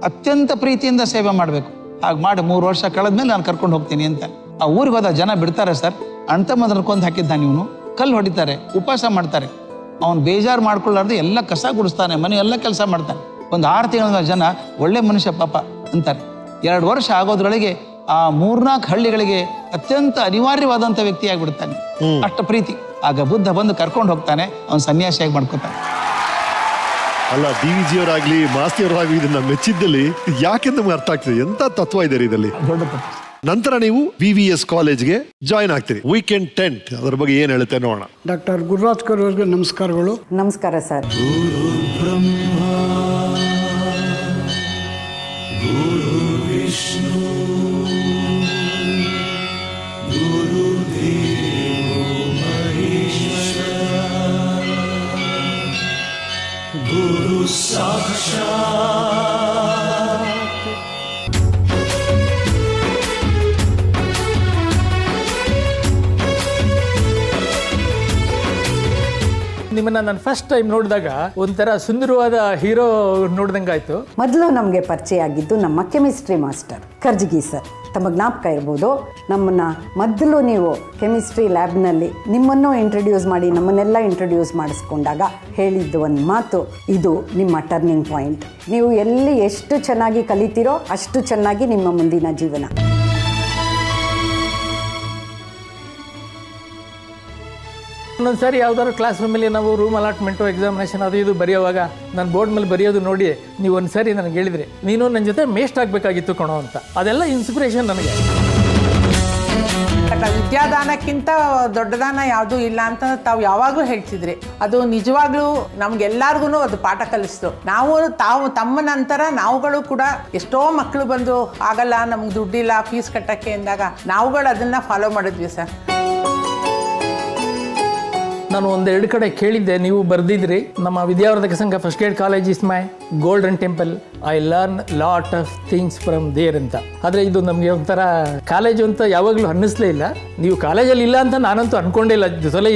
ಅತ್ಯಂತ ಪ್ರೀತಿಯಿಂದ ಸೇವೆ ಮಾಡಬೇಕು. ಹಾಗೆ ಮಾಡಿ 3 ವರ್ಷ ಕಳೆದ್ಮೇಲೆ ನಾನು ಕರ್ಕೊಂಡು ಹೋಗ್ತೀನಿ ಅಂತ. ಆ ಊರಿಗೆ ಹೋದ ಜನ ಬಿಡ್ತಾರೆ ಸರ್. ಅಣ್ತಮ್ಮದನ್ನ ಕೊಂದು ಹಾಕಿದ್ದಾನೆ ಇವನು, ಕಲ್ಲು ಹೊಡಿತಾರೆ, ಉಪವಾಸ ಮಾಡ್ತಾರೆ. ಅವನು ಬೇಜಾರು ಮಾಡ್ಕೊಳ್ಳಾರ್ದು ಎಲ್ಲ ಕಸ ಗುಡಿಸ್ತಾನೆ, ಮನೆ ಎಲ್ಲ ಕೆಲಸ ಮಾಡ್ತಾನೆ. ಒಂದು 6 ತಿಂಗಳ ಜನ ಒಳ್ಳೆ ಮನುಷ್ಯ ಪಾಪ ಅಂತಾರೆ. 2 ವರ್ಷ ಆಗೋದ್ರೊಳಗೆ ಆ 3-4 ಹಳ್ಳಿಗಳಿಗೆ ಅತ್ಯಂತ ಅನಿವಾರ್ಯವಾದಂಥ ವ್ಯಕ್ತಿ ಆಗಿಬಿಡ್ತಾನೆ, ಅಷ್ಟು ಪ್ರೀತಿ. ಆಗ ಬುದ್ಧ ಬಂದು ಕರ್ಕೊಂಡು ಹೋಗ್ತಾನೆ, ಅವನು ಸನ್ಯಾಸಿಯಾಗಿ ಮಾಡ್ಕೊತಾನೆ. ಅಲ್ಲ, DVG ಅವರಾಗ್ಲಿ ಮಾಸ್ತಿಯವರಾಗ್ಲಿ ಇದನ್ನ ಮೆಚ್ಚಿದ್ದಲ್ಲಿ ಯಾಕೆಂದು ನಮ್ಗೆ ಅರ್ಥ ಆಗ್ತದೆ. ಎಂತ ತತ್ವ ಇದೆ ಇದರಲ್ಲಿ. ನಂತರ ನೀವು VVS ಕಾಲೇಜ್ಗೆ ಜಾಯಿನ್ ಆಗ್ತೀರಿ. ವೀಕೆಂಡ್ ಟೆಂಟ್ ಅದ್ರ ಬಗ್ಗೆ ಏನ್ ಹೇಳುತ್ತೆ ನೋಡೋಣ. ಡಾಕ್ಟರ್ ಗುರುರಾಜ್ ಕರ್ ಅವರಿಗೆ ನಮಸ್ಕಾರಗಳು. ನಮಸ್ಕಾರ ಸರ್. ನಿಮ್ಮನ್ನ ನಾನು ಫಸ್ಟ್ ಟೈಮ್ ನೋಡಿದಾಗ ಒಂಥರ ಸುಂದರವಾದ ಹೀರೋ ನೋಡ್ದಂಗಾಯ್ತು. ಮೊದಲು ನಮಗೆ ಪರಿಚಯ ಆಗಿದ್ದು ನಮ್ಮ ಕೆಮಿಸ್ಟ್ರಿ ಮಾಸ್ಟರ್ ಕರ್ಜಗಿ ಸರ್. ತಮ್ಮ ಜ್ಞಾಪಕ ಇರ್ಬೋದು, ನಮ್ಮನ್ನು ಮೊದಲು ನೀವು ಕೆಮಿಸ್ಟ್ರಿ ಲ್ಯಾಬ್ನಲ್ಲಿ ನಿಮ್ಮನ್ನು ಇಂಟ್ರಡ್ಯೂಸ್ ಮಾಡಿ ನಮ್ಮನ್ನೆಲ್ಲ ಇಂಟ್ರಡ್ಯೂಸ್ ಮಾಡಿಸ್ಕೊಂಡಾಗ ಹೇಳಿದ್ದು ಒಂದು ಮಾತು, ಇದು ನಿಮ್ಮ ಟರ್ನಿಂಗ್ ಪಾಯಿಂಟ್. ನೀವು ಎಲ್ಲಿ ಎಷ್ಟು ಚೆನ್ನಾಗಿ ಕಲಿತೀರೋ ಅಷ್ಟು ಚೆನ್ನಾಗಿ ನಿಮ್ಮ ಮುಂದಿನ ಜೀವನ. ಒಂದೊಂದ್ಸಾರಿ ಯಾವ್ದಾದ್ರು ಕ್ಲಾಸ್ ರೂಮಲ್ಲಿ ನಾವು ರೂಮ್ ಅಲಾಟ್ಮೆಂಟು ಎಕ್ಸಾಮಿನೇಷನ್ ಅದು ಇದು ಬರೆಯೋವಾಗ ನಾನು ಬೋರ್ಡ್ ಮೇಲೆ ಬರೆಯೋದು ನೋಡಿ ನೀವು ಒಂದ್ಸರಿ ನನಗೆ ಹೇಳಿದ್ರಿ, ನೀನು ನನ್ನ ಜೊತೆ ಮೇಸ್ಟ್ ಆಗಬೇಕಾಗಿತ್ತು ಕಣೋ ಅಂತ. ಅದೆಲ್ಲ ಇನ್ಸ್ಪಿರೇಷನ್ ನನಗೆ. ವಿದ್ಯಾದಾನಕ್ಕಿಂತ ದೊಡ್ಡ ದಾನ ಯಾವುದೂ ಇಲ್ಲ ಅಂತ ತಾವು ಯಾವಾಗಲೂ ಹೇಳ್ತಿದ್ರಿ. ಅದು ನಿಜವಾಗ್ಲೂ ನಮ್ಗೆಲ್ಲರಿಗೂ ಅದು ಪಾಠ ಕಲಿಸ್ತು. ತಾವು ತಮ್ಮ ನಂತರ ನಾವುಗಳು ಕೂಡ ಎಷ್ಟೋ ಮಕ್ಕಳು ಬಂದು ಆಗಲ್ಲ ನಮ್ಗೆ ದುಡ್ಡಿಲ್ಲ ಫೀಸ್ ಕಟ್ಟಕ್ಕೆ ಅಂದಾಗ ನಾವುಗಳು ಅದನ್ನ ಫಾಲೋ ಮಾಡಿದ್ವಿ ಸರ್. ನಾನು 1-2 ಕಡೆ ಕೇಳಿದ್ದೆ, ನೀವು ಬರೆದಿದ್ರಿ ನಮ್ಮ Vidyavardhaka Sangha first aid college is my golden temple, I learn lot of things from there ಅಂತ. ಆದರೆ ಇದು ನಮಗೆ ಒಂಥರ ಕಾಲೇಜು ಅಂತ ಯಾವಾಗಲೂ ಅನ್ನಿಸ್ಲೇ ಇಲ್ಲ. ನೀವು ಕಾಲೇಜಲ್ಲಿ ಇಲ್ಲ ಅಂತ ನಾನಂತೂ ಅನ್ಕೊಂಡೇ ಇಲ್ಲ. ಜೊತೆಲೇ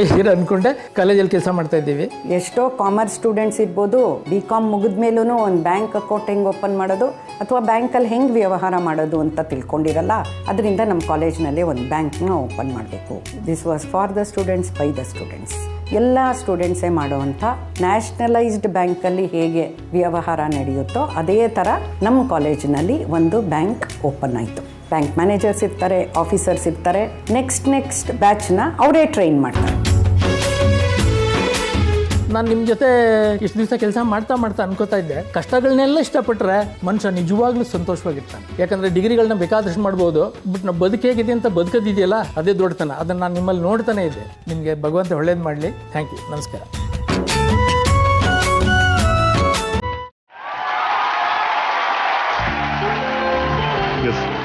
ಇದ್ದೀರಾ ಅನ್ಕೊಂಡೆ ಕಾಲೇಜಲ್ಲಿ ಕೆಲಸ ಮಾಡ್ತಾ ಇದ್ದೀವಿ. ಎಷ್ಟೋ ಕಾಮರ್ಸ್ ಸ್ಟೂಡೆಂಟ್ಸ್ ಇರ್ಬೋದು, BCom ಮುಗಿದ್ಮೇಲೂ ಒಂದು ಬ್ಯಾಂಕ್ ಅಕೌಂಟ್ ಹೆಂಗೆ ಓಪನ್ ಮಾಡೋದು ಅಥವಾ ಬ್ಯಾಂಕಲ್ಲಿ ಹೆಂಗೆ ವ್ಯವಹಾರ ಮಾಡೋದು ಅಂತ ತಿಳ್ಕೊಂಡಿರಲ್ಲ. ಅದರಿಂದ ನಮ್ಮ ಕಾಲೇಜ್ನಲ್ಲಿ ಒಂದು ಬ್ಯಾಂಕ್ನ ಓಪನ್ ಮಾಡಬೇಕು. This was for the students by the students. ಎಲ್ಲ ಸ್ಟೂಡೆಂಟ್ಸೇ ಮಾಡುವಂಥ ನ್ಯಾಷನಲೈಸ್ಡ್ ಬ್ಯಾಂಕಲ್ಲಿ ಹೇಗೆ ವ್ಯವಹಾರ ನಡೆಯುತ್ತೋ ಅದೇ ಥರ ನಮ್ಮ ಕಾಲೇಜಿನಲ್ಲಿ ಒಂದು ಬ್ಯಾಂಕ್ ಓಪನ್ ಆಯಿತು. ಬ್ಯಾಂಕ್ ಮ್ಯಾನೇಜರ್ಸ್ ಇರ್ತಾರೆ, ಆಫೀಸರ್ಸ್ ಇರ್ತಾರೆ. ನೆಕ್ಸ್ಟ್ ಬ್ಯಾಚ್ನ ಅವರೇ ಟ್ರೈನ್ ಮಾಡ್ತಾರೆ. ನಾನು ನಿಮ್ಮ ಜೊತೆ ಇಷ್ಟು ದಿವಸ ಕೆಲಸ ಮಾಡ್ತಾ ಅನ್ಕೋತಾ ಇದ್ದೆ, ಕಷ್ಟಗಳನ್ನೆಲ್ಲ ಇಷ್ಟಪಟ್ಟರೆ ಮನುಷ್ಯ ನಿಜವಾಗ್ಲೂ ಸಂತೋಷವಾಗಿರ್ತಾನೆ. ಯಾಕಂದರೆ ಡಿಗ್ರಿಗಳನ್ನ ಬೇಕಾದಷ್ಟು ಮಾಡ್ಬೋದು, ಬಟ್ ನಾವು ಬದುಕು ಹೇಗಿದೆ ಅಂತ ಬದುಕೋದಿದೆಯಲ್ಲ ಅದೇ ದೊಡ್ಡತನ. ಅದನ್ನು ನಾನು ನಿಮ್ಮಲ್ಲಿ ನೋಡ್ತಾನೆ ಇದ್ದೆ. ನಿಮಗೆ ಭಗವಂತ ಒಳ್ಳೇದು ಮಾಡಲಿ. Thank you. ನಮಸ್ಕಾರ.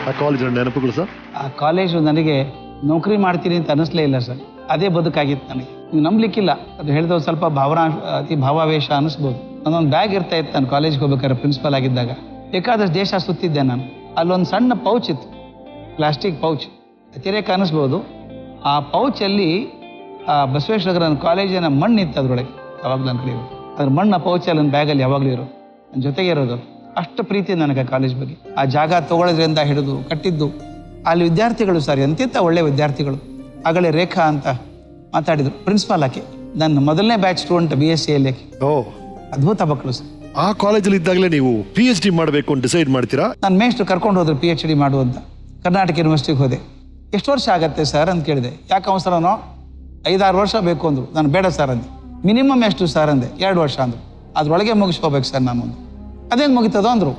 ಆ ಕಾಲೇಜಿನ ನೆನಪುಗಳು ಸರ್? ಆ ಕಾಲೇಜು ನನಗೆ ನೌಕರಿ ಮಾಡ್ತೀನಿ ಅಂತ ಅನ್ನಿಸ್ಲೇ ಇಲ್ಲ ಸರ್. ಅದೇ ಬದುಕಾಗಿತ್ತು ನನಗೆ. ನೀವು ನಂಬಲಿಕ್ಕಿಲ್ಲ, ಅದು ಹೇಳಿದ ಸ್ವಲ್ಪ ಅತಿ ಭಾವಾವೇಶ ಅನ್ನಿಸ್ಬೋದು. ನನ್ನೊಂದು ಬ್ಯಾಗ್ ಇರ್ತಾ ಇತ್ತು ನಾನು ಕಾಲೇಜ್ಗೆ ಹೋಗ್ಬೇಕಾದ್ರೆ ಪ್ರಿನ್ಸಿಪಲ್ ಆಗಿದ್ದಾಗ. ಬೇಕಾದಷ್ಟು ದೇಶ ಸುತ್ತಿದ್ದೆ ನಾನು. ಅಲ್ಲೊಂದು ಸಣ್ಣ ಪೌಚ್ ಇತ್ತು, ಪ್ಲಾಸ್ಟಿಕ್ ಪೌಚ್, ತೆರೆಯಕ್ಕೆ ಅನ್ನಿಸ್ಬೋದು. ಆ ಪೌಚಲ್ಲಿ ಬಸವೇಶ್ವರ ನನ್ನ ಕಾಲೇಜಿನ ಮಣ್ಣು ಇತ್ತು ಅದರೊಳಗೆ. ಯಾವಾಗಲೂ ನನ್ನ ಕಡೆ ಅದ್ರ ಮಣ್ಣು ಪೌಚಲ್ಲಿ ನನ್ನ ಬ್ಯಾಗಲ್ಲಿ ಯಾವಾಗಲೂ ಇರೋದು, ನನ್ನ ಜೊತೆಗೆ ಇರೋದು. ಅಷ್ಟು ಪ್ರೀತಿ ನನಗೆ ಕಾಲೇಜ್ ಬಗ್ಗೆ. ಆ ಜಾಗ ತೊಗೊಳೋದ್ರಿಂದ ಹಿಡಿದು ಕಟ್ಟಿದ್ದು. ಅಲ್ಲಿ ವಿದ್ಯಾರ್ಥಿಗಳು ಸರ್ ಎಂತಿಂತ ಒಳ್ಳೆ ವಿದ್ಯಾರ್ಥಿಗಳು. ಆಗಲೇ ರೇಖಾ ಅಂತ ಮಾತಾಡಿದ್ರು, ಪ್ರಿನ್ಸಿಪಾಲ್ ಆಕೆ. ನನ್ನ ಮೊದಲನೇ ಬ್ಯಾಚ್ ಸ್ಟೂಡೆಂಟ್ BSc ಅಲ್ಲಿ. ಅದ್ಭುತ ಮಕ್ಕಳು ಸರ್. ಆ ಕಾಲೇಜಲ್ಲಿ ಇದ್ದಾಗಲೇ ನೀವು PhD ಮಾಡಬೇಕು ಅಂತ ಡಿಸೈಡ್ ಮಾಡ್ತೀರಾ? ನಾನು ಮೇಷ್ಟ್ರು ಕರ್ಕೊಂಡು ಹೋದ್ರು PhD ಮಾಡುವಂತ. ಕರ್ನಾಟಕ ಯೂನಿವರ್ಸಿಟಿಗೆ ಹೋದೆ. ಎಷ್ಟು ವರ್ಷ ಆಗತ್ತೆ ಸರ್ ಅಂತ ಕೇಳಿದೆ. ಯಾಕೆ ಅವಸರನೋ? 5-6 ವರ್ಷ ಬೇಕು ಅಂದರು. ನಾನು ಬೇಡ ಸರ್ ಅಂದೆ. ಮಿನಿಮಮ್ ಎಷ್ಟು ಸರ್ ಅಂದೆ? 2 ವರ್ಷ ಅಂದರು. ಅದರೊಳಗೆ ಮುಗಿಸ್ಕೋಬೇಕು ಸರ್ ನಾನು. ಅದೇನು ಮುಗಿತದೋ ಅಂದರು.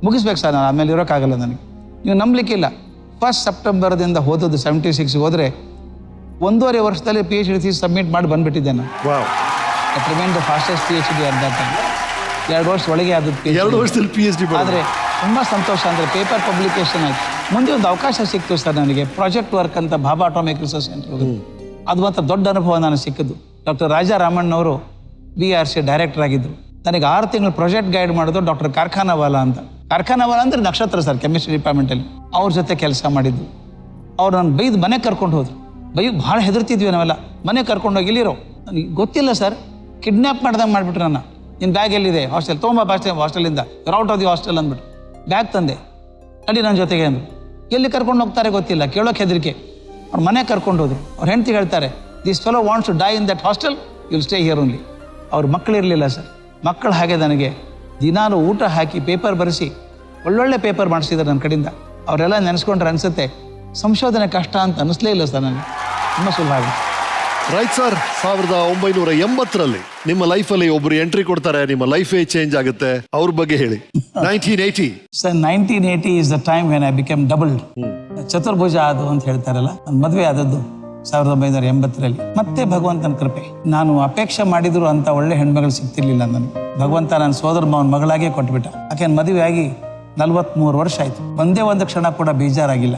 ಮುಗಿಸ್ಬೇಕು ಸರ್, ನಾನು ಆಮೇಲೆ ಇರೋಕ್ಕಾಗಲ್ಲ ನನಗೆ. ನೀವು ನಂಬಲಿಕ್ಕಿಲ್ಲ. 1 ಸೆಪ್ಟೆಂಬರ್ದಿಂದ ಹೋದದ್ದು 76 ಹೋದರೆ 1.5 ವರ್ಷದಲ್ಲಿ PhD ಸಬ್ಮಿಟ್ ಮಾಡಿ ಬಂದ್ಬಿಟ್ಟಿದ್ದೆ ನಾನು. It remain the fastest PhD at that time. 2 ವರ್ಷ ಒಳಗೆ ಆದದ್ದು 2 ವರ್ಷದಲ್ಲಿ PhD. ಆದರೆ ತುಂಬ ಸಂತೋಷ ಅಂದರೆ ಪೇಪರ್ ಪಬ್ಲಿಕೇಶನ್ ಆಯಿತು. ಮುಂದೆ ಒಂದು ಅವಕಾಶ ಸಿಕ್ತು ಸರ್ ನನಗೆ, ಪ್ರಾಜೆಕ್ಟ್ ವರ್ಕ್ ಅಂತ ಭಾಭಾ ಅಟಾಮಿಕ್ ರಿಸರ್ಚ್ ಸೆಂಟರ್ ಹೋಗೋದು. ಅದು ಮಾತ್ರ ದೊಡ್ಡ ಅನುಭವ ನನಗೆ ಸಿಕ್ಕಿದ್ದು. ಡಾಕ್ಟರ್ ರಾಜಾ ರಾಮಣ್ಣವರು BRC ಡೈರೆಕ್ಟರ್ ಆಗಿದ್ದರು. ನನಗೆ 6 ತಿಂಗಳು ಪ್ರಾಜೆಕ್ಟ್ ಗೈಡ್ ಮಾಡೋದು ಡಾಕ್ಟರ್ ಕಾರ್ಖಾನಾವಾಲಾ ಅಂತ. ಕಾರ್ಖಾನಾವಾಲಾ ಅಂದರೆ ನಕ್ಷತ್ರ ಸರ್, ಕೆಮಿಸ್ಟ್ರಿ ಡಿಪಾರ್ಟ್ಮೆಂಟಲ್ಲಿ. ಅವ್ರ ಜೊತೆ ಕೆಲಸ ಮಾಡಿದ್ದು. ಅವ್ರು ನಾನು ಬೈದು ಮನೆಗೆ ಕರ್ಕೊಂಡು ಹೋದ್ರು. ಭಾಳ ಹೆದರ್ತಿದ್ವಿ ನಾವೆಲ್ಲ. ಮನೆಗೆ ಕರ್ಕೊಂಡು ಹೋಗಿ ಇಲ್ಲಿರೋ, ನನಗೆ ಗೊತ್ತಿಲ್ಲ ಸರ್, ಕಿಡ್ನ್ಯಾಪ್ ಮಾಡ್ದಂಗೆ ಮಾಡಿಬಿಟ್ರು ನನ್ನ. ನಿನ್ನ ಬ್ಯಾಗ್ ಎಲ್ಲಿದೆ? ಹಾಸ್ಟೆಲ್ ತೊಗೊಂಬ, ಹಾಸ್ಟೆಲಿಂದ ಔಟ್ ಆಫ್ ದಿ ಹಾಸ್ಟೆಲ್ ಅಂದ್ಬಿಟ್ಟು ಬ್ಯಾಗ್ ತಂದೆ. ನಡಿ ನನ್ನ ಜೊತೆಗೆ ಅಂದರು. ಎಲ್ಲಿ ಕರ್ಕೊಂಡು ಹೋಗ್ತಾರೆ ಗೊತ್ತಿಲ್ಲ, ಕೇಳೋಕೆ ಹೆದರಿಕೆ. ಅವ್ರು ಮನೆಗೆ ಕರ್ಕೊಂಡು ಹೋದ್ರು. ಅವ್ರು ಹೆಂಡ್ತಿ ಹೇಳ್ತಾರೆ, this fellow wants to die in that hostel, you'll stay here only. ಅವ್ರ ಮಕ್ಕಳಿರಲಿಲ್ಲ ಸರ್. ಮಕ್ಕಳು ಹಾಗೆ ನನಗೆ ದಿನಾಲು ಊಟ ಹಾಕಿ ಪೇಪರ್ ಬರೆಸಿ ಒಳ್ಳೊಳ್ಳೆ ಪೇಪರ್ ಮಾಡಿಸಿದ್ದಾರೆ ನನ್ನ ಕಡೆಯಿಂದ. ಅವರೆಲ್ಲ ನೆನೆಸ್ಕೊಂಡ್ರೆ ಅನಿಸುತ್ತೆ ಸಂಶೋಧನೆ ಕಷ್ಟ ಅಂತ ಅನ್ನಿಸ್ಲೇ ಇಲ್ಲ ಸರ್ ನನಗೆ. ತುಂಬ ಸುಲಭ ಆಗಿದೆ. Right sir. 1980ರಲ್ಲಿ ನಿಮ್ಮ ಲೈಫಲ್ಲಿ ಒಬ್ರು ಎಂಟ್ರಿ ಕೊಡ್ತಾರೆ, ನಿಮ್ಮ ಲೈಫೇ ಚೇಂಜ್ ಆಗುತ್ತೆ. ಅವ್ರ ಬಗ್ಗೆ ಹೇಳಿ. 1980 sir, 1980 is the time when I become doubled. ಚತುರ್ಭುಜ ಅದು ಅಂತ ಹೇಳ್ತಾರಲ್ಲ, ನನ್ನ ಮದುವೆ ಆದದ್ದು 1980ರಲ್ಲಿ. ಮತ್ತೆ ಭಗವಂತನ ಕೃಪೆ. ನಾನು ಅಪೇಕ್ಷೆ ಮಾಡಿದ್ರು ಅಂತ ಒಳ್ಳೆ ಹೆಣ್ಮಗಳು ಸಿಗ್ತಿರ್ಲಿಲ್ಲ ನನಗೆ. ಭಗವಂತ ನನ್ನ ಸೋದರ ಮಾವನ ಮಗಳಾಗೆ ಕೊಟ್ಬಿಟ್ಟ. ಆಕೆ ಮದುವೆ ಆಗಿ 43 ವರ್ಷ ಆಯ್ತು. ಒಂದೇ ಒಂದು ಕ್ಷಣ ಕೂಡ ಬೇಜಾರಾಗಿಲ್ಲ.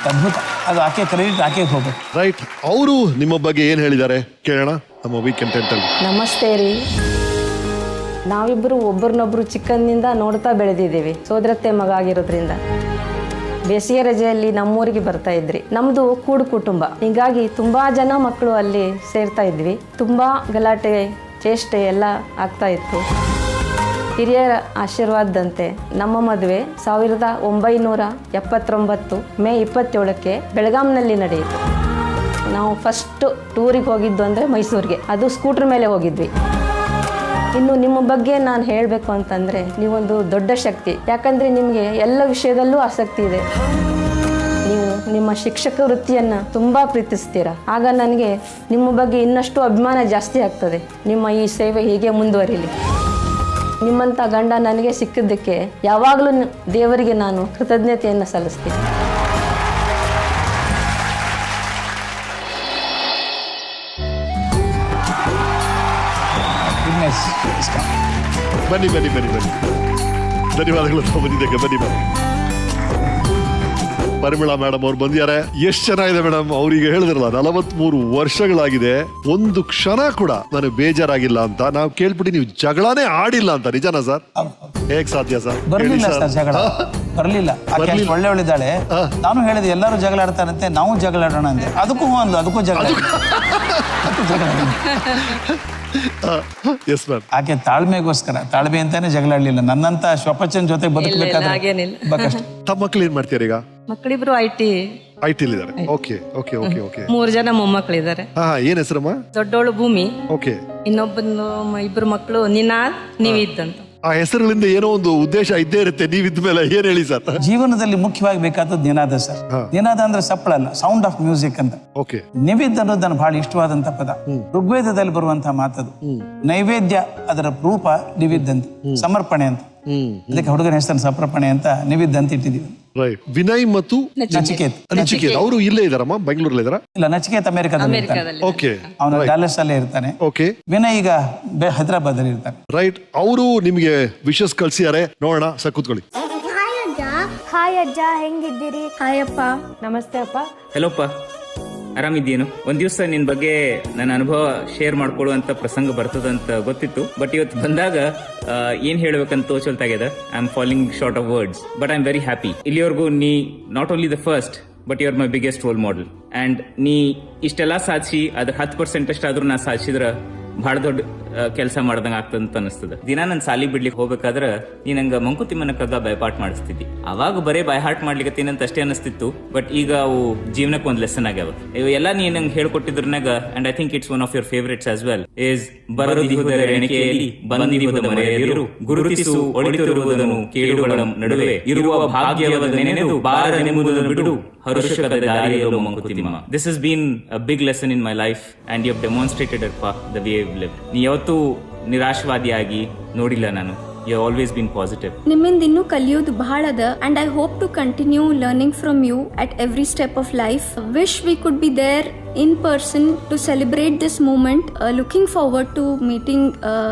ಅದ್ಭುತ. ಅದು ಆಕೆ ಕ್ರೆಡಿಟ್ ಆಕೆ ಹೋಗ್ಬೇಕು. ರೈಟ್. ಅವರು ನಿಮ್ಮ ಬಗ್ಗೆ ಏನ್ ಹೇಳಿದ್ದಾರೆ ಕೇಳೋಣ ನಮ್ಮ ವೀಕೆಂಡ್ ಟೆಂಟಲ್ಲಿ. ನಮಸ್ತೆ ರೀ. ನಾವಿಬ್ಬರು ಒಬ್ಬರನ್ನೊಬ್ರು ಚಿಕ್ಕಂದಿನಿಂದ ನೋಡ್ತಾ ಬೆಳೆದಿದ್ದೀವಿ. ಸೋದರತ್ತೆ ಮಗ ಆಗಿರೋದ್ರಿಂದ ಬೇಸಿಗೆ ರಜೆಯಲ್ಲಿ ನಮ್ಮೂರಿಗೆ ಬರ್ತಾ ಇದ್ರಿ. ನಮ್ಮದು ಕೂಡು ಕುಟುಂಬ, ಹೀಗಾಗಿ ತುಂಬಾ ಜನ ಮಕ್ಕಳು ಅಲ್ಲಿ ಸೇರ್ತಾ ಇದ್ವಿ. ತುಂಬಾ ಗಲಾಟೆ ಚೇಷ್ಟೆ ಎಲ್ಲ ಆಗ್ತಾ ಇತ್ತು. ಹಿರಿಯರ ಆಶೀರ್ವಾದದಂತೆ ನಮ್ಮ ಮದುವೆ 1979 ಮೇ 27ಕ್ಕೆ ಬೆಳಗಾಂನಲ್ಲಿ ನಡೆಯಿತು. ನಾವು ಫಸ್ಟ್ ಟೂರಿಗೆ ಹೋಗಿದ್ದು ಅಂದರೆ ಮೈಸೂರಿಗೆ. ಅದು ಸ್ಕೂಟರ್ ಮೇಲೆ ಹೋಗಿದ್ವಿ. ಇನ್ನು ನಿಮ್ಮ ಬಗ್ಗೆ ನಾನು ಹೇಳಬೇಕು ಅಂತಂದರೆ, ನೀವೊಂದು ದೊಡ್ಡ ಶಕ್ತಿ. ಯಾಕಂದರೆ ನಿಮಗೆ ಎಲ್ಲ ವಿಷಯದಲ್ಲೂ ಆಸಕ್ತಿ ಇದೆ. ನೀವು ನಿಮ್ಮ ಶಿಕ್ಷಕ ವೃತ್ತಿಯನ್ನು ತುಂಬ ಪ್ರೀತಿಸ್ತೀರಾ. ಆಗ ನನಗೆ ನಿಮ್ಮ ಬಗ್ಗೆ ಇನ್ನಷ್ಟು ಅಭಿಮಾನ ಜಾಸ್ತಿ ಆಗ್ತದೆ. ನಿಮ್ಮ ಈ ಸೇವೆ ಹೀಗೆ ಮುಂದುವರಿಲಿ. ನಿಮ್ಮಂಥ ಗಂಡ ನನಗೆ ಸಿಕ್ಕಿದ್ದಕ್ಕೆ ಯಾವಾಗಲೂ ದೇವರಿಗೆ ನಾನು ಕೃತಜ್ಞತೆಯನ್ನು ಸಲ್ಲಿಸ್ತೀನಿ. ಬನ್ನಿ ಬನ್ನಿ ಬನ್ನಿ ಬನ್ನಿ. ಧನ್ಯವಾದಗಳು ಬಂದಿದ್ದಕ್ಕೆ. ಬನ್ನಿ ಬನ್ನಿ. ಪರಿಮಳಾ ಮೇಡಮ್ ಅವ್ರು ಬಂದಿದ್ದಾರೆ. ಎಷ್ಟು ಚೆನ್ನಾಗಿದೆ ಮೇಡಮ್. ಅವ್ರಿಗೆ ಹೇಳಿದ್ರಲ್ಲ 43 ವರ್ಷಗಳಾಗಿದೆ, ಒಂದು ಕ್ಷಣ ಕೂಡ ನನಗೆ ಬೇಜಾರಾಗಿಲ್ಲ ಅಂತ. ನಾವು ಕೇಳ್ಬಿಟ್ಟು ನೀವು ಜಗಳನೇ ಆಡಿಲ್ಲ ಅಂತ. ನಿಜನಾ ಸರ್? ಹೇಗ್ ಸಾಧ್ಯ ಸರ್? ಬರಲಿಲ್ಲ ಸರ್, ಜಗಳ ಬರಲಿಲ್ಲ. ಒಳ್ಳೆ ಒಳ್ಳಿದ್ದಾಳೆ. ನಾನು ಹೇಳಿದೆ ಎಲ್ಲರೂ ಜಗಳ ಆಡ್ತಾರಂತೆ, ನಾವು ಜಗಳ ಆಡೋಣ ಅಂದೆ. ಅದಕ್ಕೂ ಅದಕ್ಕೂ ಜಗಳ. ಆಕೆ ತಾಳ್ಮೆಗೋಸ್ಕರ, ತಾಳ್ಮೆ ಅಂತಾನೆ ಜಗಳ ಆಡ್ಲಿಲ್ಲ. ನನ್ನಂತ ಶ್ವಪಚನ್ ಜೊತೆ ಬದುಕಬೇಕಾದ್ರೆ ತಮ್ಮ ಮಕ್ಳು ಏನ್ ಮಾಡ್ತೀರ ಈಗ? ಮಕ್ಕಳಿಬ್ರು IT ಇದ್ದಾರೆ. Okay okay okay okay. 3 ಜನ ಮೊಮ್ಮಕ್ಕಳಿದ್ದಾರೆ. ಏನ್ ಹೆಸರಮ್ಮ? ದೊಡ್ಡೋಳು ಭೂಮಿ. ಓಕೆ. ಇನ್ನೊಬ್ಬನು 2 ಮಕ್ಕಳು ನಿನಾದ್, ನೀವಿದ್ದಂತ. ಆ ಹೆಸರುಗಳಿಂದ ಏನೋ ಒಂದು ಉದ್ದೇಶ ಇದ್ದೇ ಇರುತ್ತೆ. ನೀವಿದ್ದ ಮೇಲೆ ಏನ್ ಹೇಳಿ ಸರ್? ಜೀವನದಲ್ಲಿ ಮುಖ್ಯವಾಗಿ ಬೇಕಾದದ್ದು ನಿನಾದ ಸರ್. ನಿನಾದ ಅಂದ್ರೆ ಸಪ್ಪಳ ಅಲ್ಲ, ಸೌಂಡ್ ಆಫ್ ಮ್ಯೂಸಿಕ್ ಅಂತ. ಓಕೆ. ನಿವೇದ್ಯ ಅನ್ನೋದು ನನ್ನ ಬಹಳ ಇಷ್ಟವಾದಂತ ಪದ. ಋಗ್ವೇದದಲ್ಲಿ ಬರುವಂತಹ ಮಾತದು. ನೈವೇದ್ಯ ಅದರ ರೂಪ ನಿವೇದ್ಯ ಅಂತ, ಸಮರ್ಪಣೆ ಅಂತ. ಅದಕ್ಕೆ ಹುಡುಗನ ಹೆಸರು ಸಮರ್ಪಣೆ ಅಂತ ನಿವೇದ್ಯ ಅಂತ ಇಟ್ಟಿದ್ದೀವಿ. ವಿನಯ್ ಮತ್ತು ನಚಿಕೇತ್ ಅವರು ಇಲ್ಲೇ ಇದಾರಮ್ಮ? ಬೆಂಗಳೂರಲ್ಲಿ ಇದಾರ? ಇಲ್ಲ, ನಚಿಕೇತ್ ಅಮೆರಿಕಾದಲ್ಲಿ ಇರ್ತಾನೆ. ಓಕೆ. ಅವನು ಡ್ಯಾಲಸ್ ಅಲ್ಲೇ ಇರ್ತಾನೆ. ಓಕೆ. ವಿನಯ್ ಈಗ ಹೈದರಾಬಾದ್ ಅಲ್ಲಿ ಇರ್ತಾನೆ. ರೈಟ್. ಅವರು ನಿಮಗೆ ವಿಶಸ್ ಕಳ್ಸಿದ್ದಾರೆ, ನೋಡೋಣ. ಸರ್ ಕೂತ್ಕೊಳ್ಳಿ. ಹಾಯ್ ಅಜ್ಜ, ಹೆಂಗಿದ್ದೀರಿ? ಹಾಯ್ ಅಪ್ಪ. ನಮಸ್ತೆ ಅಪ್ಪ. ಹೆಲೋಪ್ಪ, ಆರಾಮಿದ್ದೀನು? ಒಂದ್ ದಿವಸ ನಿನ್ ಬಗ್ಗೆ ನನ್ನ ಅನುಭವ ಶೇರ್ ಮಾಡ್ಕೊಳ್ಳುವಂತ ಪ್ರಸಂಗ ಬರ್ತದಂತ ಗೊತ್ತಿತ್ತು. ಬಟ್ ಇವತ್ತು ಬಂದಾಗ ಏನ್ ಹೇಳ್ಬೇಕಂತ ತೋಚಲ್ತಾಗ್ಯದ. I am falling short of words, but I am very happy. ಇಲ್ಲಿವರೆಗೂ ನೀ not only the first but you are my biggest role model. And ನೀ ಇಷ್ಟೆಲ್ಲ ಸಾಧಿಸಿ ಅದ್ರ 10% ಅಷ್ಟಾದ್ರೂ ನಾ ಸಾಧಿಸಿದ್ರ ಬಹಳ ದೊಡ್ಡ ಕೆಲಸ ಮಾಡ್ದಂಗ ಆಗ್ತದಂತ ಅನಿಸ್ತದ. ದಿನ ನನ್ ಸಾಲಿ ಬಿಡ್ಲಿಕ್ಕೆ ಹೋಗ್ಬೇಕಾದ್ರ ನೀ ನಂಗ ಮಂಕುತಿಮ್ಮನ ಕಗ್ಗ ಬೈಪಾಟ್ ಮಾಡಿಸ್ತಿದ್ದಿ. ಅವಾಗ ಬರೇ ಬೈಹಾಟ್ ಮಾಡ್ಲಿಕ್ಕತ್ತೇನಂತ ಅಷ್ಟೇ ಅನಿಸ್ತಿತ್ತು. ಬಟ್ ಈಗ ಅವು ಜೀವನಕ್ಕೆ ಒಂದ್ ಲೆಸನ್ ಆಗ್ಯಾವ. ಇವೆಲ್ಲ ನೀ ನಂಗೆ ಹೇಳ್ಕೊಟ್ಟಿದ್ರನಾಗ, and I think it's one of your favourites as well, ಇಸ್ ಬರದಿಹುದರ ಎಣಿಕೆಯಲ್ಲಿ ಬಂದಿಹುದ ಮರೆಯದಿರು, ಗುರುತಿಸು ಒಳಿತಿರುವುದನ್ನು ಕೇಳುಗಳ ನಡುವೆ ಇರುವ ಭಾಗ್ಯವದ ನೆನೆದು ಬಾರನೆಂಬುದನ್ನು ಬಿಡು, ಹರುಷಕದ ದಾರಿಯಲ್ಲೋ Mankutimma. This has been a big lesson in my life and you have demonstrated the way you live. ನೀ ಯಾವತ್ತೂ ನಿರಾಶವಾದಿಯಾಗಿ ನೋಡಿಲ್ಲ ನಾನು. You have always been positive. ನಿಮ್ಮಿಂದ ಇನ್ನೂ ಕಲಿಯೋದು ಬಹಳ ಅದ and I hope to continue learning from you at every step of life. Wish we could be there in person to celebrate this moment. Looking forward to meeting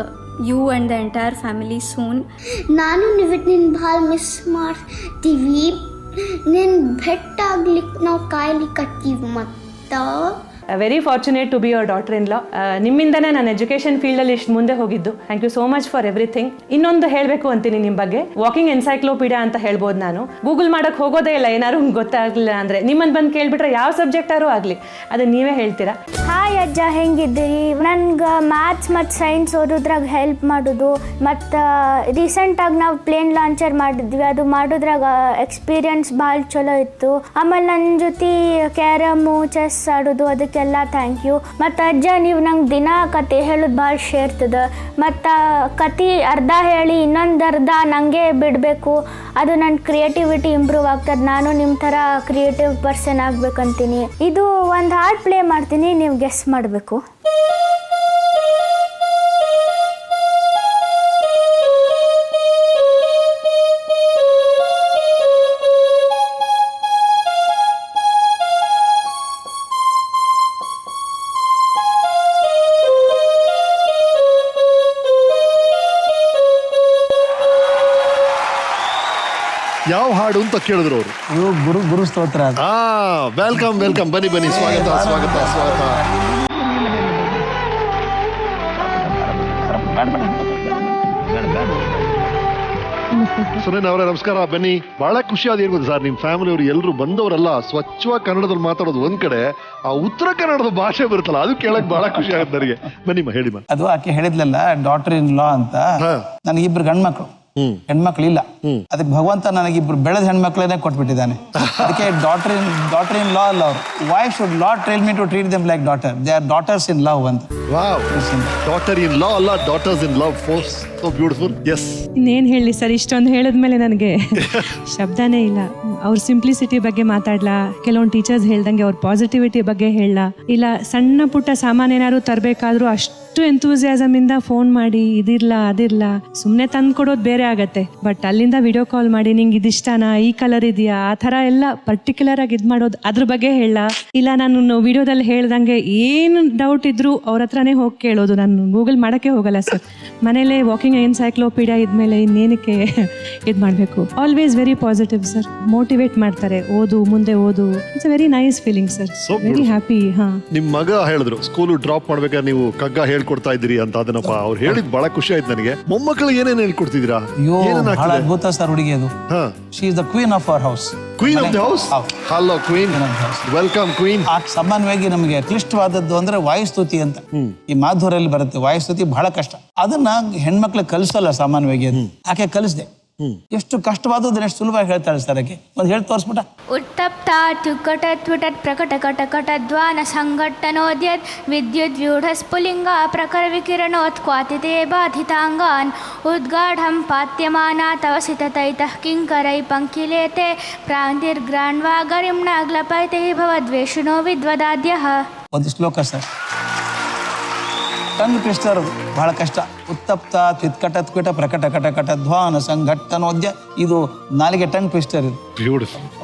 you and the entire family soon. ನಾನು ನಿನ್ನ ಭಾಳ miss ಮಾಡ್ತೀವಿ. ನಿನ್ನ ಭೇಟಾಗ್ಲಿಕ್ಕೆ ನಾವು ಕಾಯ್ಲಿಕ್ಕತ್ತೀವಿ. ಮತ್ತು very fortunate to be your daughter in law. ನಿಮ್ಮಿಂದನೇ ನಾನು ಎಜುಕೇಷನ್ ಫೀಲ್ಡಲ್ಲಿ ಇಷ್ಟು ಮುಂದೆ ಹೋಗಿದ್ದು. Thank you so much for everything. ಇನ್ನೊಂದು ಹೇಳಬೇಕು ಅಂತೀನಿ ನಿಮ್ಮ ಬಗ್ಗೆ, ವಾಕಿಂಗ್ ಎನ್ಸೈಕ್ಲೋಪೀಡಿಯಾ ಅಂತ ಹೇಳ್ಬೋದು. ನಾನು ಗೂಗಲ್ ಮಾಡೋಕ್ಕೆ ಹೋಗೋದೇ ಇಲ್ಲ, ಏನಾದ್ರು ಗೊತ್ತಾಗಲಿಲ್ಲ ಅಂದರೆ ನಿಮ್ಮನ್ನು ಬಂದು ಕೇಳಿಬಿಟ್ರೆ ಯಾವ ಸಬ್ಜೆಕ್ಟಾರು ಆಗಲಿ ಅದನ್ನು ನೀವೇ ಹೇಳ್ತೀರಾ. ಹಾಯ್ ಅಜ್ಜ, ಹೆಂಗಿದ್ದೀರಿ? ನನ್ಗೆ ಮ್ಯಾಥ್ಸ್ ಮತ್ತು ಸೈನ್ಸ್ ಓದೋದ್ರಾಗ ಹೆಲ್ಪ್ ಮಾಡೋದು, ಮತ್ತು ರೀಸೆಂಟಾಗಿ ನಾವು ಪ್ಲೇನ್ ಲಾಂಚರ್ ಮಾಡಿದ್ವಿ. ಅದು ಮಾಡೋದ್ರಾಗ ಎಕ್ಸ್ಪೀರಿಯನ್ಸ್ ಭಾಳ ಚಲೋ ಇತ್ತು. ಆಮೇಲೆ ನನ್ನ ಜೊತೆ ಕ್ಯಾರಮು, ಚೆಸ್ ಆಡೋದು, ಅದಕ್ಕೆಲ್ಲ ಥ್ಯಾಂಕ್ ಯು. ಮತ್ತು ಅಜ್ಜ, ನೀವು ನಂಗೆ ದಿನ ಕತೆ ಹೇಳೋದು ಭಾಳ ಶೇರ್ತದ. ಮತ್ತು ಕತೆ ಅರ್ಧ ಹೇಳಿ ಇನ್ನೊಂದು ಅರ್ಧ ನನಗೆ ಬಿಡಬೇಕು. ಅದು ನನ್ನ ಕ್ರಿಯೇಟಿವಿಟಿ ಇಂಪ್ರೂವ್ ಆಗ್ತದೆ. ನಾನು ನಿಮ್ಮ ಥರ ಕ್ರಿಯೇಟಿವ್ ಪರ್ಸನ್ ಆಗ್ಬೇಕಂತೀನಿ. ಇದು ಒಂದು ಹಾಡು ಪ್ಲೇ ಮಾಡ್ತೀನಿ, ನೀವು ಗೆಸ್ ಮಾಡಬೇಕು. ಯಾವ ಹಾಡು ಅಂತ ಕೇಳಿದ್ರು ಅವರು. ಗುರು ಸ್ತೋತ್ರ. ವೆಲ್ಕಮ್ ವೆಲ್ಕಮ್, ಬನ್ನಿ ಬನ್ನಿ, ಸ್ವಾಗತ ಸ್ವಾಗತ ಸ್ವಾಗತ. ಸುರೇನ್ ಅವರೇ ನಮಸ್ಕಾರ, ಬನ್ನಿ. ಬಹಳ ಖುಷಿ ಆದ ಏನು ಸರ್, ನಿಮ್ಮ ಫ್ಯಾಮಿಲಿ ಅವರು ಎಲ್ಲರೂ ಬಂದವರೆಲ್ಲ ಸ್ವಚ್ಛವಾಗಿ ಕನ್ನಡದಲ್ಲಿ ಮಾತಾಡೋದು ಒಂದ್ ಕಡೆ, ಆ ಉತ್ತರ ಕನ್ನಡದ ಭಾಷೆ ಬರುತ್ತಲ್ಲ ಅದು ಕೇಳಕ್ ಬಹಳ ಖುಷಿ ಆಗುತ್ತೆ ನನಗೆ. ಬನ್ನಿಮ್ಮ, ಹೇಳಿಮ್ಮ. ಅದು ಆಕೆ ಹೇಳಿದ್ಲಲ್ಲ ಡಾಟರ್ ಇನ್ ಲಾ ಅಂತ, ನನಗಿಬ್ರು ಗಂಡ್ಮಕ್ಳು, ಹೆಣ್ಮಕ್ಳು ಇಲ್ಲ. ಅದಕ್ಕೆ ಭಗವಂತ ನನಗಿಬ್ರು ಬೆಳೆದ ಹೆಣ್ಮಕ್ಳನ್ನೇ ಕೊಟ್ಬಿಟ್ಟಿದ್ದಾನೆ. ಅದಕ್ಕೆ ಡಾಟರ್ ಇನ್ ಲಾ ಅಲ್ಲ ಅವರು. Why should law trail me to treat them like daughter? They are daughters in love ಅಂತ. ಡಾಟರ್ ಇನ್ ಲಾ ಅಲ್ಲ, daughters in love. So beautiful. Yes. ಇನ್ನೇನು ಹೇಳಿ ಸರ್, ಇಷ್ಟೊಂದು ಹೇಳಿದ್ಮೇಲೆ ನನಗೆ ಶಬ್ದನೇ ಇಲ್ಲ. ಅವ್ರ ಸಿಂಪ್ಲಿಸಿಟಿ ಬಗ್ಗೆ ಮಾತಾಡ್ಲಾ, ಕೆಲವೊಂದು ಟೀಚರ್ಸ್ ಹೇಳ್ದಂಗೆ ಅವ್ರ ಪಾಸಿಟಿವಿಟಿ ಬಗ್ಗೆ ಹೇಳಲ್ಲ, ಇಲ್ಲ ಸಣ್ಣ ಪುಟ್ಟ ಸಾಮಾನು ಏನಾದ್ರು ತರಬೇಕಾದ್ರೂ ಅಷ್ಟು ಎಂತೂಸಿಯಾಸಮ್ ಇಂದ ಫೋನ್ ಮಾಡಿ ಇದಿರ್ಲ ಅದಿರ್ಲ, ಸುಮ್ಮನೆ ತಂದು ಕೊಡೋದು ಬೇರೆ ಆಗತ್ತೆ. ಬಟ್ ಅಲ್ಲಿಂದ ವಿಡಿಯೋ ಕಾಲ್ ಮಾಡಿ ನಿಂಗೆ ಇದಿಷ್ಟನಾ, ಈ ಕಲರ್ ಇದೆಯಾ, ಆ ಥರ ಎಲ್ಲ ಪರ್ಟಿಕ್ಯುಲರ್ ಆಗಿ ಇದು ಮಾಡೋದು, ಅದ್ರ ಬಗ್ಗೆ ಹೇಳ. ಇಲ್ಲ ನಾನು ವಿಡಿಯೋದಲ್ಲಿ ಹೇಳ್ದಂಗೆ ಏನು ಡೌಟ್ ಇದ್ರು ಅವ್ರ ಹತ್ರನೇ ಹೋಗಿ ಕೇಳೋದು. ನಾನು ಗೂಗಲ್ ಮಾಡೋಕ್ಕೆ ಹೋಗಲ್ಲ ಸರ್. ಮನೇಲೆ ವಾಕಿಂಗ್ ಎನ್ಸೈಕ್ಲೋಪೀಡಿಯಾ ಇದ್ಮೇಲೆ ಇನ್ನೇನಕ್ಕೆ ಇದು ಮಾಡಬೇಕು. Always very positive sir, motivate ಮಾಡ್ತಾರೆ, ಓದು ಮುಂದೆ ಓದು. It's a very nice feeling sir, very happy. ನಿಮ್ ಮಗ ಹೇಳಿದ್ರು ಸ್ಕೂಲ್ ಡ್ರಾಪ್ ಮಾಡ್ಬೇಕಾದ್ರೆ ನೀವು ಕಗ್ಗ ಹೇಳ್ಕೊಡ್ತಾ ಇದ್ದೀರಿ ಅಂತ. ಅದನ್ನಪ್ಪ ಅವ್ರು ಹೇಳಿದ್ ಬಹಳ ಖುಷಿ ಆಯ್ತು ನನಗೆ. ಮೊಮ್ಮಕ್ಕಳಿಗೆ ಏನೇನು ಹೇಳ್ಕೊಡ್ತಿದ್ದೀರಾ? ಬಹಳ ಅದ್ಭುತ ಸರ್ ಹುಡುಗಿ ಅದು. She is the queen of our house. Queen of the house. Hello queen, welcome queen. ಸಾಮಾನ್ಯವಾಗಿ ನಮಗೆ ಕ್ಲಿಷ್ಟವಾದದ್ದು ಅಂದ್ರೆ ವಾಯುಸ್ತುತಿ ಅಂತ ಈ ಮಾಧುರಲ್ಲಿ ಬರುತ್ತೆ. ವಾಯುಸ್ತುತಿ ಬಹಳ ಕಷ್ಟ, ಅದನ್ನ ಹೆಣ್ಮಕ್ಳಿಗೆ ಕಲಿಸಲ್ಲ ಸಾಮಾನ್ಯವಾಗಿ. ಅದು ಆಕೆ ಕಲಿಸ್ದೆ. ಎಷ್ಟು ಕಷ್ಟವಾದದನ್ನ ಎಷ್ಟು ಸುಲಭವಾಗಿ ಹೇಳ್ತಾಳೆ ಸರ್ ಆಕೆ. ಒಂದು ಹೇಳಿ ತೋರಿಸ್ಬಿಟ್ಟ. ಉತ್ತಪ್ತ ತುಕಟತ್ ವಿಟತ್ ಪ್ರಕಟ ಕಟ ಕಟದ್ವಾನ ಸಂಘಟ್ಟನೋದ್ಯತ್ ವಿದ್ಯುತ್ ವ್ಯೂಢ ಸ್ಫುಲಿಂಗ ಪ್ರಖರ ವಿಕಿರಣೋತ್ ಕ್ವಾತಿತೆ ಬಾಧಿತಾಂಗಾನ್ ಉದ್ಗಾಢಂ ಪಾತ್ಯಮಾನ ತವ ಸಿತತೈತಃ ಕಿಂಕರೈ ಪಂಕಿಲೇತೆ ಪ್ರಾಂತಿರ್ಗ್ರಾಣ್ವಾ ಗರಿಮ್ನ ಗ್ಲಪೈತೆ ಭವದ್ವೇಷಿಣೋ ವಿದ್ವದಾದ್ಯಃ. ಒಂದು ಶ್ಲೋಕ ಸರ್, ಟಂಗ್ ಟ್ವಿಸ್ಟರ್ ಬಹಳ ಕಷ್ಟ. ಉತ್ತಪ್ತ ತ್ವಿತ್ಕಟ ಪ್ರಕಟ ಕಟ ಕಟಧ್ವಾನ ಸಂಘಟ್ಟನೋದ್ಯ, ಇದು ನಾಲಿಗೆ ಟಂಗ್ ಟ್ವಿಸ್ಟರ್. ಇದು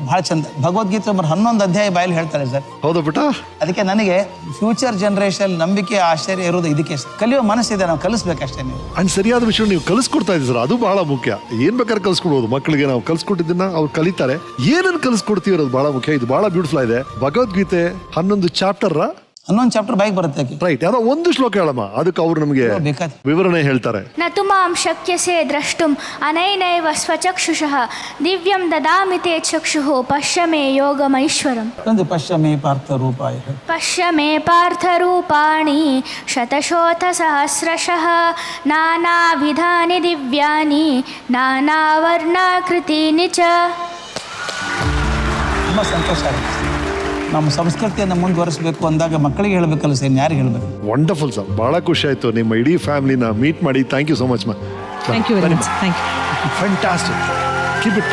ಬಹಳ ಚಂದ. ಭಗವದ್ಗೀತೆ 11 ಅಧ್ಯಾಯ ಬಾಯಲ್ಲಿ ಹೇಳ್ತಾರೆ ಸರ್. ಹೌದಾ ಬಿಟ್ಟ? ಅದಕ್ಕೆ ನನಗೆ ಫ್ಯೂಚರ್ ಜನರೇಷನ್ ನಂಬಿಕೆ ಆಶ್ಚರ್ಯ ಇರೋದು ಇದಕ್ಕೆ. ಕಲಿಯೋ ಮನಸ್ಸಿದೆ, ನಾವು ಕಲಿಸ್ಬೇಕಷ್ಟೇ. ನೀವು ಅಂಡ್ ಸರಿಯಾದ ವಿಷಯ ನೀವು ಕಲಿಸ್ಕೊಡ್ತಾ ಇದ್ದೀವಿ ಸರ್, ಅದು ಬಹಳ ಮುಖ್ಯ. ಏನ್ ಬೇಕಾದ್ರೆ ಕಲಿಸ್ಕೊಡ್ಬೋದು ಮಕ್ಕಳಿಗೆ. ನಾವು ಕಲಿಸ್ಕೊಟ್ಟಿದ್ದನ್ನ ಅವ್ರು ಕಲಿತಾರೆ. ಏನನ್ನು ಕಲಿಸ್ಕೊಡ್ತೀವಿ ಅನ್ನೋದು ಬಹಳ ಮುಖ್ಯ. ಇದು ಬಹಳ ಬ್ಯೂಟಿಫುಲ್ ಇದೆ. ಭಗವದ್ಗೀತೆ 11 ಚಾಪ್ಟರ್ ಬೈಕ್ ಬರುತ್ತೆ. ರೈಟ್, ಯಾವ್ದೋ ಒಂದು ಶ್ಲೋಕ ಹೇಳಮ್ಮ, ಅದಕ್ಕೆ ಅವ್ರು ನಮಗೆ ವಿವರಣೆ ಹೇಳ್ತಾರೆ. ನ ತುಮಾಂ ಶಕ್ಯಸೆ ದ್ರಷ್ಟುಂ ಅನೈನೈವ ಸ್ವಚಕ್ಷುಷಃ ದಿವ್ಯಂ ದದಾಮಿ ತೇ ಚಕ್ಷುಃ ಪಶ್ಯ ಮೇ ಯೋಗಮೈಶ್ವರಂ. ಪಶ್ಯ ಮೇ ಪಾರ್ಥ ರೂಪಾಣಿ ಶತಶೋಥ ಸಹಸ್ರಶಃ ನಾನಾವಿಧಾನಿ ದಿವ್ಯಾನಿ ನಾನಾವರ್ಣಾಕೃತೀನಿ ಚ. ತುಂಬ ಸಂತೋಷ ಆಗುತ್ತೆ. ನಮ್ಮ ಸಂಸ್ಕೃತಿಯನ್ನು ಮುಂದುವರಿಸಬೇಕು ಅಂದಾಗ ಮಕ್ಕಳಿಗೆ ಹೇಳಬೇಕಲ್ಲ ಸರ್, ಯಾರಿಗೆ ಹೇಳಬೇಕು? ವಂಡರ್ಫುಲ್ ಸರ್, ಬಹಳ ಖುಷಿ ಆಯ್ತು ನಿಮ್ಮ ಇಡೀ ಫ್ಯಾಮಿಲಿನ ಮೀಟ್ ಮಾಡಿ. ಥ್ಯಾಂಕ್ ಯು ಸೋ ಮಚ್ ಮಾ. Thank you very much. Thank you. Fantastic. Keep it.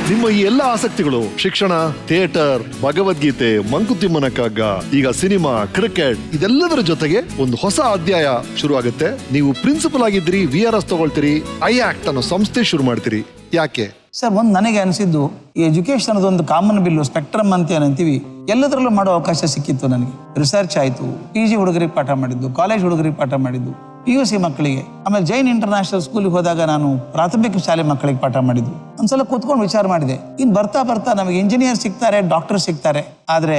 ನಿಮ್ಮ ಈ ಎಲ್ಲ ಆಸಕ್ತಿಗಳು ಶಿಕ್ಷಣ, ಥಿಯೇಟರ್, ಭಗವದ್ಗೀತೆ, ಮಂಕುತಿಮ್ಮನ ಕಗ್ಗ, ಈಗ ಸಿನಿಮಾ, ಕ್ರಿಕೆಟ್ ಇದೆಲ್ಲದರ ಜೊತೆಗೆ ಒಂದು ಹೊಸ ಅಧ್ಯಾಯ ಶುರು ಆಗುತ್ತೆ. ನೀವು ಪ್ರಿನ್ಸಿಪಲ್ ಆಗಿದ್ದೀರಿ, VRS ತಗೊಳ್ತೀರಿ, ಐಆಕ್ಟ್ ಅನ್ನೋ ಸಂಸ್ಥೆ ಶುರು ಮಾಡ್ತೀರಿ. ಯಾಕೆ ಸರ್? ಒಂದು ನನಗೆ ಅನಿಸಿದ್ದು, ಈ ಎಜುಕೇಶನ್ ಒಂದು ಕಾಮನ್ ಬಿಲ್ಲು, ಸ್ಪೆಕ್ಟ್ರಮ್ ಅಂತ ಏನಂತೀವಿ, ಎಲ್ಲದರಲ್ಲೂ ಮಾಡೋ ಅವಕಾಶ ಸಿಕ್ಕಿತ್ತು ನನಗೆ. ರಿಸರ್ಚ್ ಆಯಿತು, PG ಹುಡುಗರಿಗೆ ಪಾಠ ಮಾಡಿದ್ದು, ಕಾಲೇಜ್ ಹುಡುಗರಿಗೆ ಪಾಠ ಮಾಡಿದ್ದು, PUC ಮಕ್ಕಳಿಗೆ, ಆಮೇಲೆ ಜೈನ್ ಇಂಟರ್ನ್ಯಾಷನಲ್ ಸ್ಕೂಲಿಗೆ ಹೋದಾಗ ನಾನು ಪ್ರಾಥಮಿಕ ಶಾಲೆ ಮಕ್ಕಳಿಗೆ ಪಾಠ ಮಾಡಿದ್ದು. ಒಂದ್ಸಲ ಕೂತ್ಕೊಂಡು ವಿಚಾರ ಮಾಡಿದೆ, ಇನ್ನು ಬರ್ತಾ ಬರ್ತಾ ನಮಗೆ ಇಂಜಿನಿಯರ್ ಸಿಗ್ತಾರೆ, ಡಾಕ್ಟರ್ ಸಿಗ್ತಾರೆ, ಆದರೆ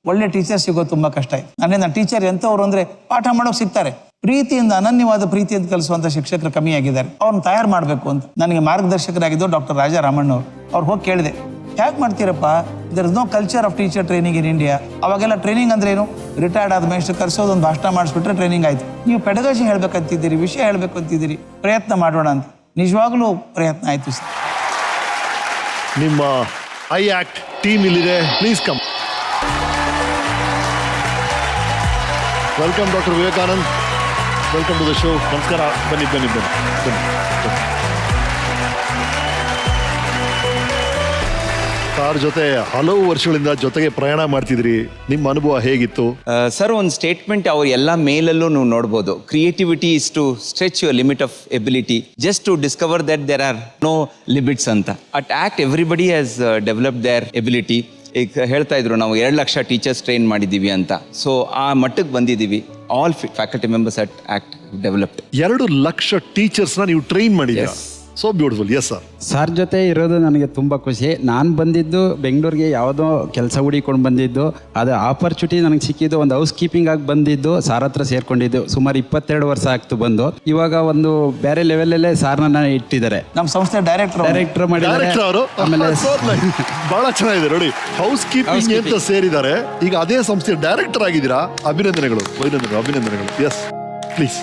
ಒಳ್ಳೆ ಟೀಚರ್ ಸಿಗೋದು ತುಂಬ ಕಷ್ಟ ಆಯ್ತು. ನನ್ನ ಟೀಚರ್ ಎಂಥವ್ರು ಅಂದರೆ ಪಾಠ ಮಾಡೋಕೆ ಸಿಗ್ತಾರೆ, ಪ್ರೀತಿಯಿಂದ, ಅನನ್ಯವಾದ ಪ್ರೀತಿಯಿಂದ ಕಲಿಸುವಂಥ ಶಿಕ್ಷಕರು ಕಮ್ಮಿ ಆಗಿದ್ದಾರೆ. ಅವ್ರನ್ನ ತಯಾರು ಮಾಡಬೇಕು ಅಂತ ನನಗೆ ಮಾರ್ಗದರ್ಶಕರಾಗಿದ್ದು ಡಾಕ್ಟರ್ ರಾಜಾ ರಾಮಣ್ಣ ಅವ್ರು ಹೋಗಿ ಕೇಳಿದೆ, ಯಾಕೆ ಮಾಡ್ತೀರಪ್ಪ, there is no culture of teacher training in India. ಅವಾಗೆಲ್ಲ ಟ್ರೈನಿಂಗ್ ಅಂದ್ರೆ ಏನು, ರಿಟೈರ್ಡ್ ಆದ ಮೇಷ್ಟ್ರು ಕರೆಸೋದು, ಒಂದು ಭಾಷಣ ಮಾಡಿಸ್ಬಿಟ್ರೆ ಟ್ರೈನಿಂಗ್ ಆಯ್ತು. ನೀವು ಪೆಡಗಾಜಿ ಹೇಳ್ಬೇಕಂತಿದ್ದೀರಿ, ವಿಷಯ ಹೇಳ್ಬೇಕು ಅಂತಿದ್ದೀರಿ, ಪ್ರಯತ್ನ ಮಾಡೋಣ ಅಂತ. ನಿಜವಾಗ್ಲೂ ಪ್ರಯತ್ನ ಆಯ್ತು ಸರ್. ನಿಮ್ಮ ಐಆಕ್ಟ್ ಟೀಮ್ ಇಲ್ಲಿದೆ, please come. Welcome doctor Vivekanand, welcome to the show. ನಮಸ್ಕಾರ. ಬನ್ನಿ ಬನ್ನಿ ಬನ್ನಿ ಬನ್ನಿ. ಸಾರ್ ಜೊತೆ ಹಲವು ವರ್ಷಗಳಿಂದ ಜೊತೆಗೆ ಪ್ರಯಾಣ ಮಾಡ್ತಿದ್ರಿ, ನಿಮ್ಮ ಅನುಭವ ಹೇಗಿತ್ತು ಸರ್? ಒಂದು ಸ್ಟೇಟ್ಮೆಂಟ್ ಅವ್ರ ಎಲ್ಲ ಮೇಲಲ್ಲೂ ನೀವು ನೋಡ್ಬೋದು, creativity is to stretch your limit of ability just to discover that there are no limits ಅಂತ. At act everybody has develop their ability. ಈಗ ಹೇಳ್ತಾ ಇದ್ರು, ನಾವು 2 ಲಕ್ಷ ಟೀಚರ್ಸ್ ಟ್ರೈನ್ ಮಾಡಿದ್ದೀವಿ ಅಂತ. ಸೊ ಆ ಮಟ್ಟಕ್ಕೆ ಬಂದಿದ್ದೀವಿ. All faculty members at act developed. 2 lakh ಟೀಚರ್ಸ್ನ ನೀವು ಟ್ರೈನ್ ಮಾಡಿದ್ದೀರಾ. So beautiful. Yes sir. Sir ಜೊತೆ ಇರೋದು ನನಗೆ ತುಂಬ ಖುಷಿ. ನಾನು ಬಂದಿದ್ದು ಬೆಂಗಳೂರಿಗೆ ಯಾವುದೋ ಕೆಲಸ ಹುಡಿಕೊಂಡು ಬಂದಿದ್ದು, ಅದು ಆಪರ್ಚುನಿಟಿ ನನಗೆ ಸಿಕ್ಕಿದ್ದು. ಒಂದು ಹೌಸ್ ಕೀಪಿಂಗ್ ಆಗಿ ಬಂದಿದ್ದು, ಸಾರ್ ಹತ್ರ ಸೇರ್ಕೊಂಡಿದ್ದು. ಸುಮಾರು 22 ವರ್ಷ ಆಗ್ತು ಬಂದು. ಇವಾಗ ಒಂದು ಬೇರೆ ಲೆವೆಲಲ್ಲೇ ಸಾರ್ನ ಇಟ್ಟಿದ್ದಾರೆ. ನಮ್ಮ ಸಂಸ್ಥೆ ಡೈರೆಕ್ಟರ್ ಮಾಡಿದ್ದಾರೆ. ಆಮೇಲೆ ಬಹಳ ಚೆನ್ನಾಗಿದೆ ನೋಡಿ, ಹೌಸ್ ಕೀಪಿಂಗ್ ಅಂತ ಸೇರಿದ್ದಾರೆ. ಈಗ ಅದೇ ಸಂಸ್ಥೆ ಡೈರೆಕ್ಟರ್ ಆಗಿದ್ದೀರಾ. ಅಭಿನಂದನೆಗಳು, ಅಭಿನಂದನೆಗಳು. Yes please.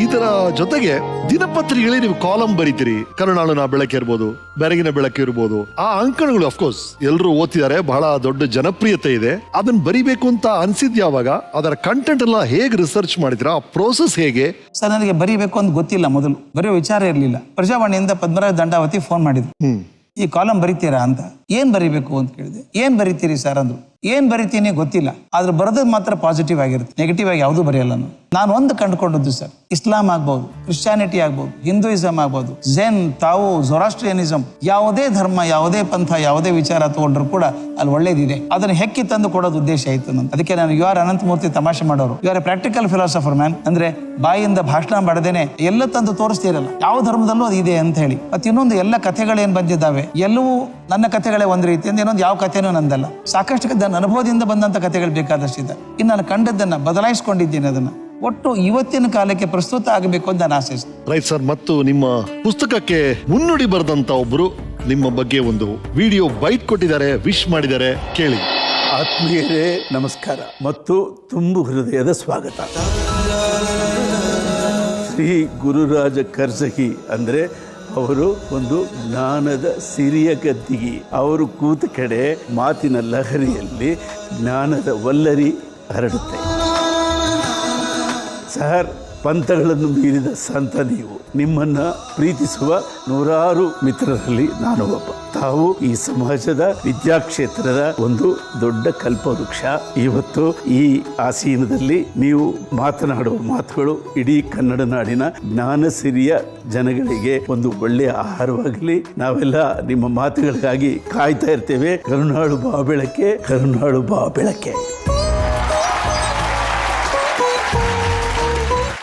ಇದರ ಜೊತೆಗೆ ದಿನಪತ್ರಿಕೆಗಳೇ ನೀವು ಕಾಲಂ ಬರೀತೀರಿ. ಕರುನಾಳು ಬೆಳಕು ಇರ್ಬೋದು, ಬೆರಗಿನ ಬೆಳಕು ಇರ್ಬೋದು. ಆ ಅಂಕಣಗಳು ಅಫ್ಕೋರ್ಸ್ ಎಲ್ಲರೂ ಓದ್ತಿದ್ದಾರೆ, ಬಹಳ ದೊಡ್ಡ ಜನಪ್ರಿಯತೆ ಇದೆ. ಅದನ್ನ ಬರಿಬೇಕು ಅಂತ ಅನ್ಸಿದ್ ಯಾವಾಗ? ಅದರ ಕಂಟೆಂಟ್ ಎಲ್ಲ ಹೇಗೆ ರಿಸರ್ಚ್ ಮಾಡಿದ್ರಾ? ಆ ಪ್ರೋಸೆಸ್ ಹೇಗೆ? ಸರ್, ನನಗೆ ಬರೀಬೇಕು ಅಂತ ಗೊತ್ತಿಲ್ಲ, ಮೊದಲು ಬರೆಯೋ ವಿಚಾರ ಇರಲಿಲ್ಲ. ಪ್ರಜಾವಾಣಿಯಿಂದ ಪದ್ಮರಾಜ ದಂಡಾವತಿ ಫೋನ್ ಮಾಡಿದ್ರು, ಈ ಕಾಲಂ ಬರೀತೀರಾ ಅಂತ. ಏನ್ ಬರೀಬೇಕು ಅಂತ ಕೇಳಿದೆ. ಏನ್ ಬರೀತೀರಿ ಸರ್ ಅಂದ್ರು. ಏನ್ ಬರೀತೀನಿ ಗೊತ್ತಿಲ್ಲ, ಆದ್ರೆ ಬರೆದದ್ ಮಾತ್ರ ಪಾಸಿಟಿವ್ ಆಗಿರುತ್ತೆ, ನೆಗೆಟಿವ್ ಆಗಿ ಯಾವುದು ಬರೆಯಲ್ಲ. ನಾನು ಒಂದು ಕಂಡುಕೊಂಡದ್ದು ಸರ್, ಇಸ್ಲಾಂ ಆಗ್ಬಹುದು, ಕ್ರಿಶ್ಚಿಯಾನಿಟಿ ಆಗ್ಬಹುದು, ಹಿಂದೂಯಿಸಮ್ ಆಗ್ಬಹುದು, ಝೆನ್, ತಾವು, ಜೊರಾಸ್ಟ್ರಿಯನಿಸಮ್, ಯಾವುದೇ ಧರ್ಮ, ಯಾವುದೇ ಪಂಥ, ಯಾವುದೇ ವಿಚಾರ ತಗೊಂಡ್ರು ಕೂಡ ಅಲ್ಲಿ ಒಳ್ಳೇದಿದೆ. ಅದನ್ನ ಹೆಕ್ಕಿ ತಂದು ಕೊಡೋದು ಉದ್ದೇಶ ಆಯ್ತು ನಂದು. ಅದಕ್ಕೆ ನಾನು ಯು ಆರ್ ಅನಂತಮೂರ್ತಿ ತಮಾಷೆ ಮಾಡೋರು, you are a practical philosopher man. ಅಂದ್ರೆ ಬಾಯಿಂದ ಭಾಷಣ ಮಾಡದೇನೆ ಎಲ್ಲ ತಂದು ತೋರಿಸ್ತಿರಲ್ಲ, ಯಾವ ಧರ್ಮದಲ್ಲೂ ಅದು ಇದೆ ಅಂತ ಹೇಳಿ. ಮತ್ತೆ ಇನ್ನೊಂದು, ಎಲ್ಲ ಕಥೆಗಳೇನ್ ಬಂದಿದ್ದಾವೆ ಎಲ್ಲವೂ ನನ್ನ ಕಥೆಗಳೇ ಒಂದು ರೀತಿಯಿಂದ, ಇನ್ನೊಂದು ಯಾವ ಕಥೆನೂ ನಂದಲ್ಲ. ಸಾಕಷ್ಟು ನನ್ನ ಅನುಭವದಿಂದ ಬಂದಂತ ಕಥೆಗಳು ಬೇಕಾದಷ್ಟಿದೆ. ಇನ್ನು ನಾನು ಕಂಡದ್ದನ್ನ ಬದಲಾಯಿಸ್ಕೊಂಡಿದ್ದೀನಿ. ಅದನ್ನ ಒಟ್ಟು ಇವತ್ತಿನ ಕಾಲಕ್ಕೆ ಪ್ರಸ್ತುತ ಆಗಬೇಕು ಅಂತ ನಾನು ಆಶಿಸ್ತೀನಿ. Right sir. ಮತ್ತು ನಿಮ್ಮ ಪುಸ್ತಕಕ್ಕೆ ಮುನ್ನುಡಿ ಬರೆದಂತ ಒಬ್ರು ನಿಮ್ಮ ಬಗ್ಗೆ ಒಂದು ವಿಡಿಯೋ ಬೈಟ್ ಕೊಟ್ಟಿದ್ದಾರೆ, ವಿಶ್ ಮಾಡಿದ್ದಾರೆ, ಕೇಳಿ. ಆತ್ಮೀಯರೇ ನಮಸ್ಕಾರ ಮತ್ತು ತುಂಬು ಹೃದಯದ ಸ್ವಾಗತ. ಶ್ರೀ ಗುರುರಾಜ ಕರ್ಜಗಿ ಅಂದರೆ ಅವರು ಒಂದು ಜ್ಞಾನದ ಸಿರಿಯ ಗದ್ದಿಗೆ. ಅವರು ಕೂತ ಕಡೆ ಮಾತಿನ ಲಹರಿಯಲ್ಲಿ ಜ್ಞಾನದ ವಲ್ಲರಿ ಹರಡುತ್ತೆ. ಸರ್, ಪಂಥಗಳನ್ನು ಮೀರಿದ ಸಂತ ನೀವು. ನಿಮ್ಮನ್ನ ಪ್ರೀತಿಸುವ ನೂರಾರು ಮಿತ್ರರಲ್ಲಿ ನಾನು ಒಬ್ಬ. ತಾವು ಈ ಸಮಾಜದ ವಿದ್ಯಾಕ್ಷೇತ್ರದ ಒಂದು ದೊಡ್ಡ ಕಲ್ಪವೃಕ್ಷ. ಇವತ್ತು ಈ ಆಸೀನದಲ್ಲಿ ನೀವು ಮಾತನಾಡುವ ಮಾತುಗಳು ಇಡೀ ಕನ್ನಡ ನಾಡಿನ ಜ್ಞಾನ ಸಿರಿಯ ಜನಗಳಿಗೆ ಒಂದು ಒಳ್ಳೆಯ ಆಹಾರವಾಗಲಿ. ನಾವೆಲ್ಲ ನಿಮ್ಮ ಮಾತುಗಳಿಗಾಗಿ ಕಾಯ್ತಾ ಇರ್ತೇವೆ. ಕರುನಾಳು ಬಾ ಬೆಳಕೆ, ಕರುನಾಳು ಬಾ ಬೆಳಕೆ.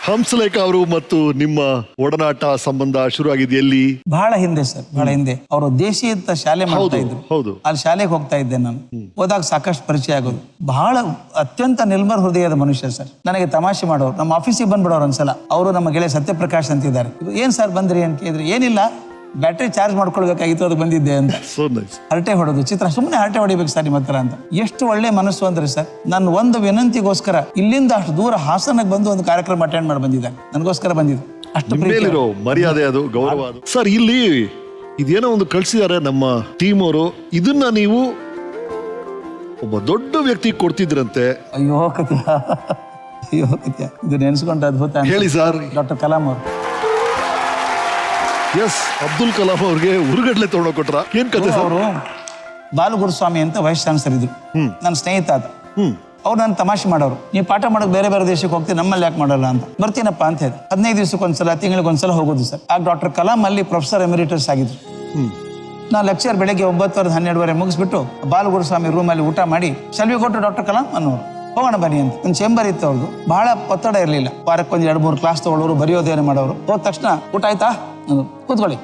ಹಂಸಲೇಖ ಅವರು ಮತ್ತು ನಿಮ್ಮ ಒಡನಾಟ ಸಂಬಂಧ ಶುರುವಾಗಿದ್ದು ಎಲ್ಲಿ? ಬಹಳ ಹಿಂದೆ ಸರ್, ಬಹಳ ಹಿಂದೆ. ಅವರು ದೇಶಿ ಅಂತ ಶಾಲೆ ಮಾಡ್ತಾ ಇದ್ರು. ಅಲ್ಲಿ ಶಾಲೆಗೆ ಹೋಗ್ತಾ ಇದ್ದೆ ನಾನು. ಹೋದಾಗ ಸಾಕಷ್ಟು ಪರಿಚಯ ಆಗೋದು. ಬಹಳ ಅತ್ಯಂತ ನಿರ್ಮಲ ಹೃದಯದ ಮನುಷ್ಯ ಸರ್. ನನಗೆ ತಮಾಷೆ ಮಾಡೋರು. ನಮ್ಮ ಆಫೀಸಿಗೆ ಬಂದ್ಬಿಡೋರು ಒಂದ್ಸಲ. ಅವರು ನಮ್ಮ ಗೆಳೆಯ ಸತ್ಯಪ್ರಕಾಶ್ ಅಂತಿದ್ದಾರೆ. ಏನ್ ಸರ್ ಬಂದ್ರಿ ಅಂತ ಕೇಳಿದ್ರೆ, ಏನಿಲ್ಲ ಬ್ಯಾಟ್ರಿ ಚಾರ್ಜ್ ಮಾಡ್ಕೊಳ್ಬೇಕಾಗಿತ್ತು, ಅದು ಬಂದಿದ್ದೆ ಅಂತ. ಹರಟೆ ಹೊಡೋದು, ಚಿತ್ರ ಸುಮ್ಮನೆ ಹರಟೆ ಹೊಡಿಬೇಕು ಸರ್ ನಿಮ್ಮ ಹತ್ರ ಅಂತ. ಎಷ್ಟು ಒಳ್ಳೆ ಮನಸ್ಸು ಅಂದ್ರೆ ಸರ್, ನನ್ನ ಒಂದು ವಿನಂತಿಗೋಸ್ಕರ ಇಲ್ಲಿಂದ ಅಷ್ಟು ದೂರ ಹಾಸನಕ್ಕೆ ಬಂದು ಒಂದು ಕಾರ್ಯಕ್ರಮ ಅಟೆಂಡ್ ಮಾಡಿ ಬಂದಿದ್ದಾನೆ. ನನಗೋಸ್ಕರ ಬಂದಿದ್ದು. ಅಷ್ಟು ಮರ್ಯಾದೆ, ಅದು ಗೌರವ ಅದು. ಸರ್, ಇಲ್ಲಿ ಇದೇನೋ ಒಂದು ಕಳ್ಸಿದ್ದಾರೆ ನಮ್ಮ ಟೀಮ್ ಅವರು. ಇದನ್ನ ನೀವು ಒಬ್ಬ ದೊಡ್ಡ ವ್ಯಕ್ತಿ ಕೊಡ್ತಿದ್ರಂತೆ. ಅಯ್ಯೋ ಕಥೆ, ಅಯ್ಯೋ ಕಥೆ, ಇದು ನೆನೆಸ್ಕೊಂಡ್ರೆ ಅದ್ಭುತ. ಹೇಳಿ ಸರ್. ಡಾಕ್ಟರ್ ಕಲಾಂ ಅವರು. ಎಸ್, ಅಬ್ದುಲ್ ಕಲಾಂ ಅವ್ರಿಗೆ ಉರುಗಡ್ಲೆ ತೊಗೊಂಡೋಗಿ ಕೊಟ್ರ. ಏನ್ ಕತೆ ಸರ್? ಅವರು ಬಾಲಗುರುಸ್ವಾಮಿ ಅಂತ ವೈಸ್ ಚಾನ್ಸಲರ್ ಇದ್ರು, ನನ್ನ ಸ್ನೇಹಿತ ಆತ. ಅವ್ರು ನನ್ನ ತಮಾಷೆ ಮಾಡೋರು, ನೀವು ಪಾಠ ಮಾಡೋಕೆ ಬೇರೆ ಬೇರೆ ದೇಶಕ್ಕೆ ಹೋಗ್ತೀವಿ, ನಮ್ಮಲ್ಲಿ ಯಾಕೆ ಮಾಡಲ್ಲ ಅಂತ. ಬರ್ತೀನಪ್ಪ ಅಂತ ಹೇಳಿ 15 ದಿವಸಕ್ಕೊಂದ್ಸಲ, ತಿಂಗಳಿಗೊಂದ್ಸಲ ಹೋಗೋದು ಸರ್. ಆಗ ಡಾಕ್ಟರ್ ಕಲಾಂ ಅಲ್ಲಿ ಪ್ರೊಫೆಸರ್ ಎಮಿರಿಟಸ್ ಆಗಿದ್ರು. ನಾ ಲೆಕ್ಚರ್ ಬೆಳಗ್ಗೆ 9:30 12 ಮುಗಿಸ್ಬಿಟ್ಟು ಬಾಲಗುರುಸ್ವಾಮಿ ರೂಮಲ್ಲಿ ಊಟ ಮಾಡಿ, ಶಲ್ವಿ ಕೊಟ್ಟು ಡಾಕ್ಟರ್ ಕಲಾಂ ಅನ್ನೋರು, ಹೋಗೋಣ ಬನ್ನಿ ಅಂತ. ಒಂದು ಚೇಂಬರ್ ಇತ್ತು ಅವ್ರದ್ದು, ಬಹಳ ಒತ್ತಡ ಇರಲಿಲ್ಲ. ವಾರಕ್ಕೊಂದು 2-3 ಕ್ಲಾಸ್ ತಗೊಳ್ಳೋರು, ಬರೆಯೋದೇನು ಮಾಡೋರು. ಹೋದ ತಕ್ಷಣ ಊಟ ಆಯ್ತಾ, ಕೂತ್ಕೊಳ್ಳಿ.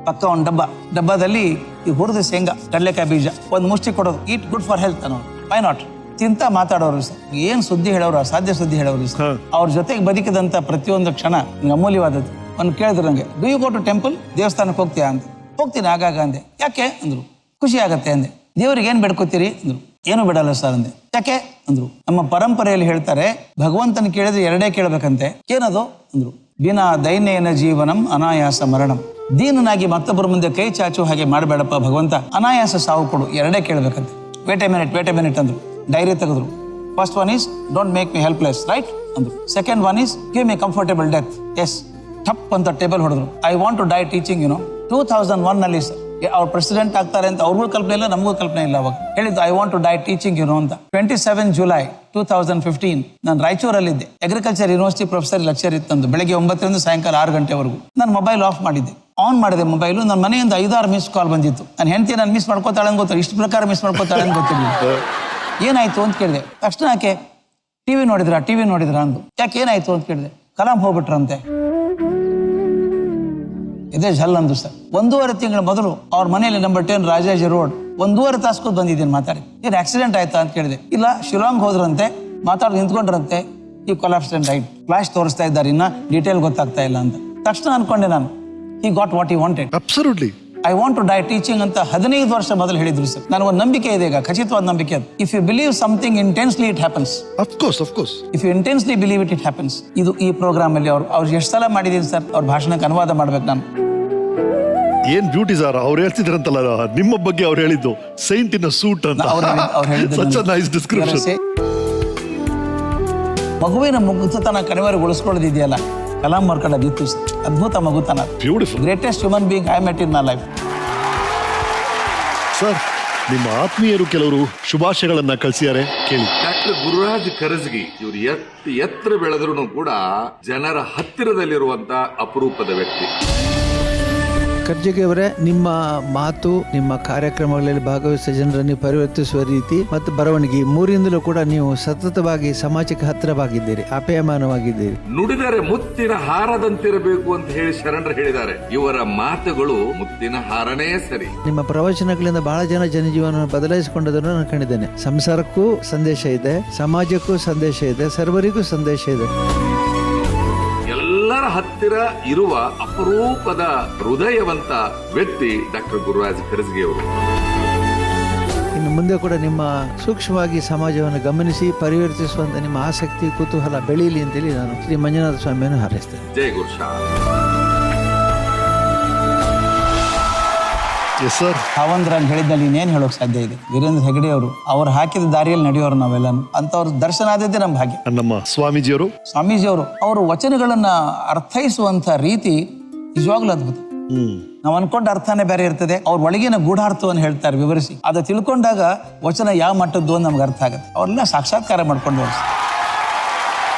ಪಕ್ಕ ಒಂದು ಡಬ್ಬದಲ್ಲಿ ಈ ಹುರಿದ ಶೇಂಗಾ, ಕಡಲೆಕಾಯಿ ಬೀಜ ಒಂದು ಮುಷ್ಟಿ ಕೊಡೋದು, ಈಟ್ ಗುಡ್ ಫಾರ್ ಹೆಲ್ತ್ ಅನ್ನೋರು. ವೈ ನಾಟ್ ತಿಂತ ಮಾತಾಡೋರು ಸರ್. ಏನ್ ಸುದ್ದಿ ಹೇಳೋರು, ಅಸಾಧ್ಯ ಸುದ್ದಿ ಹೇಳೋರು ಸರ್. ಅವ್ರ ಜೊತೆಗೆ ಬದುಕಿದಂತ ಪ್ರತಿಯೊಂದು ಕ್ಷಣ ಅಮೂಲ್ಯವಾದದ್ದು. ಒಂದು ಕೇಳಿದ್ರು ನಂಗೆ, do you go to temple, ದೇವಸ್ಥಾನಕ್ಕೆ ಹೋಗ್ತೀಯಾ ಅಂತ. ಹೋಗ್ತೀನಿ ಆಗಾಗ ಅಂದೆ. ಯಾಕೆ ಅಂದ್ರು. ಖುಷಿ ಆಗತ್ತೆ ಅಂದೆ. ದೇವ್ರಿಗೆ ಏನ್ ಬೇಡ್ಕೋತೀರಿ ಅಂದ್ರು. ಏನು ಬಿಡಲ್ಲ ಸರ್ ಅಂದೆ. ಯಾಕೆ ಅಂದ್ರು. ನಮ್ಮ ಪರಂಪರೆಯಲ್ಲಿ ಹೇಳ್ತಾರೆ, ಭಗವಂತನ ಕೇಳಿದ್ರೆ 2 ಕೇಳಬೇಕಂತೆ. ಏನದು ಅಂದ್ರು. ಬಿನಾ ದೈನ್ಯನ ಜೀವನಂ ಅನಾಯಾಸ ಮರಣಂ. ದೀನನಾಗಿ ಮತ್ತೊಬ್ಬರ ಮುಂದೆ ಕೈ ಚಾಚು ಹಾಗೆ ಮಾಡಬೇಡಪ್ಪ ಭಗವಂತ, ಅನಾಯಾಸ ಸಾವು ಕೊಡು, 2 ಕೇಳಬೇಕಂತೆ. ವೇಟ್ ಎ ಮಿನಿಟ್ ಅಂದ್ರು. ಡೈರಿ ತೆಗೆದ್ರು. First one is don't make me helpless, right ಅಂದ್ರು. Second one is give me comfortable death. Yes. ಟಪ್ ಅಂತ ಟೇಬಲ್ ಹೊಡೆದ್ರು. I want to die teaching 2001 ನಲ್ಲಿ ಸರ್. ಅವ್ರು ಪ್ರೆಸಿಡೆಂಟ್ ಆಗ್ತಾರೆ ಅಂತ ಅವ್ರಿಗೂ ಕಲ್ಪನೆ ಇಲ್ಲ, ನಮಗೂ ಕಲ್ಪನೆ ಇಲ್ಲ. ಅವಾಗ ಹೇಳಿದ್ದು I want to die teaching ಅಂತ. 27 ಜುಲೈ 2015 ನಾನು ರಾಯಚೂರಲ್ಲಿದ್ದೆ. ಅಗ್ರಿಕಲ್ಚರ್ ಯೂನಿವರ್ಸಿಟಿ ಪ್ರೊಫೆಸರ್ ಲೆಕ್ಚರ್ ಇತ್ತಂದು. ಬೆಳಗ್ಗೆ 9ರಿಂದ ಸಾಯಂಕಾಲ 6 ಗಂಟೆವರೆಗೂ. ನಾನು ಮೊಬೈಲ್ ಆಫ್ ಮಾಡಿದ್ದೆ. ಆನ್ ಮಾಡಿದೆ ಮೊಬೈಲು. ನನ್ನ ಮನೆಯಿಂದ 5-6 ಮಿಸ್ ಕಾಲ್ ಬಂದಿತ್ತು. ನನ್ನ ಹೆಂಡತಿ ನಾನು ಮಿಸ್ ಮಾಡ್ಕೋತಾಳೆ ಅಂತ ಗೊತ್ತಿಲ್ಲ, ಇಷ್ಟು ಪ್ರಕಾರ ಮಿಸ್ ಮಾಡ್ಕೋತಾಳೆ ಅಂತ ಗೊತ್ತಿರಲಿಲ್ಲ. ಏನಾಯ್ತು ಅಂತ ಕೇಳಿದೆ. ತಕ್ಷಣ ಯಾಕೆ ಟಿವಿ ನೋಡಿದ್ರಾ ಅಂದು. ಯಾಕೆ ಏನಾಯ್ತು ಅಂತ ಕೇಳಿದೆ. ಕಲಾಂ ಹೋಗ್ಬಿಟ್ರಂತೆ. ಇದೇ ಜಲ್ ಅಂದು ಸರ್. 1.5 ತಿಂಗಳ ಮೊದಲು ಅವ್ರ ಮನೆಯಲ್ಲಿ ನಂಬರ್ 10 ರಾಜಾಜಿ ರೋಡ್ 1.5 ತಾಸು ಬಂದಿದ್ದೀನಿ ಮಾತಾಡಿ. ಏನು ಆಕ್ಸಿಡೆಂಟ್ ಆಯ್ತಾ ಅಂತ ಕೇಳಿದೆ. ಇಲ್ಲ, ಶಿಲಾಂಗ್ ಹೋದ್ರಂತೆ, ಮಾತಾಡಿ ನಿಂತ್ಕೊಂಡ್ರಂತೆ, ಈ ಕೊಲಾಪ್ಸ್ ಅಂಡ್ ರೈಟ್. ಫ್ಲಾಶ್ ತೋರಿಸ್ತಾ ಇದ್ದಾರೆ, ಇನ್ನ ಡೀಟೇಲ್ ಗೊತ್ತಾಗ್ತಾ ಇಲ್ಲ ಅಂತ. ತಕ್ಷಣ ಅನ್ಕೊಂಡೆ ನಾನು, he got what he wanted. Absolutely. I want to die teaching ಅಂತ 15 ವರ್ಷ ಮೊದಲು ಹೇಳಿದ್ರು ಸರ್. ನನಗೊಂದು ನಂಬಿಕೆ ಇದೆ ಈಗ, ಖಚಿತವಾದ ನಂಬಿಕೆ ಅದು. If you believe something intensely, it happens. Of course. If you intensely believe it, it happens. ಇದು ಈ ಪ್ರೋಗ್ರಾಮ್ ಅಲ್ಲಿ ಅವ್ರು ಎಷ್ಟು ಸಲ ಮಾಡಿದೀನಿ ಸರ್. ಅವ್ರ ಭಾಷಣಕ್ಕೆ ಅನುವಾದ ಮಾಡ್ಬೇಕು ನಾನು. ಏನ್ ಬ್ಯೂಟಿ ಸರ್. ಅವ್ರು ಹೇಳ್ತಿದ್ರಂತಲ್ಲ ನಿಮ್ಮ ಬಗ್ಗೆ, ಅವ್ರು ಹೇಳಿದ್ದು ಸೈಂಟ್ ಇನ್ ಸೂಟ್ ಅಂತ. Such a nice description. ಮಗುವಿನ ಮುಗ್ಧತನ ಕಣಿವೆಗೊಳಿಸ್ಕೊಳ್ಳೋದಿದೆಯಲ್ಲ, ಕಲಾಂ ಅವ್ರ ಕಡೆ ಬಿತ್ತು. ಅದ್ಭುತ ಮಗುತನ. Beautiful. Greatest human being I met in my life. Sir, ನಿಮ್ಮ ಆತ್ಮೀಯರು ಕೆಲವರು ಶುಭಾಶಯಗಳನ್ನ ಕಳಿಸಿದ್ದಾರೆ, ಕೇಳಿ. ಡಾಕ್ಟರ್ ಗುರುರಾಜ್ ಕರಜಗಿ ಇವರು ಎತ್ತರ ಬೆಳೆದ್ರು ಕೂಡ ಜನರ ಹತ್ತಿರದಲ್ಲಿರುವಂತ ಅಪರೂಪದ ವ್ಯಕ್ತಿ. ಕರ್ಜಗಿ ಅವರೇ, ನಿಮ್ಮ ಮಾತು, ನಿಮ್ಮ ಕಾರ್ಯಕ್ರಮಗಳಲ್ಲಿ ಭಾಗವಹಿಸಿದ ಜನರನ್ನು ಪರಿವರ್ತಿಸುವ ರೀತಿ ಮತ್ತು ಬರವಣಿಗೆ ಮೂರಿಂದಲೂ ಕೂಡ ನೀವು ಸತತವಾಗಿ ಸಮಾಜಕ್ಕೆ ಹತ್ತಿರವಾಗಿದ್ದೀರಿ, ಅಪೇಯಮಾನವಾಗಿದ್ದೀರಿ. ನುಡಿದರೆ ಮುತ್ತಿನ ಹಾರದಂತಿರಬೇಕು ಅಂತ ಹೇಳಿ ಶರಣರು ಹೇಳಿದ್ದಾರೆ. ಇವರ ಮಾತುಗಳು ಮುತ್ತಿನ ಹಾರನೇ ಸರಿ. ನಿಮ್ಮ ಪ್ರವಚನಗಳಿಂದ ಬಹಳ ಜನಜೀವನವನ್ನು ಬದಲಾಯಿಸಿಕೊಂಡದನ್ನು ನಾನು ಕಂಡಿದ್ದೇನೆ. ಸಂಸಾರಕ್ಕೂ ಸಂದೇಶ ಇದೆ, ಸಮಾಜಕ್ಕೂ ಸಂದೇಶ ಇದೆ, ಸರ್ವರಿಗೂ ಸಂದೇಶ ಇದೆ. ಎಲ್ಲರ ಹತ್ತಿರ ಇರುವ ಅಪರೂಪದ ಹೃದಯವಂತ ವ್ಯಕ್ತಿ ಡಾಕ್ಟರ್ ಗುರುರಾಜ್ ಕರಜಗಿ ಅವರು. ಇನ್ನು ಮುಂದೆ ಕೂಡ ನಿಮ್ಮ ಸೂಕ್ಷ್ಮವಾಗಿ ಸಮಾಜವನ್ನು ಗಮನಿಸಿ ಪರಿವರ್ತಿಸುವಂತ ನಿಮ್ಮ ಆಸಕ್ತಿ, ಕುತೂಹಲ ಬೆಳೀಲಿ ಅಂತೇಳಿ ನಾನು ಶ್ರೀ ಮಂಜುನಾಥ ಸ್ವಾಮಿಯನ್ನು ಹಾರೈಸ್ತೇನೆ. ಜೈ ಗುರುಶಾ. ಹಾವಂದ್ರಾಗ ಹೇಳಿದ್ದಲ್ಲಿ ಇನ್ನೇನು ಹೇಳೋಕೆ ಸಾಧ್ಯ ಇದೆ. ವೀರೇಂದ್ರ ಹೆಗಡೆ ಅವರು ಅವ್ರು ಹಾಕಿದ ದಾರಿಯಲ್ಲಿ ನಡೆಯೋರು ನಾವೆಲ್ಲಾನು. ಅಂತವ್ರ ದರ್ಶನ ಆದದ್ದೇ ನಮ್ಮ ಭಾಗ್ಯ. ನಮ್ಮ ಸ್ವಾಮೀಜಿಯವರು ಅವರು ವಚನಗಳನ್ನ ಅರ್ಥೈಸುವಂತ ರೀತಿ ನಿಜವಾಗ್ಲೂ ಅದ್ಭುತ. ನಾವು ಅನ್ಕೊಂಡ ಅರ್ಥನೇ ಬೇರೆ ಇರ್ತದೆ, ಅವ್ರ ಒಳಗಿನ ಗೂಢಾರ್ಥವನ್ನು ಹೇಳ್ತಾರೆ ವಿವರಿಸಿ. ಅದು ತಿಳ್ಕೊಂಡಾಗ ವಚನ ಯಾವ ಮಟ್ಟದ್ದು ಅಂತ ನಮ್ಗೆ ಅರ್ಥ ಆಗುತ್ತೆ. ಅವ್ರನ್ನ ಸಾಕ್ಷಾತ್ಕಾರ ಮಾಡ್ಕೊಂಡು.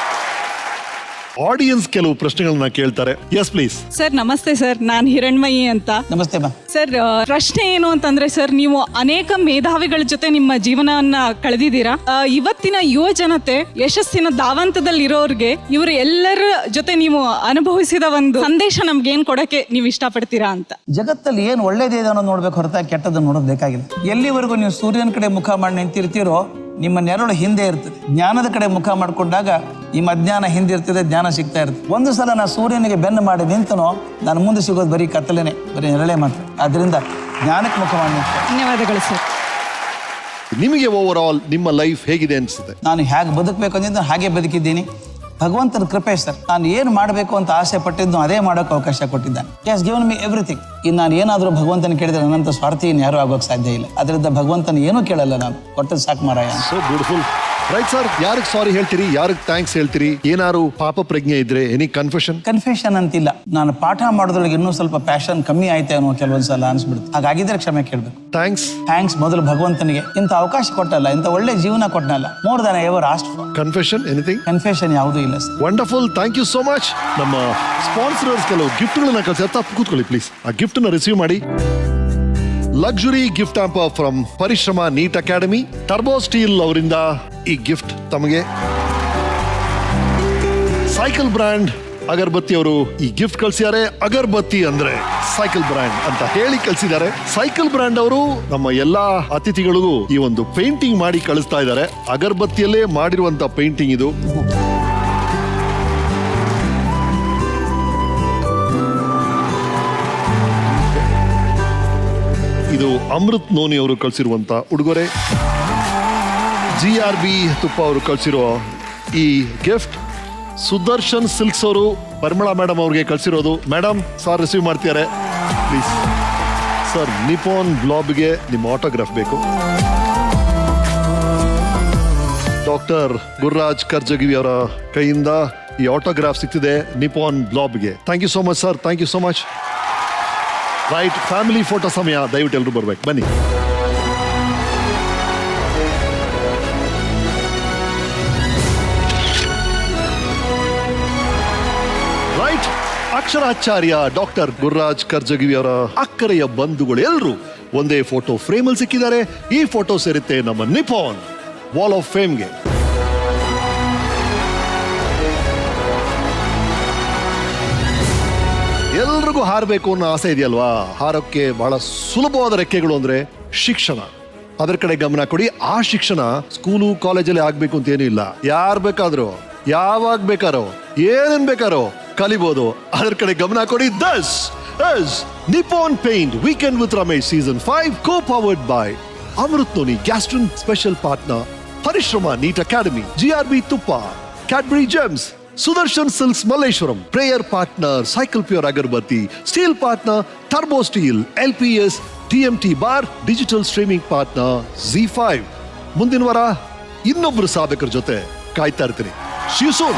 ಆಡಿಯನ್ಸ್ ಕೆಲವು ಪ್ರಶ್ನೆಗಳನ್ನ ಕೇಳ್ತಾರೆ. Yes please. ಸರ್ ನಮಸ್ತೆ ಸರ್, ನಾನು ಹಿರಣ್ಮಯಿ ಅಂತ. ನಮಸ್ತೆ ಮಾ. ಸರ್ ಪ್ರಶ್ನೆ ಏನು ಅಂತಂದ್ರೆ ಸರ್, ನೀವು ಅನೇಕ ಮೇಧಾವಿಗಳ ಜೊತೆ ನಿಮ್ಮ ಜೀವನವನ್ನ ಕಳೆದಿದ್ದೀರಾ. ಇವತ್ತಿನ ಯುವ ಜನತೆ ಯಶಸ್ಸಿನ ದಾವಂತದಲ್ಲಿರೋರ್ಗೆ ಇವರು ಎಲ್ಲರ ಜೊತೆ ನೀವು ಅನುಭವಿಸಿದ ಒಂದು ಸಂದೇಶ ನಮ್ಗೆ ಏನ್ ಕೊಡಕ್ಕೆ ನೀವು ಇಷ್ಟಪಡ್ತೀರಾ ಅಂತ. ಜಗತ್ತಲ್ಲಿ ಏನ್ ಒಳ್ಳೇದಿದೆ ಅನ್ನೋದು ನೋಡ್ಬೇಕು ಹೊರತಾಗಿ ಕೆಟ್ಟದನ್ನ ನೋಡೋದು ಬೇಕಾಗಿಲ್ಲ. ಎಲ್ಲಿವರೆಗೂ ನೀವು ಸೂರ್ಯನ ಕಡೆ ಮುಖ ಮಾಡಿ ನಿಂತಿರ್ತೀರೋ ನಿಮ್ಮ ನೆರಳು ಹಿಂದೆ ಇರ್ತದೆ. ಜ್ಞಾನದ ಕಡೆ ಮುಖ ಮಾಡ್ಕೊಂಡಾಗ ನಿಮ್ಮ ಅಜ್ಞಾನ ಹಿಂದೆ ಇರ್ತದೆ, ಜ್ಞಾನ ಸಿಗ್ತಾ ಇರ್ತದೆ. ಒಂದು ಸಲ ನಾ ಸೂರ್ಯನಿಗೆ ಬೆನ್ನು ಮಾಡಿ ನಿಂತನೋ ನಾನು ಮುಂದೆ ಸಿಗೋದು ಬರೀ ಕತ್ತಲೇನೆ, ಬರೀ ನೆರಳೆ ಮಾತ್ರ. ಆದ್ರಿಂದ ಜ್ಞಾನಕ್ಕೆ ಮುಖ ಮಾಡಿ. ಧನ್ಯವಾದಗಳು ಸರ್. ನಿಮಗೆ ಓವರ್ ಆಲ್ ನಿಮ್ಮ ಲೈಫ್ ಹೇಗಿದೆ ಅನ್ಸುತ್ತೆ? ನಾನು ಹೇಗೆ ಬದುಕಬೇಕು ಅಂದಿದ್ದು ಹಾಗೆ ಬದುಕಿದ್ದೀನಿ. ಭಗವಂತನ ಕೃಪೆ ಸರ್. ನಾನು ಏನು ಮಾಡಬೇಕು ಅಂತ ಆಸೆ ಪಟ್ಟಿದ್ದು ಅದೇ ಮಾಡೋಕೆ ಅವಕಾಶ ಕೊಟ್ಟಿದ್ದಾನೆ. Has given me everything. ಇನ್ನು ನಾನು ಏನಾದರೂ ಭಗವಂತನ ಕೇಳಿದ್ರೆ ನನ್ನಂತ ಸ್ವಾರ್ಥಿ ಯಾರು ಆಗೋಕೆ ಸಾಧ್ಯ ಇಲ್ಲ. ಅದರಿಂದ ಭಗವಂತನ ಏನೂ ಕೇಳಲ್ಲ, ನಾನು ಕೊಟ್ಟದ್ದು ಸಾಕು ಮಾರಾಯ. So beautiful. ರೈಟ್ ಸರ್, ಯಾರಿಗೆ ಸಾರಿ ಹೇಳ್ತೀರಿ, ಯಾರಿಗೆ ಥ್ಯಾಂಕ್ಸ್ ಹೇಳ್ತೀರಿ? ಏನಾರು ಪಾಪ ಪ್ರಜ್ಞೆ ಇದ್ರೆ ಎನಿ ಕನ್ಫೆಷನ್ ಅಂತಿಲ್ಲ. ನಾನು ಪಾಠ ಮಾಡೋದ್ರೊಳಗೆ ಇನ್ನೂ ಸ್ವಲ್ಪ ಪ್ಯಾಷನ್ ಕಮ್ಮಿ ಆಯ್ತೆ ಅನ್ನೋ ಕೆಲವೊಂದ್ಸಲ ಅನ್ಸ್ಬಿಡುತ್ತೆ. ಹಾಗಾಗಿದ್ರೆ ಕ್ಷಮೆ ಕೇಳಬೇಕು. ಥ್ಯಾಂಕ್ಸ್ ಮೊದಲು ಭಗವಂತನಿಗೆ, ಇಂಥ ಅವಕಾಶ ಕೊಟ್ಟಲ್ಲ, ಇಂಥ ಒಳ್ಳೆ ಜೀವನ ಕೊಟ್ಟನಲ್ಲ. More than ever asked for. Confession ಯಾವುದೂ ಇಲ್ಲ. Wonderful, thank you so much. ನಮ್ಮ ಸ್ಪಾನ್ಸರ್ಸ್ ಕೆಲವು ಗಿಫ್ಟ್ಗಳನ್ನ ಕಳಿಸಿ, ತಪ್ಪು ಕೂತ್ಕೊಳ್ಳಿ ಪ್ಲೀಸ್. ಆ ಗಿಫ್ಟ್ ನ ರಿಸೀವ್ ಮಾಡಿ. ಲಕ್ಸುರಿ ಗಿಫ್ಟ್ ಹ್ಯಾಂಪರ್ ಫ್ರಮ್ ಪರಿಶ್ರಮ ನೀಟ್ ಅಕಾಡೆಮಿ, ಟರ್ಬೋ ಸ್ಟೀಲ್ ಅವರಿಂದ ಈ ಗಿಫ್ಟ್ ತಮಗೆ. ಸೈಕಲ್ ಬ್ರ್ಯಾಂಡ್ ಅಗರ್ಬತ್ತಿ ಅವರು ಈ ಗಿಫ್ಟ್ ಕಳಿಸಿದ್ದಾರೆ. ಅಗರ್ಬತ್ತಿ ಅಂದ್ರೆ ಸೈಕಲ್ ಬ್ರ್ಯಾಂಡ್ ಅಂತ ಹೇಳಿ ಕಳಿಸಿದ್ದಾರೆ. ಸೈಕಲ್ ಬ್ರ್ಯಾಂಡ್ ಅವರು ನಮ್ಮ ಎಲ್ಲಾ ಅತಿಥಿಗಳಿಗೂ ಈ ಒಂದು ಪೇಂಟಿಂಗ್ ಮಾಡಿ ಕಳಿಸ್ತಾ ಇದ್ದಾರೆ. ಅಗರ್ಬತ್ತಿಯಲ್ಲೇ ಮಾಡಿರುವಂತ ಪೇಂಟಿಂಗ್ ಇದು. ಇದು ಅಮೃತ್ ನೋನಿ ಅವರು ಕಳಿಸಿರುವಂತ ಉಡುಗೊರೆ. GRB ತುಪ್ಪ ಅವರು ಕಳಿಸಿರೋ ಈ ಗಿಫ್ಟ್. ಸುದರ್ಶನ್ ಸಿಲ್ಕ್ಸ್ ಅವರು ಪರಿಮಳ ಮೇಡಮ್ ಅವ್ರಿಗೆ ಕಳಿಸಿರೋದು. ಮೇಡಮ್ ಸರ್ ರಿಸೀವ್ ಮಾಡ್ತಿದ್ದಾರೆ ಪ್ಲೀಸ್. ಸರ್, ನಿಪಾನ್ ಬ್ಲಾಬ್ಗೆ ನಿಮ್ಮ ಆಟೋಗ್ರಾಫ್ ಬೇಕು. ಡಾಕ್ಟರ್ ಗುರುರಾಜ್ ಕರ್ಜಗಿ ಅವರ ಕೈಯಿಂದ ಈ ಆಟೋಗ್ರಾಫ್ ಸಿಗ್ತಿದೆ ನಿಪಾನ್ ಬ್ಲಾಬ್ಗೆ. Thank you so much sir, thank you so much. Right, family photo ಸಮಯ, ದಯವಿಟ್ಟು ಎಲ್ಲರೂ ಬರ್ಬೇಕು, ಬನ್ನಿ. ರೈಟ್, ಅಕ್ಷರಾಚಾರ್ಯ ಡಾಕ್ಟರ್ ಗುರುರಾಜ್ ಕರ್ಜಗಿ ಅವರ ಅಕ್ಕರೆಯ ಬಂಧುಗಳು ಎಲ್ಲರೂ ಒಂದೇ ಫೋಟೋ ಫ್ರೇಮ್ ಅಲ್ಲಿ ಸಿಕ್ಕಿದ್ದಾರೆ. ಈ ಫೋಟೋ ಸೇರುತ್ತೆ ನಮ್ಮ ನಿಪಾನ್ ವಾಲ್ ಆಫ್ ಫೇಮ್ಗೆ. ಎಲ್ರಿಗೂ ಹಾರಬೇಕು ಅನ್ನೋ ಆಸೆ ಇದೆಯಲ್ವಾ? ಹಾರೋಕ್ಕೆ ಬಹಳ ಸುಲಭವಾದ ರೆಕ್ಕೆಗಳು ಅಂದ್ರೆ ಶಿಕ್ಷಣ. ಅದರ ಕಡೆ ಗಮನ ಕೊಡಿ. ಆ ಶಿಕ್ಷಣ ಸ್ಕೂಲು ಕಾಲೇಜಲ್ಲಿ ಆಗ್ಬೇಕು ಅಂತ ಏನೂ ಇಲ್ಲ. ಯಾರು ಬೇಕಾದ್ರೂ ಯಾವಾಗ ಬೇಕಾರೋ ಏನೇನ್ ಬೇಕಾರೋ ಕಲಿಬಹುದು. ಅದರ ಕಡೆ ಗಮನ ಕೊಡಿ. This is Nippon paint weekend with Ramesh season 5 co-powered by Amrut Noni Gastrin special partner Parishrama NEET academy, GRB ತುಪ್ಪ, Cadbury Gems, Sudarshan silks Malleshwaram, prayer partner cycle pure agarbatti, steel partner turbo steel, LPS TMT bar, digital streaming partner Z5. ಮುಂದಿನ ವಾರ ಇನ್ನೊಬ್ರು ಸಾಧಕರ ಜೊತೆ ಕಾಯ್ತಾ ಇರ್ತೀನಿ. See you soon.